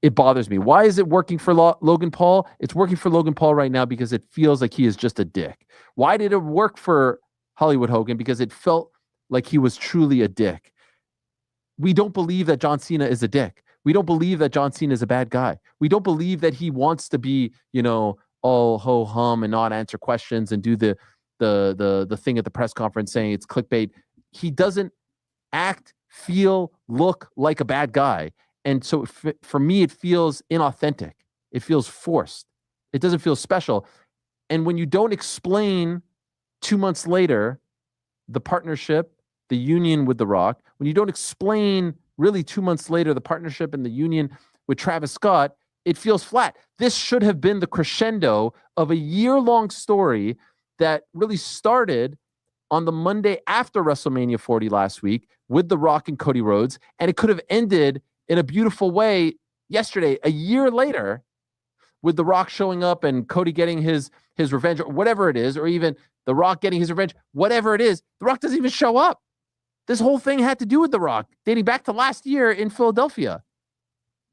it bothers me. Why is it working for Logan Paul? It's working for Logan Paul right now because it feels like he is just a dick. Why did it work for Hollywood Hogan? Because it felt like he was truly a dick. We don't believe that John Cena is a dick. We don't believe that John Cena is a bad guy. We don't believe that he wants to be, all ho-hum and not answer questions and do the thing at the press conference saying it's clickbait. He doesn't act, feel, look like a bad guy. And so for me, it feels inauthentic. It feels forced. It doesn't feel special. And when you don't explain 2 months later the partnership, the union with The Rock, when you don't explain really 2 months later the partnership and the union with Travis Scott, it feels flat. This should have been the crescendo of a year-long story that really started on the Monday after WrestleMania 40 last week with The Rock and Cody Rhodes, and it could have ended in a beautiful way yesterday, a year later, with The Rock showing up and Cody getting his revenge, or whatever it is, or even The Rock getting his revenge, whatever it is. The Rock doesn't even show up. This whole thing had to do with The Rock, dating back to last year in Philadelphia.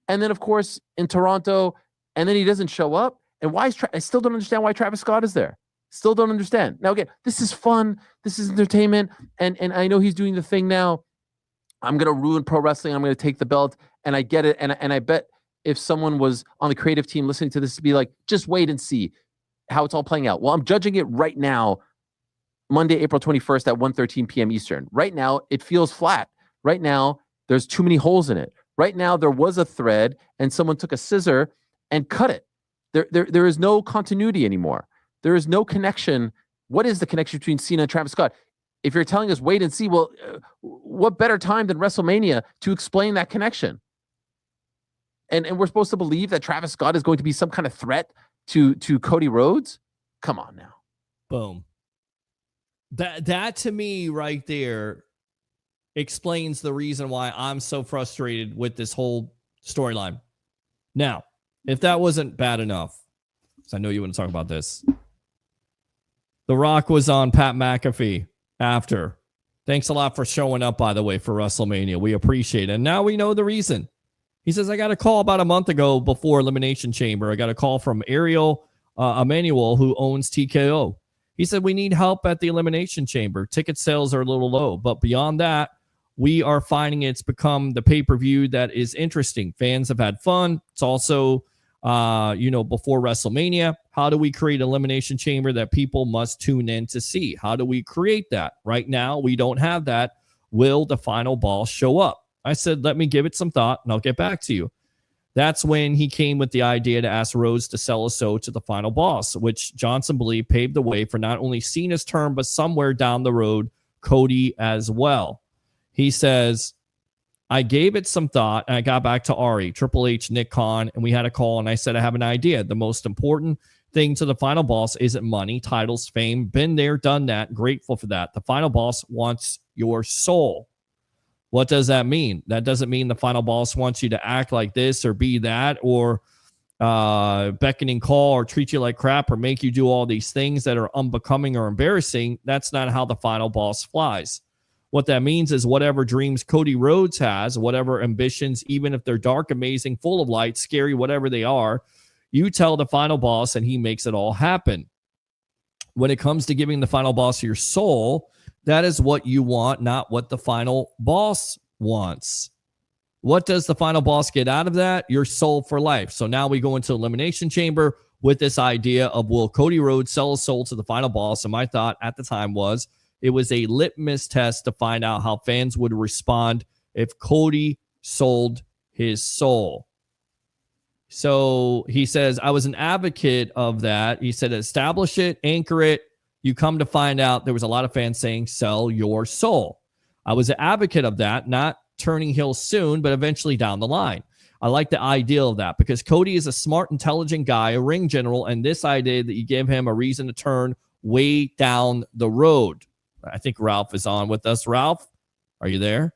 And then, of course, in Toronto, and then he doesn't show up. And why I still don't understand why Travis Scott is there. Still don't understand. Now, again, this is fun. This is entertainment. And I know he's doing the thing now. I'm going to ruin pro wrestling. I'm going to take the belt. And I get it. And I bet if someone was on the creative team listening to this to be like, just wait and see how it's all playing out. Well, I'm judging it right now, Monday, April 21st at 1:13 p.m. Eastern. Right now, it feels flat. Right now, there's too many holes in it. Right now, there was a thread and someone took a scissor and cut it. There is no continuity anymore. There is no connection. What is the connection between Cena and Travis Scott? If you're telling us wait and see, well, what better time than WrestleMania to explain that connection? And we're supposed to believe that Travis Scott is going to be some kind of threat to Cody Rhodes? Come on now. Boom. That to me right there explains the reason why I'm so frustrated with this whole storyline. Now, if that wasn't bad enough, because I know you want to talk about this, The Rock was on Pat McAfee after. Thanks a lot for showing up, by the way, for WrestleMania. We appreciate it. And now we know the reason. He says, I got a call about a month ago before Elimination Chamber. I got a call from Ariel Emanuel, who owns TKO. He said, we need help at the Elimination Chamber. Ticket sales are a little low. But beyond that, we are finding it's become the pay-per-view that is interesting. Fans have had fun. It's also, before WrestleMania. How do we create an Elimination Chamber that people must tune in to see? How do we create that? Right now, we don't have that. Will the final boss show up? I said, let me give it some thought, and I'll get back to you. That's when he came with the idea to ask Rhodes to sell a show to the final boss, which Johnson believed paved the way for not only Cena's turn, but somewhere down the road, Cody as well. He says, I gave it some thought, and I got back to Ari, Triple H, Nick Khan, and we had a call, and I said, I have an idea. The most important thing to the final boss isn't money, titles, fame. Been there, done that, grateful for that. The final boss wants your soul. What does that mean? That doesn't mean the final boss wants you to act like this or be that or beckoning call or treat you like crap or make you do all these things that are unbecoming or embarrassing, that's not how the final boss flies. What that means is whatever dreams Cody Rhodes has, whatever ambitions, even if they're dark, amazing, full of light, scary, whatever they are, you tell the final boss and he makes it all happen. When it comes to giving the final boss your soul, that is what you want, not what the final boss wants. What does the final boss get out of that? Your soul for life. So now we go into Elimination Chamber with this idea of, will Cody Rhodes sell his soul to the final boss? And my thought at the time was, it was a litmus test to find out how fans would respond if Cody sold his soul. So he says, I was an advocate of that. He said, establish it, anchor it. You come to find out there was a lot of fans saying, sell your soul. I was an advocate of that, not turning heel soon, but eventually down the line. I like the idea of that because Cody is a smart, intelligent guy, a ring general, and this idea that you give him a reason to turn way down the road. I think Ralph is on with us. Ralph, are you there?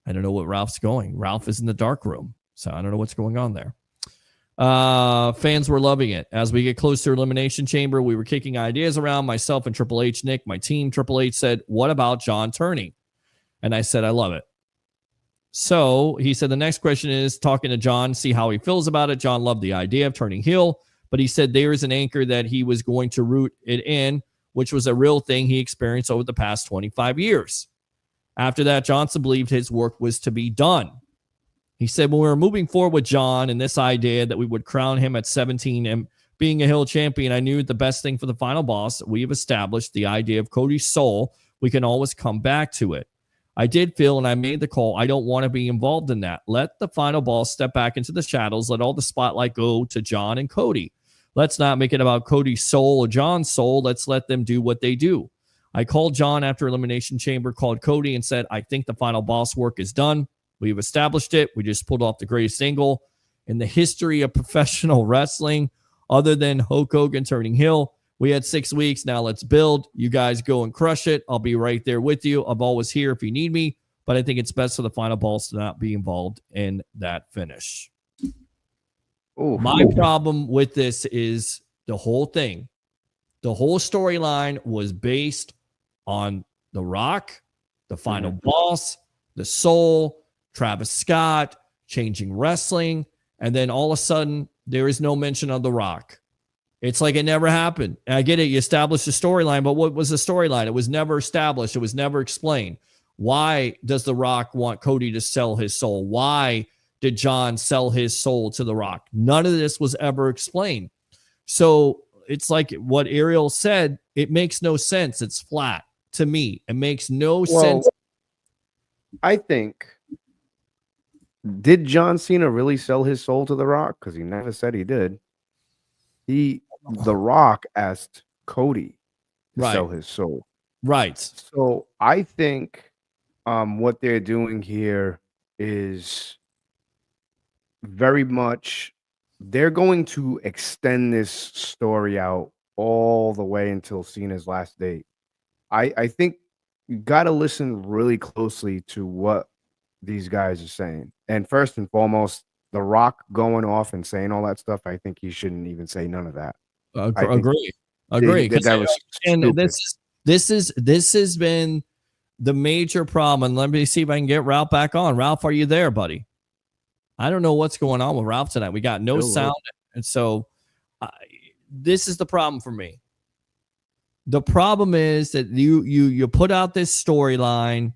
I don't know what Ralph's going. Ralph is in the dark room, so I don't know what's going on there. Fans were loving it. As we get closer to Elimination Chamber, we were kicking ideas around, myself and Triple H, Nick, my team. Triple H said, what about John turning? And I said, I love it. So he said, the next question is talking to John, see how he feels about it. John loved the idea of turning heel, but he said there is an anchor that he was going to root it in, which was a real thing he experienced over the past 25 years. After that, Johnson believed his work was to be done. He said, when we were moving forward with John and this idea that we would crown him at 17 and being a Hill champion, I knew the best thing for the final boss, we've established the idea of Cody's soul. We can always come back to it. I did feel, and I made the call, I don't want to be involved in that. Let the final boss step back into the shadows. Let all the spotlight go to John and Cody. Let's not make it about Cody's soul or John's soul. Let's let them do what they do. I called John after Elimination Chamber, called Cody and said, I think the final boss work is done. We've established it. We just pulled off the greatest angle in the history of professional wrestling, other than Hulk Hogan turning heel. We had 6 weeks. Now let's build. You guys go and crush it. I'll be right there with you. I'm always here if you need me, but I think it's best for the final boss to not be involved in that finish. Ooh. My problem with this is the whole thing. The whole storyline was based on The Rock, the final boss, the soul, Travis Scott, changing wrestling, and then all of a sudden, there is no mention of The Rock. It's like it never happened. And I get it. You established the storyline, but what was the storyline? It was never established. It was never explained. Why does The Rock want Cody to sell his soul? Why did John sell his soul to The Rock? None of this was ever explained. So it's like what Ariel said. It makes no sense. It's flat to me. It makes no sense. I think, did John Cena really sell his soul to The Rock? Because he never said he did. The Rock asked Cody to sell his soul. Right. So I think what they're doing here is very much, they're going to extend this story out all the way until Cena's last date. I think you got to listen really closely to what these guys are saying. And first and foremost, The Rock going off and saying all that stuff, I think he shouldn't even say none of that. Agree. And this has been the major problem. And let me see if I can get Ralph back on. Ralph, are you there, buddy? I don't know what's going on with Ralph tonight. We got no sound. And so this is the problem for me. The problem is that you put out this storyline.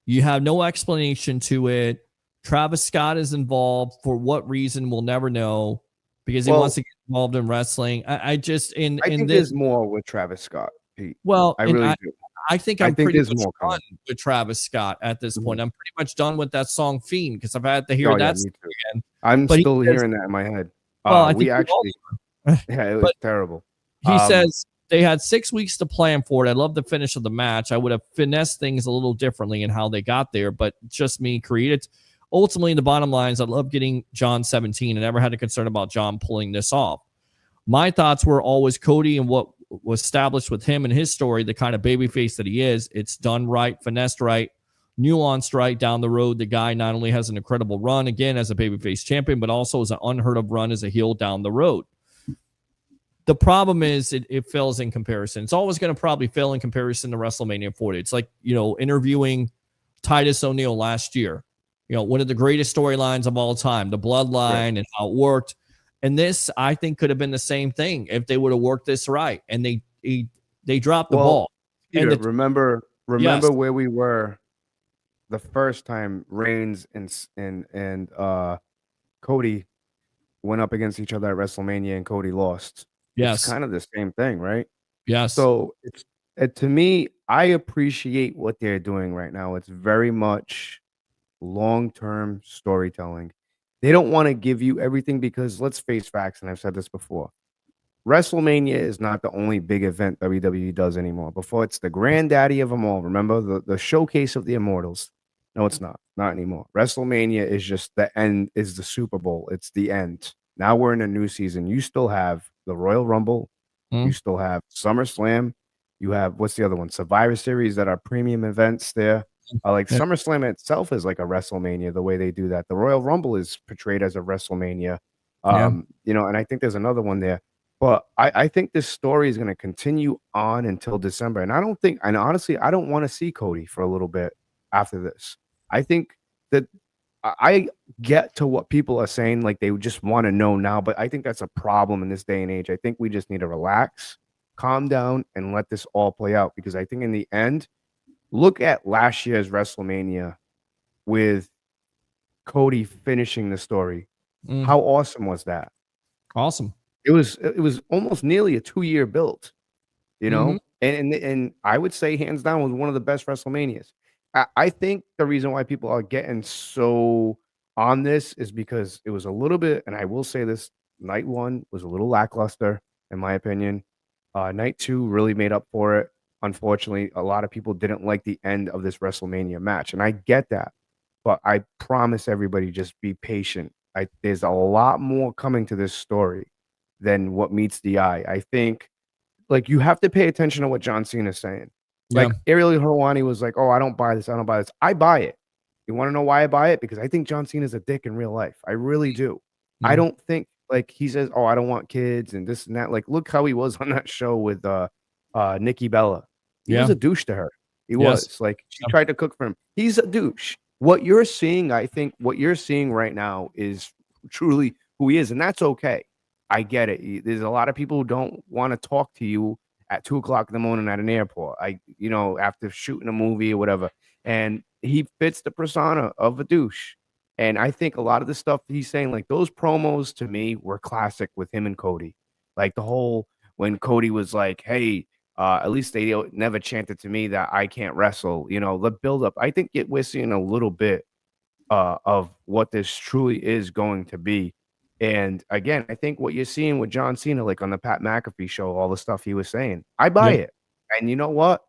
You have no explanation to it. Travis Scott is involved for what reason we'll never know, because he wants to get involved in wrestling. I think there's more with Travis Scott, Pete. Well, I really do. I think I'm pretty much done with Travis Scott at this point. I'm pretty much done with that song Fiend, because I've had to hear that song again. I'm still hearing that in my head. Well, we actually, it was terrible. He says they had 6 weeks to plan for it. I love the finish of the match. I would have finessed things a little differently in how they got there, but just me created. Ultimately, the bottom line is I love getting John 17. I never had a concern about John pulling this off. My thoughts were always Cody and what was established with him and his story, the kind of babyface that he is. It's done right, finessed right. nuanced right down the road. The guy not only has an incredible run, again, as a babyface champion, but also as an unheard of run as a heel down the road. The problem is it fails in comparison. It's always going to probably fail in comparison to WrestleMania 40. It's like, interviewing Titus O'Neil last year. One of the greatest storylines of all time, the bloodline and how it worked. And this, I think, could have been the same thing if they would have worked this right. And they dropped the ball. Peter, And remember Yes. where we were the first time Reigns and Cody went up against each other at WrestleMania and Cody lost. Yes. It's kind of the same thing, right? Yes. So to me, I appreciate what they're doing right now. It's very much long-term storytelling. They don't want to give you everything because let's face facts, and I've said this before. WrestleMania is not the only big event WWE does anymore. Before, it's the granddaddy of them all. Remember the showcase of the Immortals? No, it's not anymore. WrestleMania is just the end, is the Super Bowl. It's the end. Now we're in a new season. You still have the Royal Rumble. You still have SummerSlam. You have, what's the other one? Survivor Series that are premium events there. SummerSlam itself is like a WrestleMania, the way they do that. The Royal Rumble is portrayed as a WrestleMania. And I think there's another one there. But I think this story is going to continue on until December. And honestly, I don't want to see Cody for a little bit after this. I think that I get to what people are saying, like they just want to know now, but I think that's a problem in this day and age. I think we just need to relax, calm down, and let this all play out. Because I think in the end, look at last year's WrestleMania with Cody finishing the story. How awesome was that? Awesome. It was almost nearly a 2-year build, and I would say hands down was one of the best WrestleManias. I think the reason why people are getting so on this is because it was a little bit, and I will say this, night one was a little lackluster, in my opinion. Night two really made up for it. Unfortunately, a lot of people didn't like the end of this WrestleMania match, and I get that. But I promise everybody, just be patient. There's a lot more coming to this story than what meets the eye. I think, you have to pay attention to what John Cena is saying. Ariel Helwani was like, "Oh, I don't buy this. I don't buy this." I buy it. You want to know why I buy it? Because I think John Cena is a dick in real life. I really do. I don't think he says, "Oh, I don't want kids and this and that." Look how he was on that show with Nikki Bella. He was a douche to her. He was she tried to cook for him. He's a douche. What you're seeing, I think, what you're seeing right now is truly who he is, and that's okay. I get it. There's a lot of people who don't want to talk to you at 2:00 in the morning at an airport. After shooting a movie or whatever. And he fits the persona of a douche. And I think a lot of the stuff he's saying, those promos to me were classic with him and Cody. The whole when Cody was like, "Hey, at least they never chanted to me that I can't wrestle." The buildup. I think we're seeing a little bit of what this truly is going to be. And again, I think what you're seeing with John Cena, on the Pat McAfee show, all the stuff he was saying, I buy it. And you know what?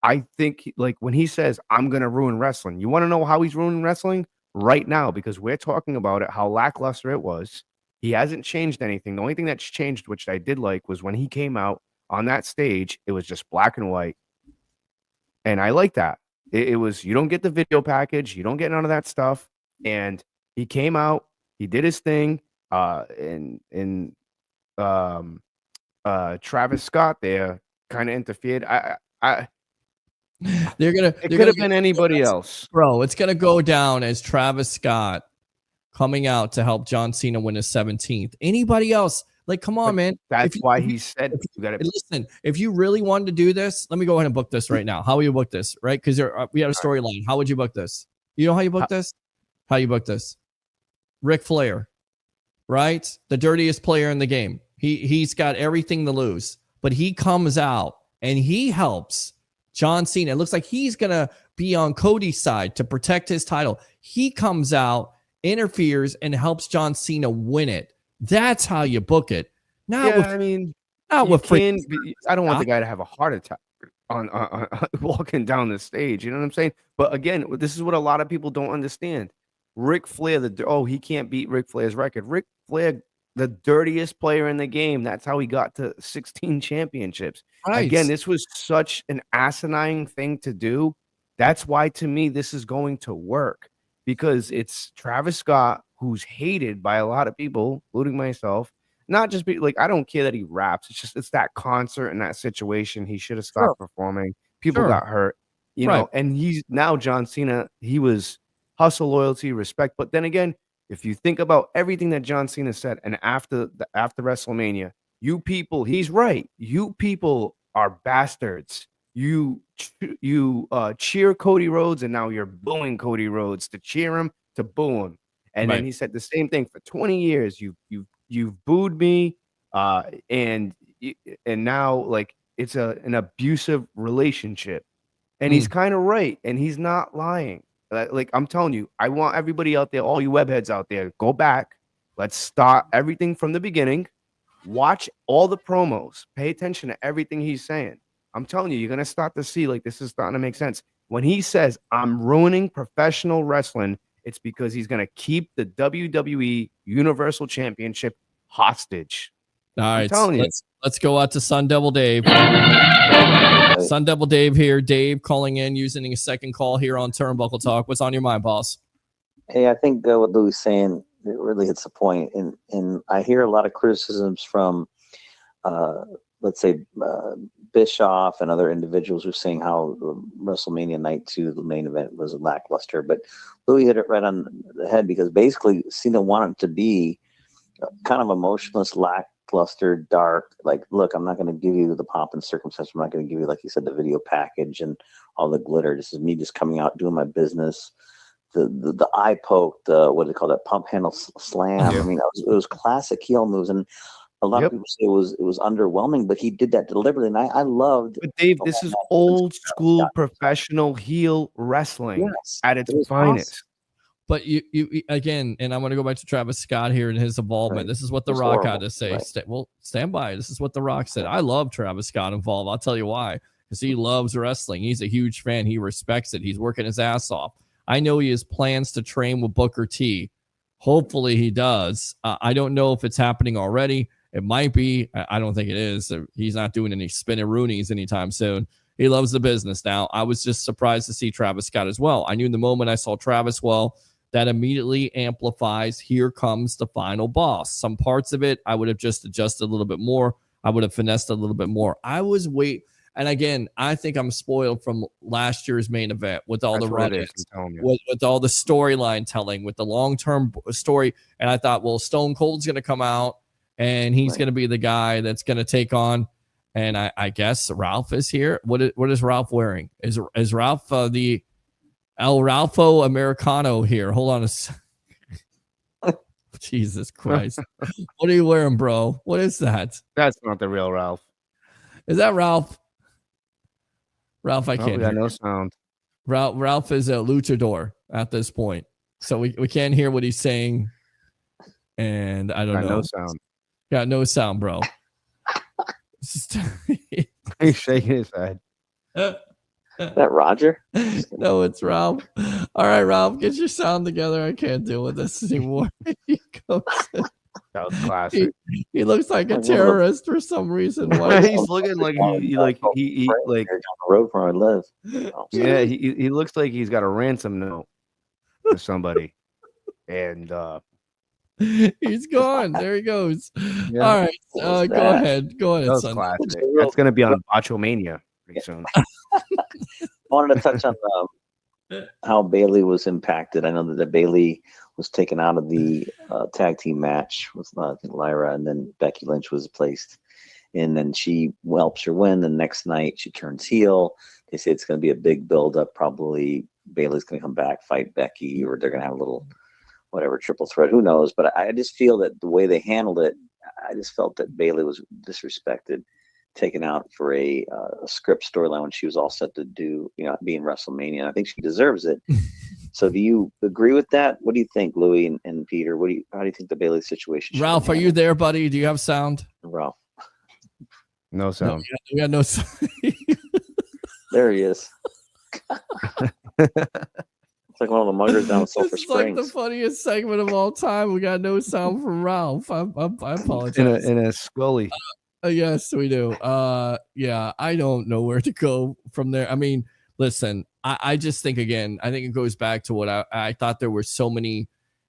I think when he says, "I'm going to ruin wrestling," you want to know how he's ruining wrestling right now, because we're talking about it, how lackluster it was. He hasn't changed anything. The only thing that's changed, which I did like, was when he came out on that stage, it was just black and white. And I like that. It was, you don't get the video package. You don't get none of that stuff. And he came out, he did his thing. Travis Scott there kind of interfered. It could have been anybody else, bro. It's gonna go down as Travis Scott coming out to help John Cena win his 17th. Anybody else? Come on, man. That's why he said, listen, if you really wanted to do this, let me go ahead and book this right now. How will you book this? Right? Because we had a storyline. How would you book this? You know how you book this? How you book this? Ric Flair, right? The dirtiest player in the game. He's got everything to lose, but he comes out and he helps John Cena. It looks like he's going to be on Cody's side to protect his title. He comes out, interferes, and helps John Cena win it. That's how you book it. I don't want the guy to have a heart attack on walking down the stage. You know what I'm saying? But again, this is what a lot of people don't understand. Ric Flair, he can't beat Ric Flair's record. Ric Flair, the dirtiest player in the game. That's how he got to 16 championships. Right. Again, this was such an asinine thing to do That's why, to me, this is going to work, because it's Travis Scott, who's hated by a lot of people, including myself. Not just like, I don't care that he raps. It's that concert and that situation. He should have stopped performing. People got hurt, you know, and he's now John Cena. He was hustle, loyalty, respect. But then again, if you think about everything that John Cena said, and after WrestleMania, you people, he's right. You people are bastards. You cheer Cody Rhodes, and now you're booing Cody Rhodes. To cheer him, to boo him. And then he said the same thing for 20 years. You've booed me, and now, like, it's an abusive relationship. And he's kind of right, and he's not lying. Like, I'm telling you, I want everybody out there, all you webheads out there, go back. Let's start everything from the beginning. Watch all the promos. Pay attention to everything he's saying. I'm telling you, you're going to start to see, like, this is starting to make sense. When he says, I'm ruining professional wrestling, it's because he's going to keep the WWE Universal Championship hostage. All right, I'm telling you. let's go out to Sun Devil Dave. Sun Devil Dave here. Dave calling in using a second call here on Turnbuckle Talk. What's on your mind, boss? Hey, I think what Louie's saying, it really hits the point. And I hear a lot of criticisms from, let's say, Bischoff and other individuals who are saying how WrestleMania Night 2, the main event, was lackluster. But Louie hit it right on the head, because basically Cena wanted to be kind of emotionless, lackluster, dark. Like, look, I'm not going to give you the pomp and circumstance. I'm not going to give you, like you said, the video package and all the glitter. This is me just coming out, doing my business. The eye poke, what do they call that? Pump handle slam. I mean, it was classic heel moves. And a lot of people say it was underwhelming, but he did that deliberately, and I loved. But Dave, this is old school professional heel wrestling at its finest. Awesome. But you again, and I'm going to go back to Travis Scott here and his involvement. This is what The Rock had to say. Stand by. This is what The Rock said. I love Travis Scott involved. I'll tell you why. Because he loves wrestling. He's a huge fan. He respects it. He's working his ass off. I know he has plans to train with Booker T. Hopefully he does. I don't know if it's happening already. It might be. I don't think it is. He's not doing any spin-a-roonies anytime soon. He loves the business now. I was just surprised to see Travis Scott as well. I knew the moment I saw Travis, well, that immediately amplifies, here comes the final boss. Some parts of it, I would have just adjusted a little bit more. I would have finessed a little bit more. And again, I think I'm spoiled from last year's main event with all the run-ins, with all the storyline telling, with the long-term story. And I thought, well, Stone Cold's going to come out, and he's going to be the guy that's going to take on. And I guess Ralph is here. What is Ralph wearing? Is Ralph the El Ralpho Americano here? Hold on a second. Jesus Christ. What are you wearing, bro? What is that? That's not the real Ralph. Is that Ralph? Ralph, I can't hear. No sound. Ralph is a luchador at this point. So we can't hear what he's saying. And I don't know. No sound. Got no sound, bro. He's shaking his head. Is that Roger? No, it's Ralph. All right, Ralph, get your sound together. I can't deal with this anymore. He goes in. That was classic. He looks like a terrorist for some reason. He's looking like he like down the road where I live. Yeah, he looks like he's got a ransom note for somebody, and he's gone. There he goes. Yeah. All right, go ahead. That was son. Classic. That's going to be on Botchamania pretty soon. I wanted to touch on how Bailey was impacted. I know that Bailey was taken out of the tag team match with I think Lyra, and then Becky Lynch was placed, and then she helps her win. The next night she turns heel. They say it's going to be a big build up. Probably Bailey's going to come back, fight Becky, or they're going to have a little whatever triple threat. Who knows? But I just feel that the way they handled it, I just felt that Bailey was disrespected, taken out for a script storyline when she was all set to do, be in WrestleMania. And I think she deserves it. So do you agree with that? What do you think, Louie and Peter? How do you think the Bailey situation? Ralph, are you there, buddy? Do you have sound? Ralph. No sound. No, we got no sound. There he is. It's like one of the muggers down Sulphur Springs. It's like the funniest segment of all time. We got no sound from Ralph. I apologize. In a Scully. Yes, we do. Yeah, I don't know where to go from there. I mean, listen, I just think, again, I think it goes back to what I thought there were so many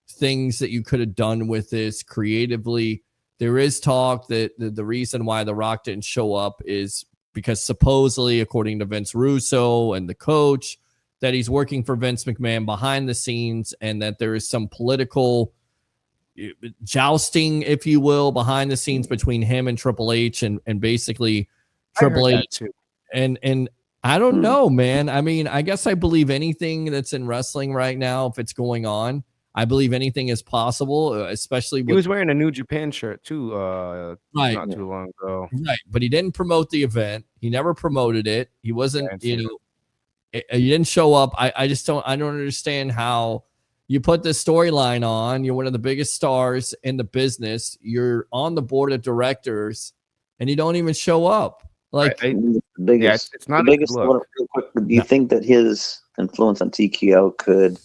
things that you could have done with this creatively. There is talk that the reason why The Rock didn't show up is because supposedly, according to Vince Russo and the coach, that he's working for Vince McMahon behind the scenes, and that there is some political jousting, if you will, behind the scenes between him and Triple H, and basically Triple H. And I don't know, man. I mean, I guess I believe anything that's in wrestling right now, if it's going on. I believe anything is possible, especially he was wearing a New Japan shirt too, right, not too long ago. Right, but he didn't promote the event. He never promoted it. He wasn't, he didn't show up. I don't understand how you put this storyline on. You're one of the biggest stars in the business. You're on the board of directors, and you don't even show up. Like, the biggest, it's not the biggest. Real quick, do you think that his influence on TKO could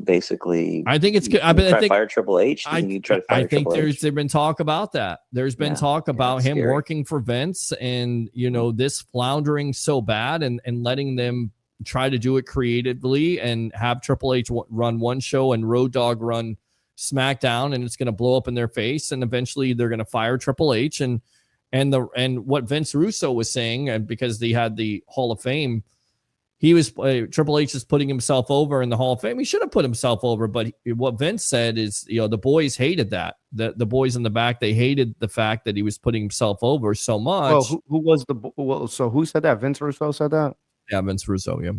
basically? I think it's good. I think fire Triple H. I think there's been talk about that. There's been talk about him working for Vince, and this floundering so bad, and letting them try to do it creatively and have Triple H run one show and Road Dogg run SmackDown, and it's going to blow up in their face, and eventually they're going to fire Triple H. And what Vince Russo was saying, and because he had the Hall of Fame, he was Triple H is putting himself over in the Hall of Fame. He should have put himself over, but what Vince said is, the boys hated that. The boys in the back, they hated the fact that he was putting himself over so much. Well, who was so who said that? Vince Russo said that? Yeah, Vince Russo. Yeah.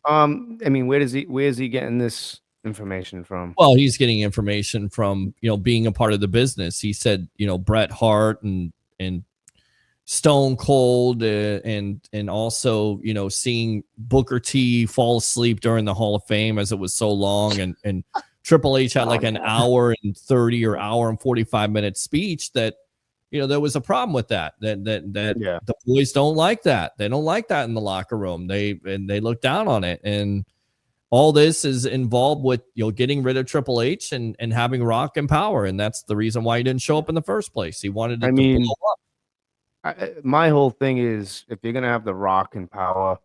I mean, where is he getting this information from? Well, he's getting information from being a part of the business. He said Bret Hart and Stone Cold, and also seeing Booker T fall asleep during the Hall of Fame as it was so long, and Triple H had like an hour and 30 or hour and 45-minute speech that there was a problem with that the boys don't like that. They don't like that in the locker room. They look down on it, and all this is involved with getting rid of Triple H and having Rock in power, and that's the reason why he didn't show up in the first place. He wanted it to blow up. My whole thing is, if you're gonna have The Rock in power,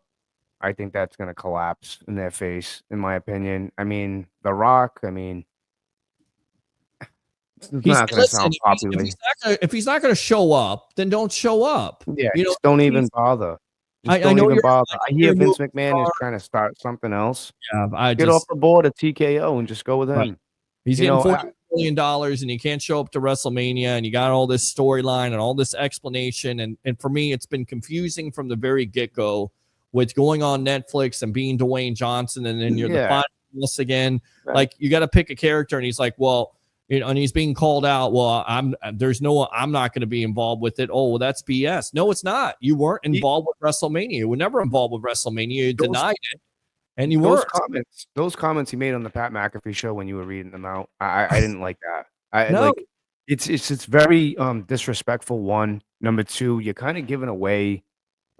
I think that's gonna collapse in their face, in my opinion. I mean, The Rock. I mean, it's not gonna sound popular. If he's not gonna show up, then don't show up. Yeah, just don't even bother. I know even bother. I hear Vince McMahon is trying to start something else. Yeah, get off the board of TKO and just go with him. Right. He's getting $40 million, and he can't show up to WrestleMania, and you got all this storyline and all this explanation, and for me, it's been confusing from the very get-go with going on Netflix and being Dwayne Johnson, and then you're the finalist again. Right. Like, you got to pick a character, and he's like, well, and he's being called out. Well, I'm not going to be involved with it. Oh, well, that's BS. No, it's not. You weren't involved with WrestleMania. You were never involved with WrestleMania. You denied it. And you were. Those comments he made on the Pat McAfee show when you were reading them out, I didn't like that. It's very disrespectful. One, number two, you're kind of giving away.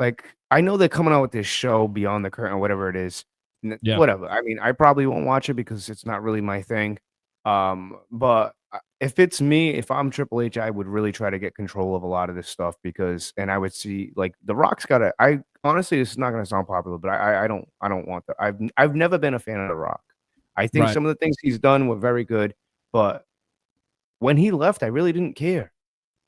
Like, I know they're coming out with this show Beyond the Curtain or whatever it is. Whatever. I mean, I probably won't watch it because it's not really my thing. But if it's me, if I'm Triple H, I would really try to get control of a lot of this stuff and I would see, like, The Rock's honestly, this is not going to sound popular, but I don't want that. I've never been a fan of The Rock. I think some of the things he's done were very good, but when he left, I really didn't care.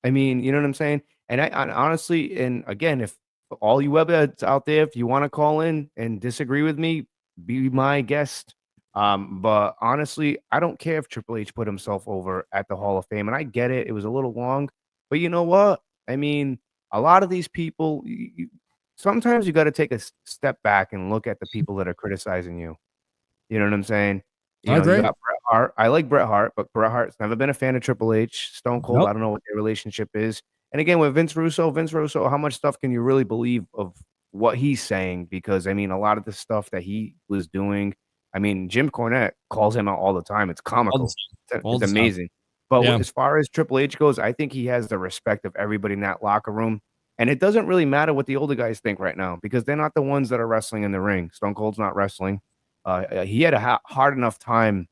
I mean, you know what I'm saying? And I honestly, and again, if all you webheads out there, if you want to call in and disagree with me, be my guest. But honestly, I don't care if Triple H put himself over at the Hall of Fame, and I get it. It was a little long, but you know what? I mean, a lot of these people, sometimes you got to take a step back and look at the people that are criticizing you. You know what I'm saying? You got Bret Hart. I like Bret Hart, but Bret Hart's never been a fan of Triple H. Stone Cold, I don't know what their relationship is. And again, with Vince Russo, how much stuff can you really believe of what he's saying? Because, I mean, a lot of the stuff that he was doing, I mean, Jim Cornette calls him out all the time. It's comical. It's amazing. But as far as Triple H goes, I think he has the respect of everybody in that locker room. And it doesn't really matter what the older guys think right now, because they're not the ones that are wrestling in the ring. Stone Cold's not wrestling. He had a hard enough time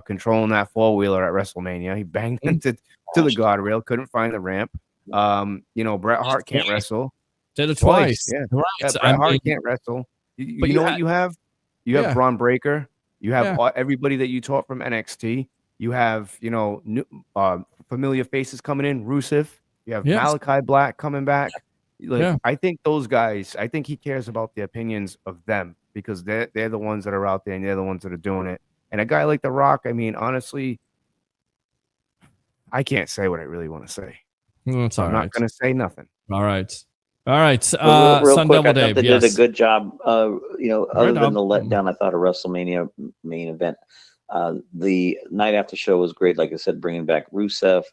controlling that four-wheeler at WrestleMania. He banged into the guardrail, couldn't find the ramp. Bret Hart can't wrestle. Did it twice. Yeah. Bret Hart can't wrestle. You know what you have? You have Braun Breaker. You have everybody that you taught from NXT. You have, new, familiar faces coming in. Rusev. You have Malachi Black coming back. I think those guys. I think he cares about the opinions of them because they're the ones that are out there and they're the ones that are doing it. And a guy like The Rock, I mean, honestly, I can't say what I really want to say. It's I'm not going to say nothing. All right. Real Sun quick, Devil I thought they did a good job. Other Good than the job. letdown, I thought a WrestleMania main event. The night after show was great. Like I said, bringing back Rusev,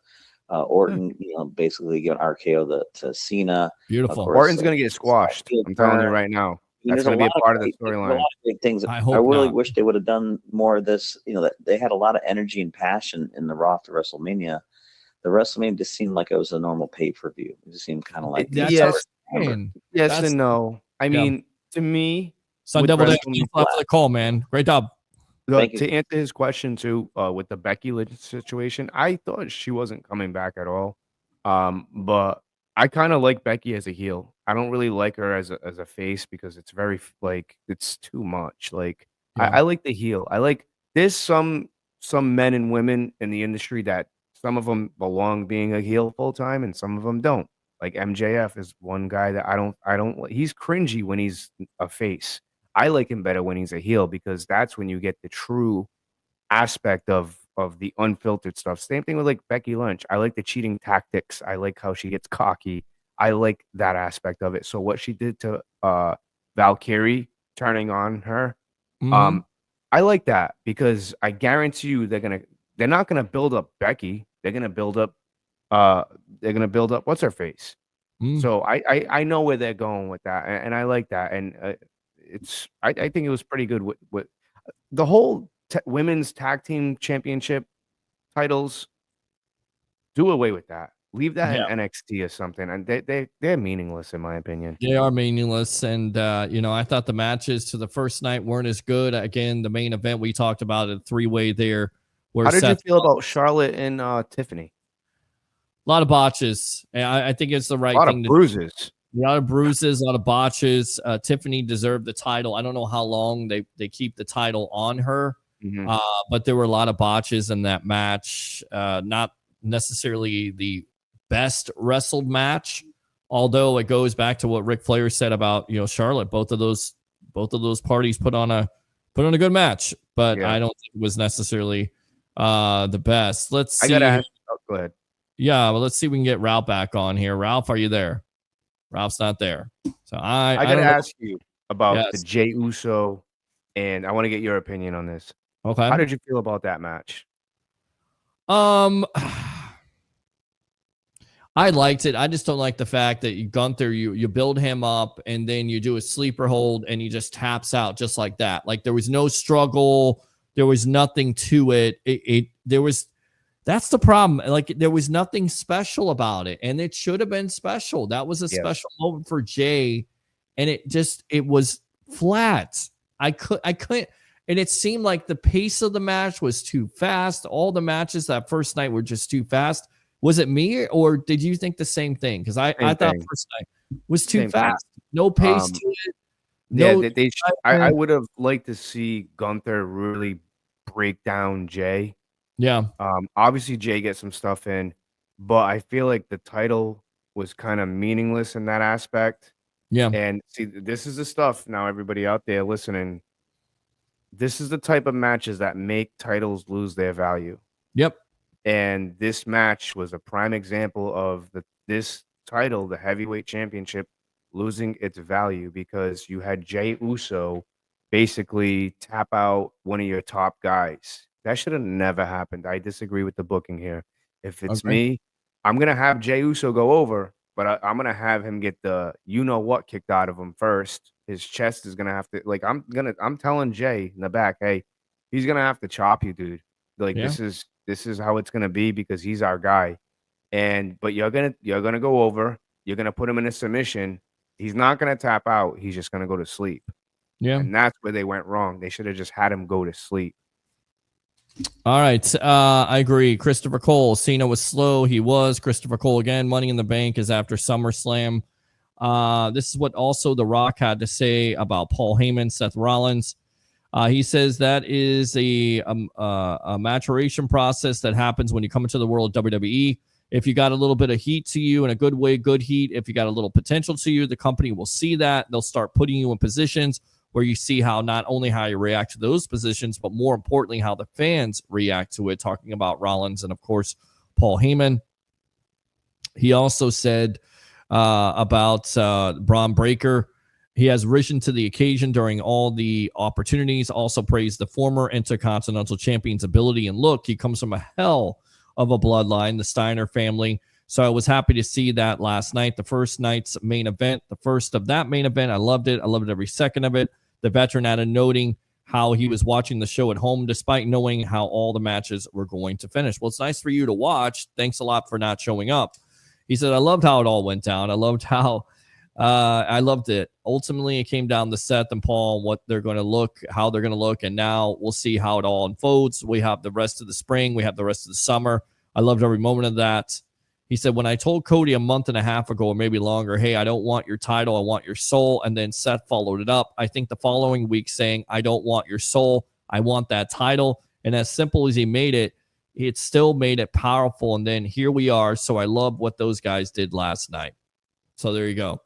Orton. Basically giving RKO to Cena. Beautiful. Orton's going to get squashed. I'm telling you right now. That's going to be a part of the storyline. A lot of great things. I really not. wish they would have done more of this. That they had a lot of energy and passion in the Raw to WrestleMania. The WrestleMania just seemed like it was a normal pay-per-view. It just seemed kind of like yes and no. I mean, to me, Sun Devil, thanks for the call, man. Great job. To answer his question too, with the Becky Lynch situation, I thought she wasn't coming back at all. But I kind of like Becky as a heel. I don't really like her as a face because it's very it's too much. I like the heel. There's some men and women in the industry that some of them belong being a heel full time and some of them don't. Like MJF is one guy that I don't he's cringy when he's a face. I like him better when he's a heel because that's when you get the true aspect of the unfiltered stuff. Same thing with Becky Lynch. I like the cheating tactics. I like how she gets cocky. I like that aspect of it. So what she did to Valkyrie turning on her, I like that because I guarantee you they're not gonna build up Becky. They're gonna build up what's her face. So I know where they're going with that, and I like that. And I think it was pretty good with the whole women's tag team championship titles. Do away with that. Leave that in NXT or something, and they're meaningless in my opinion. They are meaningless, and I thought the matches to the first night weren't as good. Again, the main event we talked about a 3-way there. How did you feel about Charlotte and Tiffany? A lot of botches. I think it's the right thing. A lot of bruises. A lot of bruises, a lot of botches. Tiffany deserved the title. I don't know how long they keep the title on her, but there were a lot of botches in that match. Not necessarily the best wrestled match, although it goes back to what Ric Flair said about Charlotte. Both of those parties put on a good match, but I don't think it was necessarily the best. Let's see. I gotta ask. Oh, go ahead. Yeah, well, let's see if we can get Ralph back on here. Ralph, are you there? Ralph's not there. So I gotta ask you about the Jey Uso, and I want to get your opinion on this. Okay. How did you feel about that match? I liked it. I just don't like the fact that Gunther, you build him up and then you do a sleeper hold and he just taps out just like that. Like there was no struggle. There was nothing to it. That's the problem. Like there was nothing special about it, and it should have been special. That was a special moment for Jay, and it was flat. I couldn't, and it seemed like the pace of the match was too fast. All the matches that first night were just too fast. Was it me, or did you think the same thing? Because I thought first night was too fast. No pace to it. I would have liked to see Gunther really break down Jay. Yeah. Obviously Jay gets some stuff in, but I feel like the title was kind of meaningless in that aspect. Yeah. And see, this is the stuff now, everybody out there listening. This is the type of matches that make titles lose their value. Yep. And this match was a prime example of this title, the heavyweight championship, losing its value because you had Jey Uso basically tap out one of your top guys. That should have never happened. I disagree with the booking here. If it's me, I'm going to have Jey Uso go over, but I'm going to have him get the you-know-what kicked out of him first. His chest is going to have to, I'm telling Jay in the back, hey, he's going to have to chop you, dude. This is how it's going to be because he's our guy. But you're going to go over. You're going to put him in a submission. He's not going to tap out. He's just going to go to sleep. Yeah. And that's where they went wrong. They should have just had him go to sleep. All right. I agree. Christopher Cole, Cena was slow. He was. Christopher Cole again. Money in the Bank is after SummerSlam. This is what also The Rock had to say about Paul Heyman, Seth Rollins. He says that is a maturation process that happens when you come into the world of WWE. If you got a little bit of heat to you in a good way, good heat, if you got a little potential to you, the company will see that. They'll start putting you in positions where you see how not only how you react to those positions, but more importantly, how the fans react to it, talking about Rollins and, of course, Paul Heyman. He also said about Braun Breaker. He has risen to the occasion during all the opportunities, also praised the former Intercontinental Champion's ability and look. He comes from a hell of a bloodline, the Steiner family. So I was happy to see that last night, the first night's main event, the first of that main event. I loved it. I loved every second of it. The veteran added noting how he was watching the show at home despite knowing how all the matches were going to finish. Well, it's nice for you to watch. Thanks a lot for not showing up. He said, I loved how it all went down. I loved how I loved it. Ultimately, it came down to Seth and Paul, what they're going to look, how they're going to look. And now we'll see how it all unfolds. We have the rest of the spring. We have the rest of the summer. I loved every moment of that. He said, when I told Cody a month and a half ago, or maybe longer, hey, I don't want your title, I want your soul. And then Seth followed it up. I think the following week saying, I don't want your soul, I want that title. And as simple as he made it, it still made it powerful. And then here we are. So I love what those guys did last night. So there you go.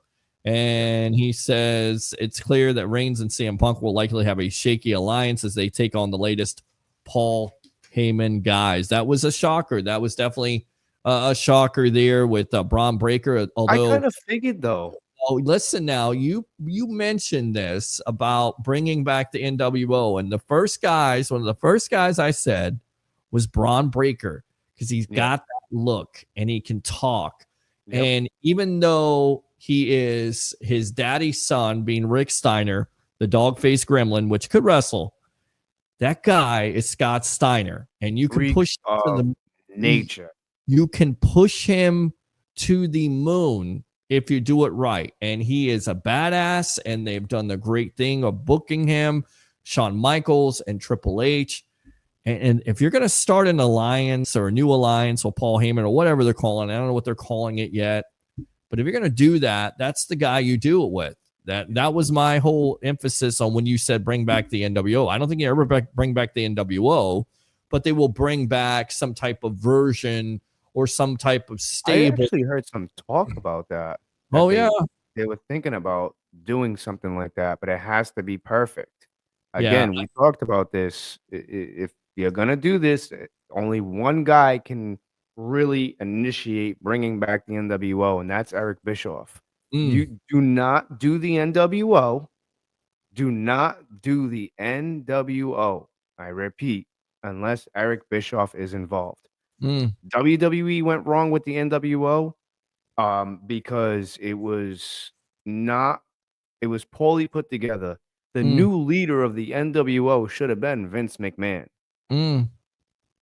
And he says it's clear that Reigns and CM Punk will likely have a shaky alliance as they take on the latest Paul Heyman guys. That was a shocker. That was definitely a shocker there with Braun Breaker. Although I kind of figured, though. Oh, listen now, you mentioned this about bringing back the NWO, and one of the first guys I said was Braun Breaker because he's got that look and he can talk. Yep. And even though he is his daddy's son, being Rick Steiner, the dog-faced gremlin, which could wrestle, that guy is Scott Steiner, and you can push him to the nature. You can push him to the moon if you do it right. And he is a badass, and they've done the great thing of booking him, Shawn Michaels and Triple H. And if you're going to start an alliance or a new alliance with Paul Heyman or whatever they're calling it, I don't know what they're calling it yet. But if you're going to do that, that's the guy you do it with. That was my whole emphasis on when you said bring back the NWO. I don't think you ever bring back the NWO, but they will bring back some type of version or some type of stable. I actually heard some talk about that. They were thinking about doing something like that, but it has to be perfect. Again, we talked about this. If you're going to do this, only one guy can really initiate bringing back the NWO, and that's Eric Bischoff. You do not do the NWO. Do not do the NWO. I repeat, unless Eric Bischoff is involved. WWE went wrong with the NWO because it was poorly put together. The new leader of the NWO should have been Vince McMahon.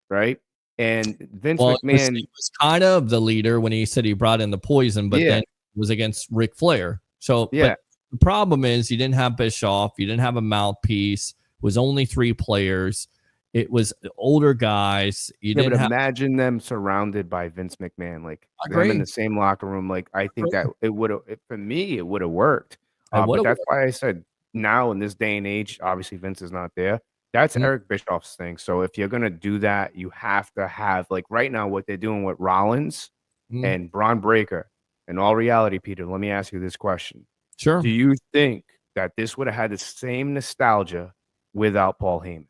Right? And Vince McMahon was kind of the leader when he said he brought in the poison, but then it was against Ric Flair. So but the problem is you didn't have Bischoff, you didn't have a mouthpiece, it was only 3 players. It was older guys. But imagine them surrounded by Vince McMahon, like them in the same locker room. Like I think that it would have, for me, it would have worked. But that's why I said now in this day and age, obviously Vince is not there. That's Eric Bischoff's thing. So if you're gonna do that, you have to have, like right now, what they're doing with Rollins and Braun Breaker. In all reality, Peter, let me ask you this question. Sure. Do you think that this would have had the same nostalgia without Paul Heyman?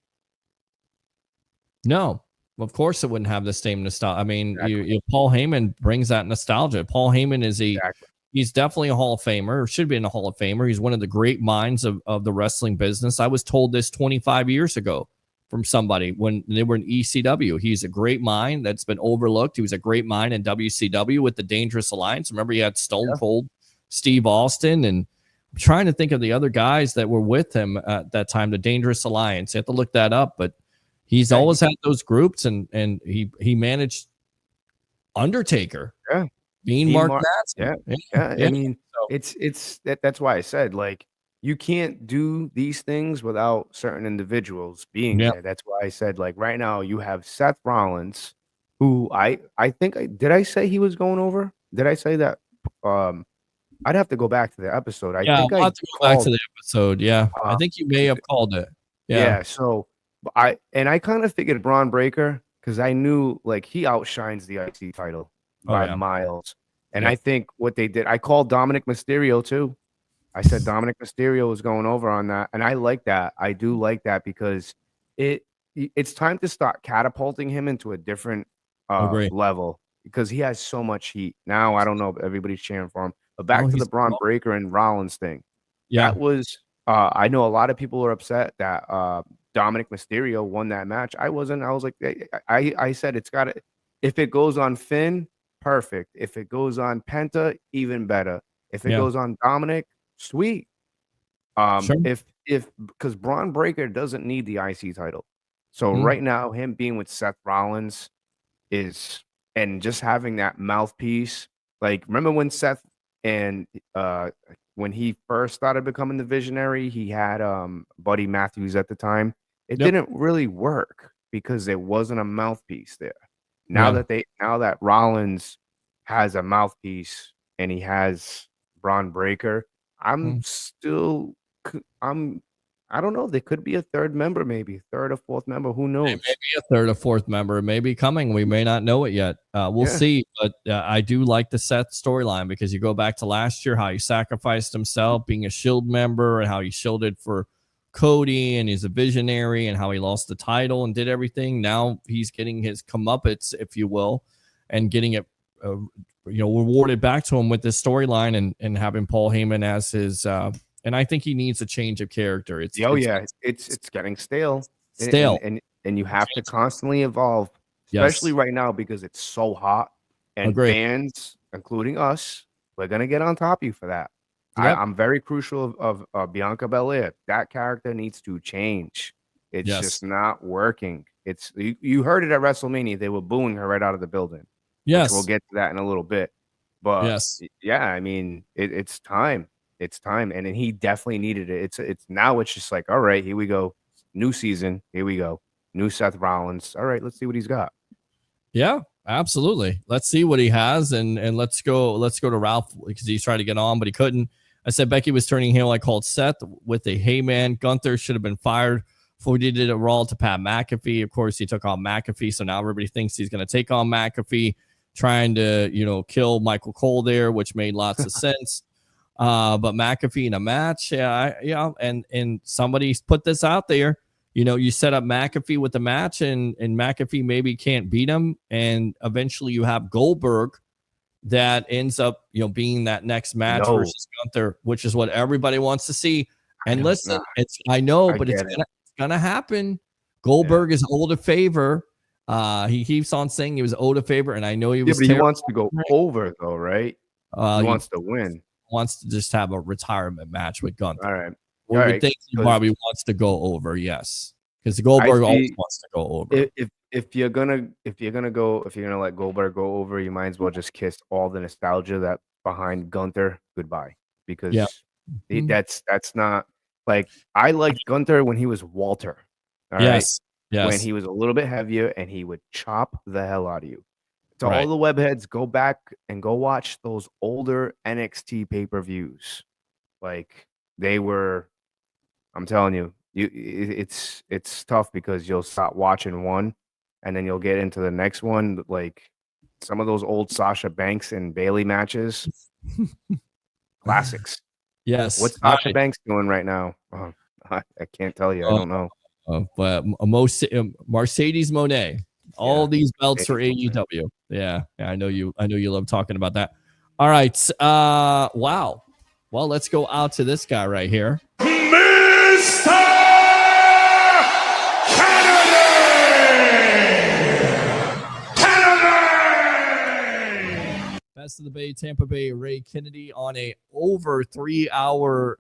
No, of course it wouldn't have the same nostalgia. I mean, Paul Heyman brings that nostalgia. Paul Heyman is he's definitely a Hall of Famer, or should be in a Hall of Famer. He's one of the great minds of the wrestling business. I was told this 25 years ago from somebody when they were in ECW. He's a great mind that's been overlooked. He was a great mind in WCW with the Dangerous Alliance. Remember, he had Stone Cold Steve Austin, and I'm trying to think of the other guys that were with him at that time, the Dangerous Alliance. You have to look that up, but he's always had those groups, and he managed Undertaker. Being Mark Madsen. I mean, that's why I said, like, you can't do these things without certain individuals being there. That's why I said, like, right now you have Seth Rollins, who I think did I say he was going over? Did I say that I'd have to go back to the episode. I Yeah, think we'll I have to go back to called. the episode. Yeah, I think you may have called it. Yeah. So I kind of figured Braun Breaker because I knew like he outshines the IC title by miles. And Yep. I think what they did, I called Dominic Mysterio too. I said Dominic Mysterio was going over on that, and I like that. I do like that because it's time to start catapulting him into a different Agree. level because he has so much heat. Now I don't know if everybody's cheering for him, but back Oh, to the he's Braun Breaker and Rollins thing. Yeah. That was I know a lot of people are upset that Dominic Mysterio won that match. I wasn't. I was like, I said it's got to. If it goes on Finn, perfect. If it goes on Penta, even better. If it goes on Dominic, sweet. Sure. If because Braun Breaker doesn't need the IC title, so Mm. right now him being with Seth Rollins is and just having that mouthpiece. Like remember when Seth and when he first started becoming the visionary, he had Buddy Matthews at the time. It didn't really work because there wasn't a mouthpiece there. Now that Rollins has a mouthpiece and he has Braun Breaker, I don't know. There could be a third member, maybe third or fourth member. Who knows? Maybe a third or fourth member may be coming. We may not know it yet. We'll see. But I do like the Seth storyline because you go back to last year, how he sacrificed himself being a Shield member and how he shielded for Cody and he's a visionary and how he lost the title and did everything. Now he's getting his comeuppance, if you will, and getting it, rewarded back to him with this storyline and having Paul Heyman as his. And I think he needs a change of character. It's getting stale. Stale. And you have to constantly evolve, especially right now because it's so hot. And fans, including us, we're gonna get on top of you for that. Yep. I'm very crucial of Bianca Belair. That character needs to change. It's just not working. It's you heard it at WrestleMania. They were booing her right out of the building. Yes, we'll get to that in a little bit. But I mean, it's time. It's time, and then he definitely needed it. It's now. It's just like, all right, here we go, new season. Here we go, new Seth Rollins. All right, let's see what he's got. Yeah, absolutely. Let's see what he has, and let's go to Ralph because he's trying to get on, but he couldn't. I said Becky was turning heel. I called Seth with a hey man. Gunther should have been fired before he did a Raw to Pat McAfee. Of course, he took on McAfee, so now everybody thinks he's going to take on McAfee, trying to kill Michael Cole there, which made lots of sense. But McAfee in a match, and somebody's put this out there. You set up McAfee with the match, and McAfee maybe can't beat him, and eventually you have Goldberg that ends up being that next match versus Gunther, which is what everybody wants to see. And listen, it's gonna happen. Goldberg is owed a favor. He keeps on saying he was owed a favor, and I know he was. But he wants to go over though, right? He wants to win. Wants to just have a retirement match with Gunther. All right. We would think he probably wants to go over, yes, because Goldberg always wants to go over. If you're gonna let Goldberg go over, you might as well just kiss all the nostalgia that behind Gunther goodbye, because that's not like I liked Gunther when he was Walter. All right? When he was a little bit heavier and he would chop the hell out of you. To all the webheads, go back and go watch those older NXT pay-per-views. Like they were, I'm telling you, it's tough because you'll stop watching one and then you'll get into the next one. Like some of those old Sasha Banks and Bailey matches, classics. Yes. What's Sasha Banks doing right now? I can't tell you. I don't know. But Mercedes Moné. All these belts for AEW. Yeah, I know you love talking about that. All right. Wow. Well, let's go out to this guy right here. Mr. Kennedy! Best of the Bay, Tampa Bay, Ray Kennedy on a over 3-hour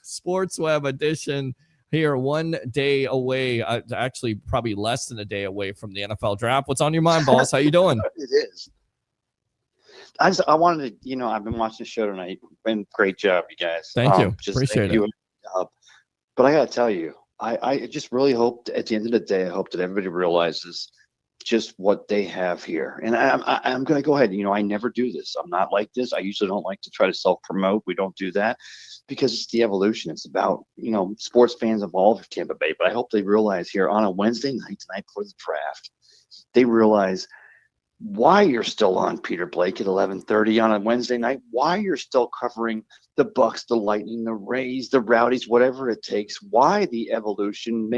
Sports Web edition. Here, 1 day away, actually probably less than a day away from the NFL draft. What's on your mind, boss? How you doing? It is. I wanted to, I've been watching the show tonight. Been great job, you guys. Thank you. Appreciate it. But I got to tell you, I just really hope at the end of the day, I hope that everybody realizes just what they have here. And I'm going to go ahead. I never do this. I'm not like this. I usually don't like to try to self-promote. We don't do that because it's the evolution. It's about, sports fans of all of Tampa Bay. But I hope they realize here on a Wednesday night tonight before the draft, they realize why you're still on Peter Blake at 11:30 on a Wednesday night, why you're still covering the Bucs, the Lightning, the Rays, the Rowdies, whatever it takes, why the evolution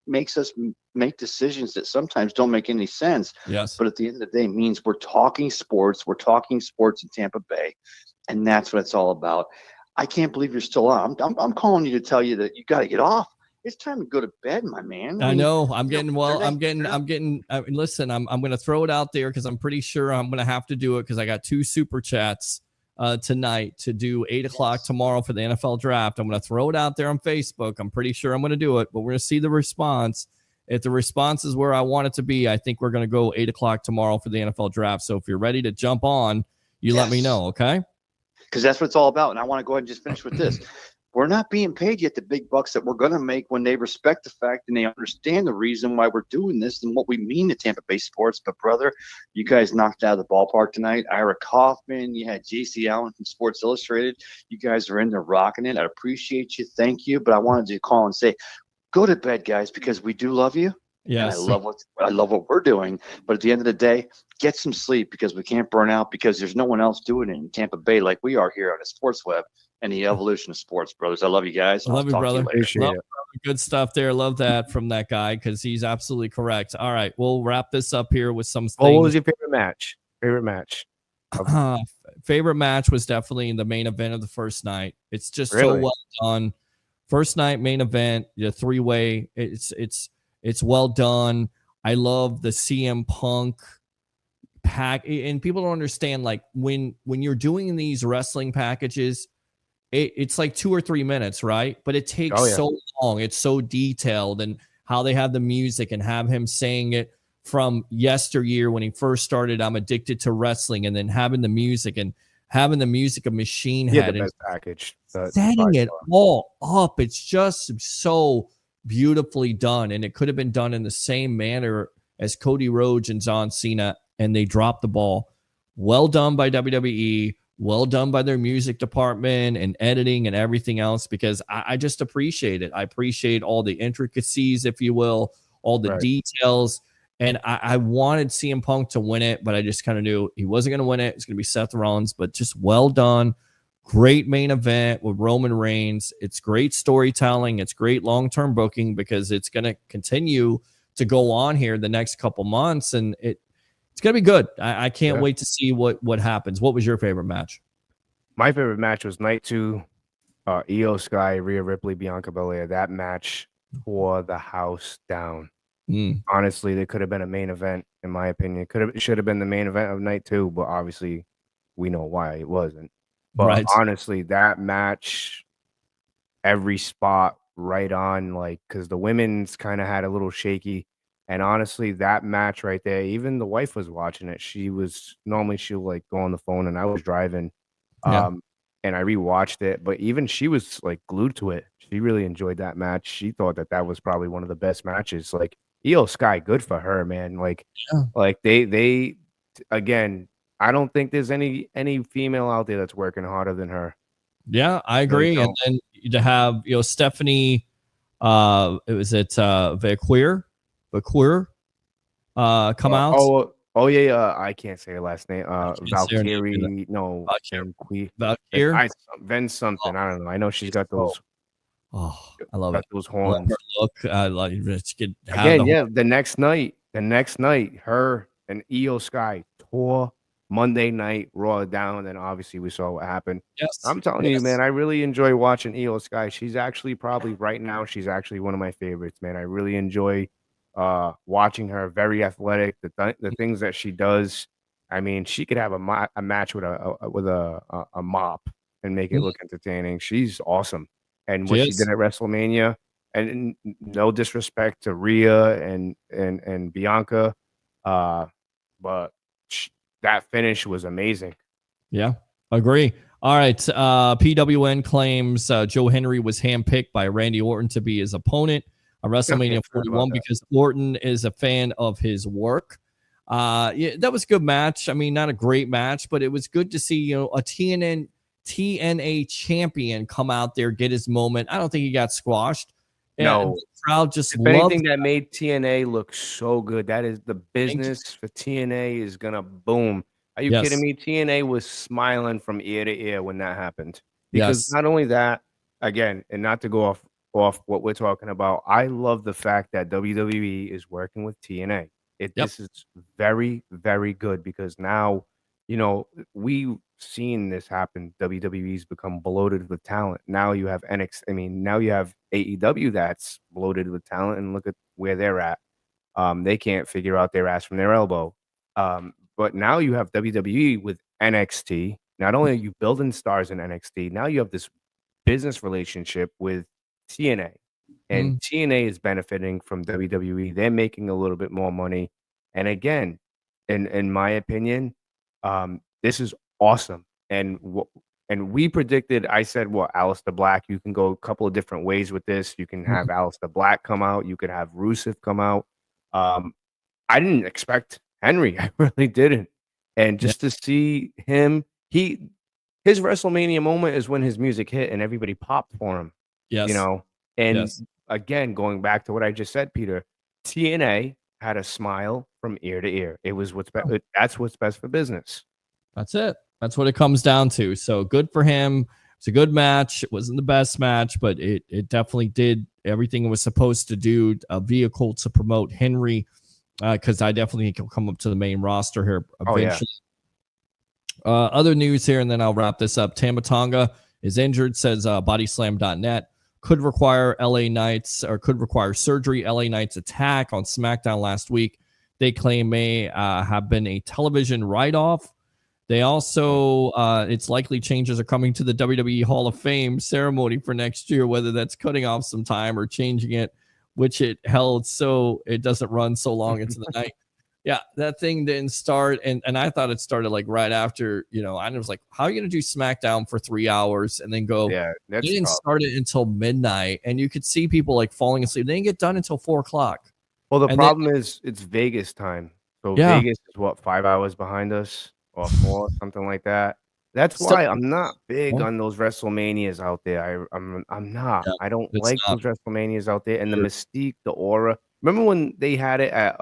makes us make decisions that sometimes don't make any sense. Yes. But at the end of the day, it means we're talking sports. We're talking sports in Tampa Bay, and that's what it's all about. I can't believe you're still on. I'm calling you to tell you that you got to get off. It's time to go to bed, my man. I know. Listen, I'm going to throw it out there because I'm pretty sure I'm going to have to do it because I got 2 super chats tonight to do 8 o'clock tomorrow for the NFL draft. I'm going to throw it out there on Facebook. I'm pretty sure I'm going to do it, but we're going to see the response. If the response is where I want it to be, I think we're going to go 8 o'clock tomorrow for the NFL draft. So if you're ready to jump on, you let me know. Okay. Because that's what it's all about. And I want to go ahead and just finish with this. We're not being paid yet the big bucks that we're going to make when they respect the fact and they understand the reason why we're doing this and what we mean to Tampa Bay sports. But, brother, you guys knocked out of the ballpark tonight. Ira Kaufman, you had J.C. Allen from Sports Illustrated. You guys are in there rocking it. I appreciate you. Thank you. But I wanted to call and say, go to bed, guys, because we do love you. Yes. And I love what we're doing. But at the end of the day, get some sleep because we can't burn out because there's no one else doing it in Tampa Bay like we are here on the Sports Web and the evolution of sports, brothers. I love you guys. I love you, brother. Later. Good stuff there. Love that from that guy because he's absolutely correct. All right, we'll wrap this up here with some things. What was your favorite match? Favorite match was definitely in the main event of the first night. It's just so Really? well done. First night main event, the 3-way. It's well done. I love the CM Punk pack, and people don't understand like when you're doing these wrestling packages. It's like 2 or 3 minutes, right? But it takes so long. It's so detailed, and how they have the music and have him saying it from yesteryear when he first started. I'm addicted to wrestling, and then having the music and having the music of Machine Head the and best package. setting it all up. It's just so beautifully done, and it could have been done in the same manner as Cody Rhodes and John Cena, and they dropped the ball. Well done by WWE. Well done by their music department and editing and everything else, because I just appreciate it. I appreciate all the intricacies, if you will, all the details. And I wanted CM Punk to win it, but I just kind of knew he wasn't going to win it. It's going to be Seth Rollins, but just well done. Great main event with Roman Reigns. It's great storytelling. It's great long-term booking because it's going to continue to go on here the next couple months, and it's going to be good. I can't wait to see what happens. What was your favorite match? My favorite match was night 2, Io Sky, Rhea Ripley, Bianca Belair. That match tore the house down. Honestly, there could have been a main event, in my opinion. It should have been the main event of night 2, but obviously we know why it wasn't. But honestly, that match, every spot right on, like, because the women's kind of had a little shaky. And honestly, that match right there, even the wife was watching it. Normally she'll like go on the phone, and I was driving, and I rewatched it. But even she was like glued to it. She really enjoyed that match. She thought that was probably one of the best matches. Like Io Sky, good for her, man. Like they again, I don't think there's any female out there that's working harder than her. Yeah, I agree. And then to have Stephanie, Vaquer come out. I can't say her last name. Valkyrie. No, Valkyrie. Vince something. I don't know. I know she's got those. Oh, I love it. Those horns. Look, The next night, her and Io Sky tore Monday Night Raw down, and then obviously we saw what happened. Yes, I'm telling you, man, I really enjoy watching Io Sky. She's actually probably right now, she's actually one of my favorites, man. I really enjoy watching her. Very athletic. The things that she does. I mean, she could have a match with a mop and make it look entertaining. She's awesome. And what she did at WrestleMania, and no disrespect to Rhea and Bianca, but that finish was amazing. Yeah, agree. All right. PWN claims Joe Henry was handpicked by Randy Orton to be his opponent on WrestleMania 41 because Orton is a fan of his work. Yeah, that was a good match. I mean, not a great match, but it was good to see, a TNA champion come out there, get his moment. I don't think he got squashed. No. And the crowd just If loved anything, that made TNA look so good. That is the business for TNA is gonna boom. Are you kidding Yes. me? TNA was smiling from ear to ear when that happened. Because Yes. not only that, again, and not to go off what we're talking about, I love the fact that WWE is working with TNA. This is very, very good because now, we've seen this happen. WWE's become bloated with talent. Now you have now you have AEW that's bloated with talent, and look at where they're at. They can't figure out their ass from their elbow. But now you have WWE with NXT. Not only are you building stars in NXT, now you have this business relationship with TNA. And TNA is benefiting from WWE. They're making a little bit more money. And again, in my opinion, this is awesome. And we predicted, I said, Aleister Black, you can go a couple of different ways with this. You can have Aleister Black come out. You could have Rusev come out. I didn't expect Henry. I really didn't. And just to see him, his WrestleMania moment is when his music hit and everybody popped for him. Yes. And again, going back to what I just said, Peter, TNA had a smile from ear to ear. It was that's what's best for business. That's it. That's what it comes down to. So good for him. It's a good match. It wasn't the best match, but it definitely did everything it was supposed to do. A vehicle to promote Henry, because I definitely think he'll come up to the main roster here eventually. Other news here, and then I'll wrap this up. Tama Tonga is injured, says bodyslam.net. Could require surgery. LA Knight's attack on SmackDown last week, they claim may have been a television write-off. They also, it's likely changes are coming to the WWE Hall of Fame ceremony for next year, whether that's cutting off some time or changing it, which it held so it doesn't run so long into the night. Yeah, that thing didn't start, and I thought it started like right after, I was like, how are you going to do SmackDown for 3 hours and then go? Yeah, they didn't start it until midnight, and you could see people like falling asleep. They didn't get done until 4 o'clock. Well, the problem is it's Vegas time. So Vegas is 5 hours behind us or 4, something like that. That's why I'm not big on those WrestleManias out there. I'm not. I don't like those WrestleManias out there, and the mystique, the aura. Remember when they had it at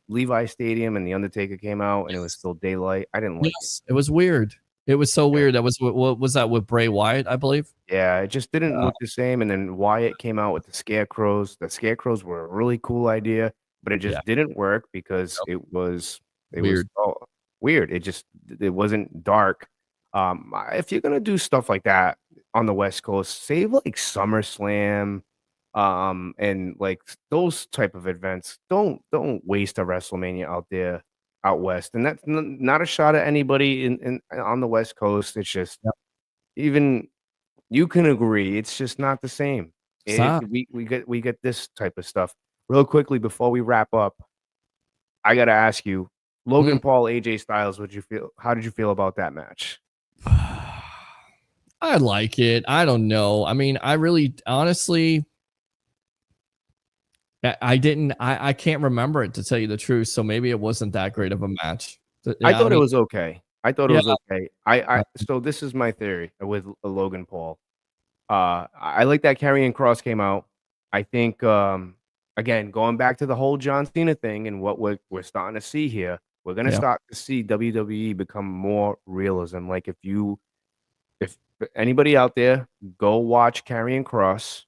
Levi Stadium and the Undertaker came out and it was still daylight? I didn't like it. It was weird. It was so weird. That was what was that with Bray Wyatt, I believe? Yeah, it just didn't look the same. And then Wyatt came out with the Scarecrows. The Scarecrows were a really cool idea, but it just didn't work because it was weird. Weird. It wasn't dark. If you're gonna do stuff like that on the West Coast, save like SummerSlam. And like those type of events, don't waste a WrestleMania out west. And that's not a shot at anybody in on the West Coast. It's just even you can agree, it's just not the same. We get this type of stuff. Real quickly before we wrap up, I gotta ask you, Logan Paul, AJ Styles, how did you feel about that match? I like it. I don't know. I mean, I really honestly I can't remember it, to tell you the truth. So maybe it wasn't that great of a match. I thought it was okay. It was okay. So this is my theory with Logan Paul. I like that Karrion Kross came out. I think again, going back to the whole John Cena thing and what we're starting to see here, we're gonna start to see WWE become more realism. Like if anybody out there, go watch Karrion Kross.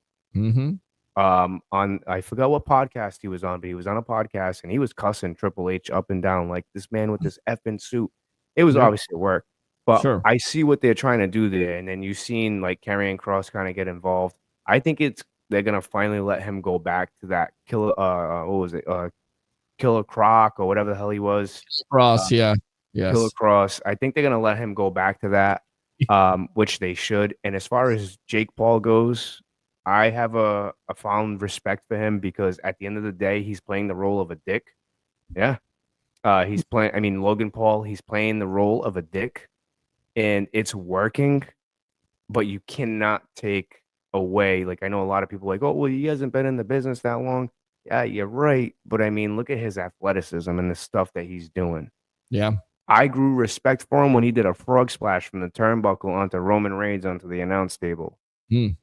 On I forgot what podcast he was on, but he was on a podcast and he was cussing Triple H up and down like this man with this effing suit. It was obviously work, but I see what they're trying to do there. And then you've seen like Karrion Kross kind of get involved. I think they're gonna finally let him go back to that Killer Croc or whatever the hell he was. Cross, yes. Killer Kross. I think they're gonna let him go back to that, which they should. And as far as Jake Paul goes, I have a fond respect for him because at the end of the day, he's playing the role of a dick. Yeah. He's playing, Logan Paul, he's playing the role of a dick and it's working, but you cannot take away. Like, I know a lot of people are like, oh, well, he hasn't been in the business that long. Yeah, you're right. But I mean, look at his athleticism and the stuff that he's doing. Yeah. I grew respect for him when he did a frog splash from the turnbuckle onto Roman Reigns onto the announce table.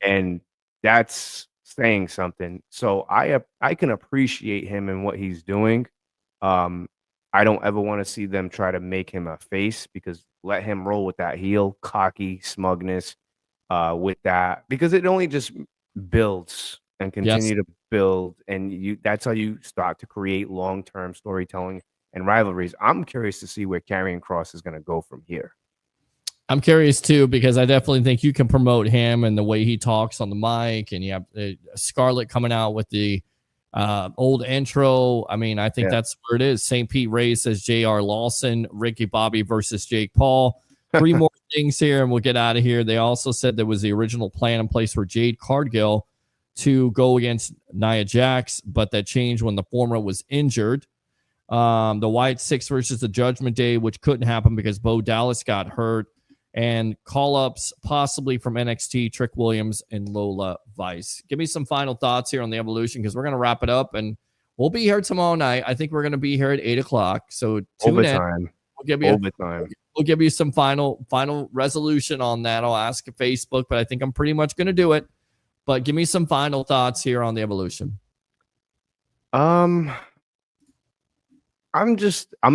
And that's saying something. So I can appreciate him and what he's doing. I don't ever want to see them try to make him a face, because let him roll with that heel, cocky smugness, with that, because it only just builds and continue to build, and that's how you start to create long-term storytelling and rivalries. I'm curious to see where Karrion Kross is going to go from here. I'm curious too, because I definitely think you can promote him and the way he talks on the mic, and you have Scarlett coming out with the old intro. I mean, I think that's where it is. St. Pete Ray says J.R. Lawson, Ricky Bobby versus Jake Paul. 3 more things here, and we'll get out of here. They also said there was the original plan in place for Jade Cargill to go against Nia Jax, but that changed when the former was injured. The White Six versus the Judgment Day, which couldn't happen because Bo Dallas got hurt. And call-ups possibly from NXT, Trick Williams and Lola Vice. Give me some final thoughts here on the Evolution, because we're going to wrap it up, and we'll be here tomorrow night. I think we're going to be here at 8 o'clock. So tune in. We'll give you some final resolution on that. I'll ask Facebook, but I think I'm pretty much going to do it. But give me some final thoughts here on the Evolution. I'm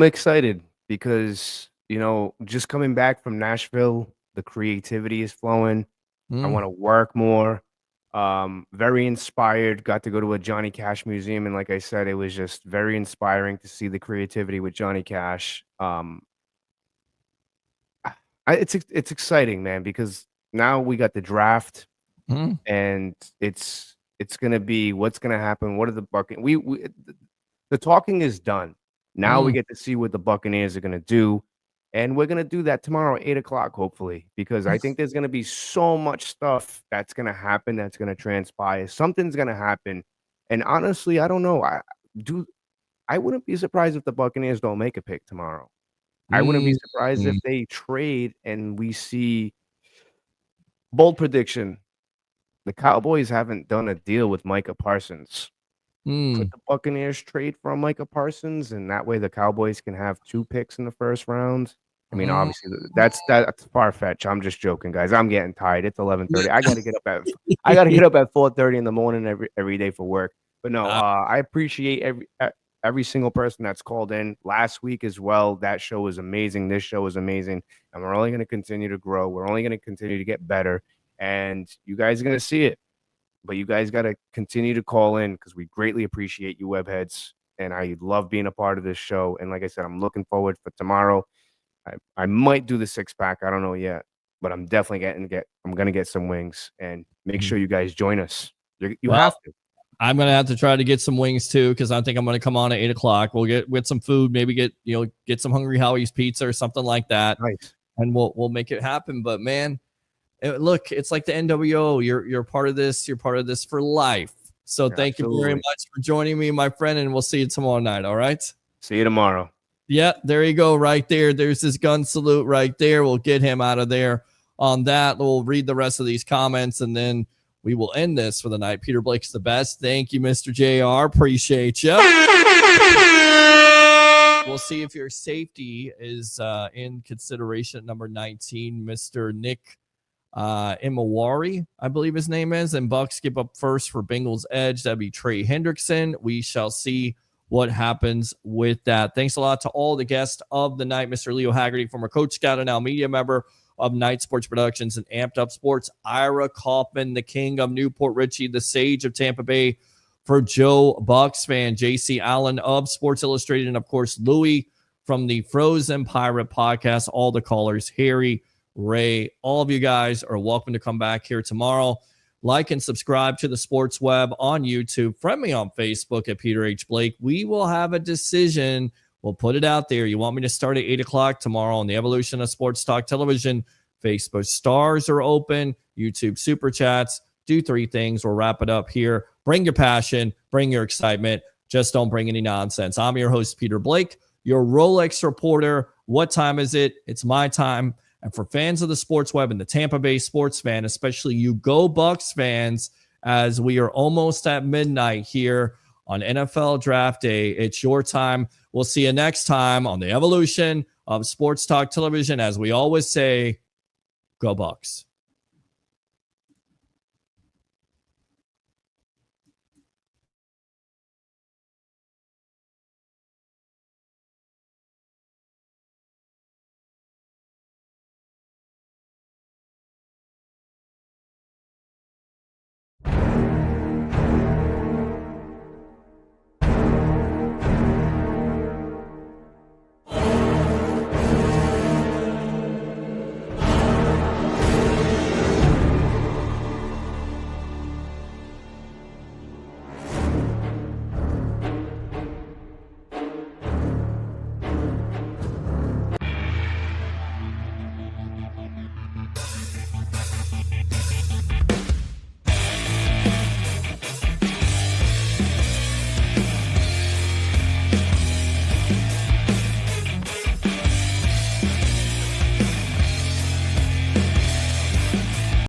excited because, just coming back from Nashville, the creativity is flowing. I want to work more. Very inspired. Got to go to a Johnny Cash museum, and like I said, it was just very inspiring to see the creativity with Johnny Cash. It's exciting, man, because now we got the draft, and it's gonna be what's gonna happen. What are the the talking is done. Now we get to see what the Buccaneers are gonna do. And we're going to do that tomorrow at 8 o'clock, hopefully, because I think there's going to be so much stuff that's going to happen, that's going to transpire. Something's going to happen. And honestly, I don't know. I wouldn't be surprised if the Buccaneers don't make a pick tomorrow. I wouldn't be surprised if they trade and we see bold prediction. The Cowboys haven't done a deal with Micah Parsons. Could the Buccaneers trade for Micah Parsons, and that way the Cowboys can have 2 picks in the first round? I mean, obviously that's far-fetched. I'm just joking, guys. I'm getting tired. It's 11:30. I got to get up at 4:30 in the morning every day for work. But no, I appreciate every single person that's called in last week as well. That show was amazing. This show is amazing, and we're only going to continue to grow. We're only going to continue to get better, and you guys are going to see it. But you guys got to continue to call in, because we greatly appreciate you, webheads, and I love being a part of this show. And like I said, I'm looking forward for tomorrow. I might do the 6-pack. I don't know yet, but I'm definitely I'm going to get some wings, and make sure you guys join us. You have to. I'm going to have to try to get some wings too, because I think I'm going to come on at 8 o'clock. We'll get some food, maybe get some Hungry Howie's pizza or something like that. Nice. And we'll make it happen. But man, look, it's like the NWO. You're part of this. You're part of this for life. So thank you very much for joining me, my friend, and we'll see you tomorrow night. All right. See you tomorrow. Yeah, there you go. Right there. There's this gun salute right there. We'll get him out of there on that. We'll read the rest of these comments, and then we will end this for the night. Peter Blake's the best. Thank you, Mr. JR. Appreciate you. We'll see if your safety is in consideration at number 19, Mr. Nick Imawari, I believe his name is, and Bucs give up first for Bengals edge. That'd be Trey Hendrickson. We shall see what happens with that. Thanks a lot to all the guests of the night. Mr. Leo Haggerty, former Coach Scout and now media member of Night Sports Productions and Amped Up Sports. Ira Kaufman, the king of Newport Richie, the sage of Tampa Bay. For Joe Bucs fan, JC Allen of Sports Illustrated, and of course Louie from the Frozen Pirate podcast. All the callers, Harry, Ray, all of you guys are welcome to come back here tomorrow. Like and subscribe to the Sports Web on YouTube. Friend me on Facebook at Peter H. Blake. We will have a decision. We'll put it out there. You want me to start at 8 o'clock tomorrow on the Evolution of Sports Talk Television? Facebook stars are open. YouTube Super Chats. Do 3 things. We'll wrap it up here. Bring your passion. Bring your excitement. Just don't bring any nonsense. I'm your host, Peter Blake, your Rolex reporter. What time is it? It's my time. And for fans of the Sports Web and the Tampa Bay sports fan, especially you Go Bucs fans, as we are almost at midnight here on NFL Draft Day. It's your time. We'll see you next time on the evolution of Sports Talk Television. As we always say, go Bucs.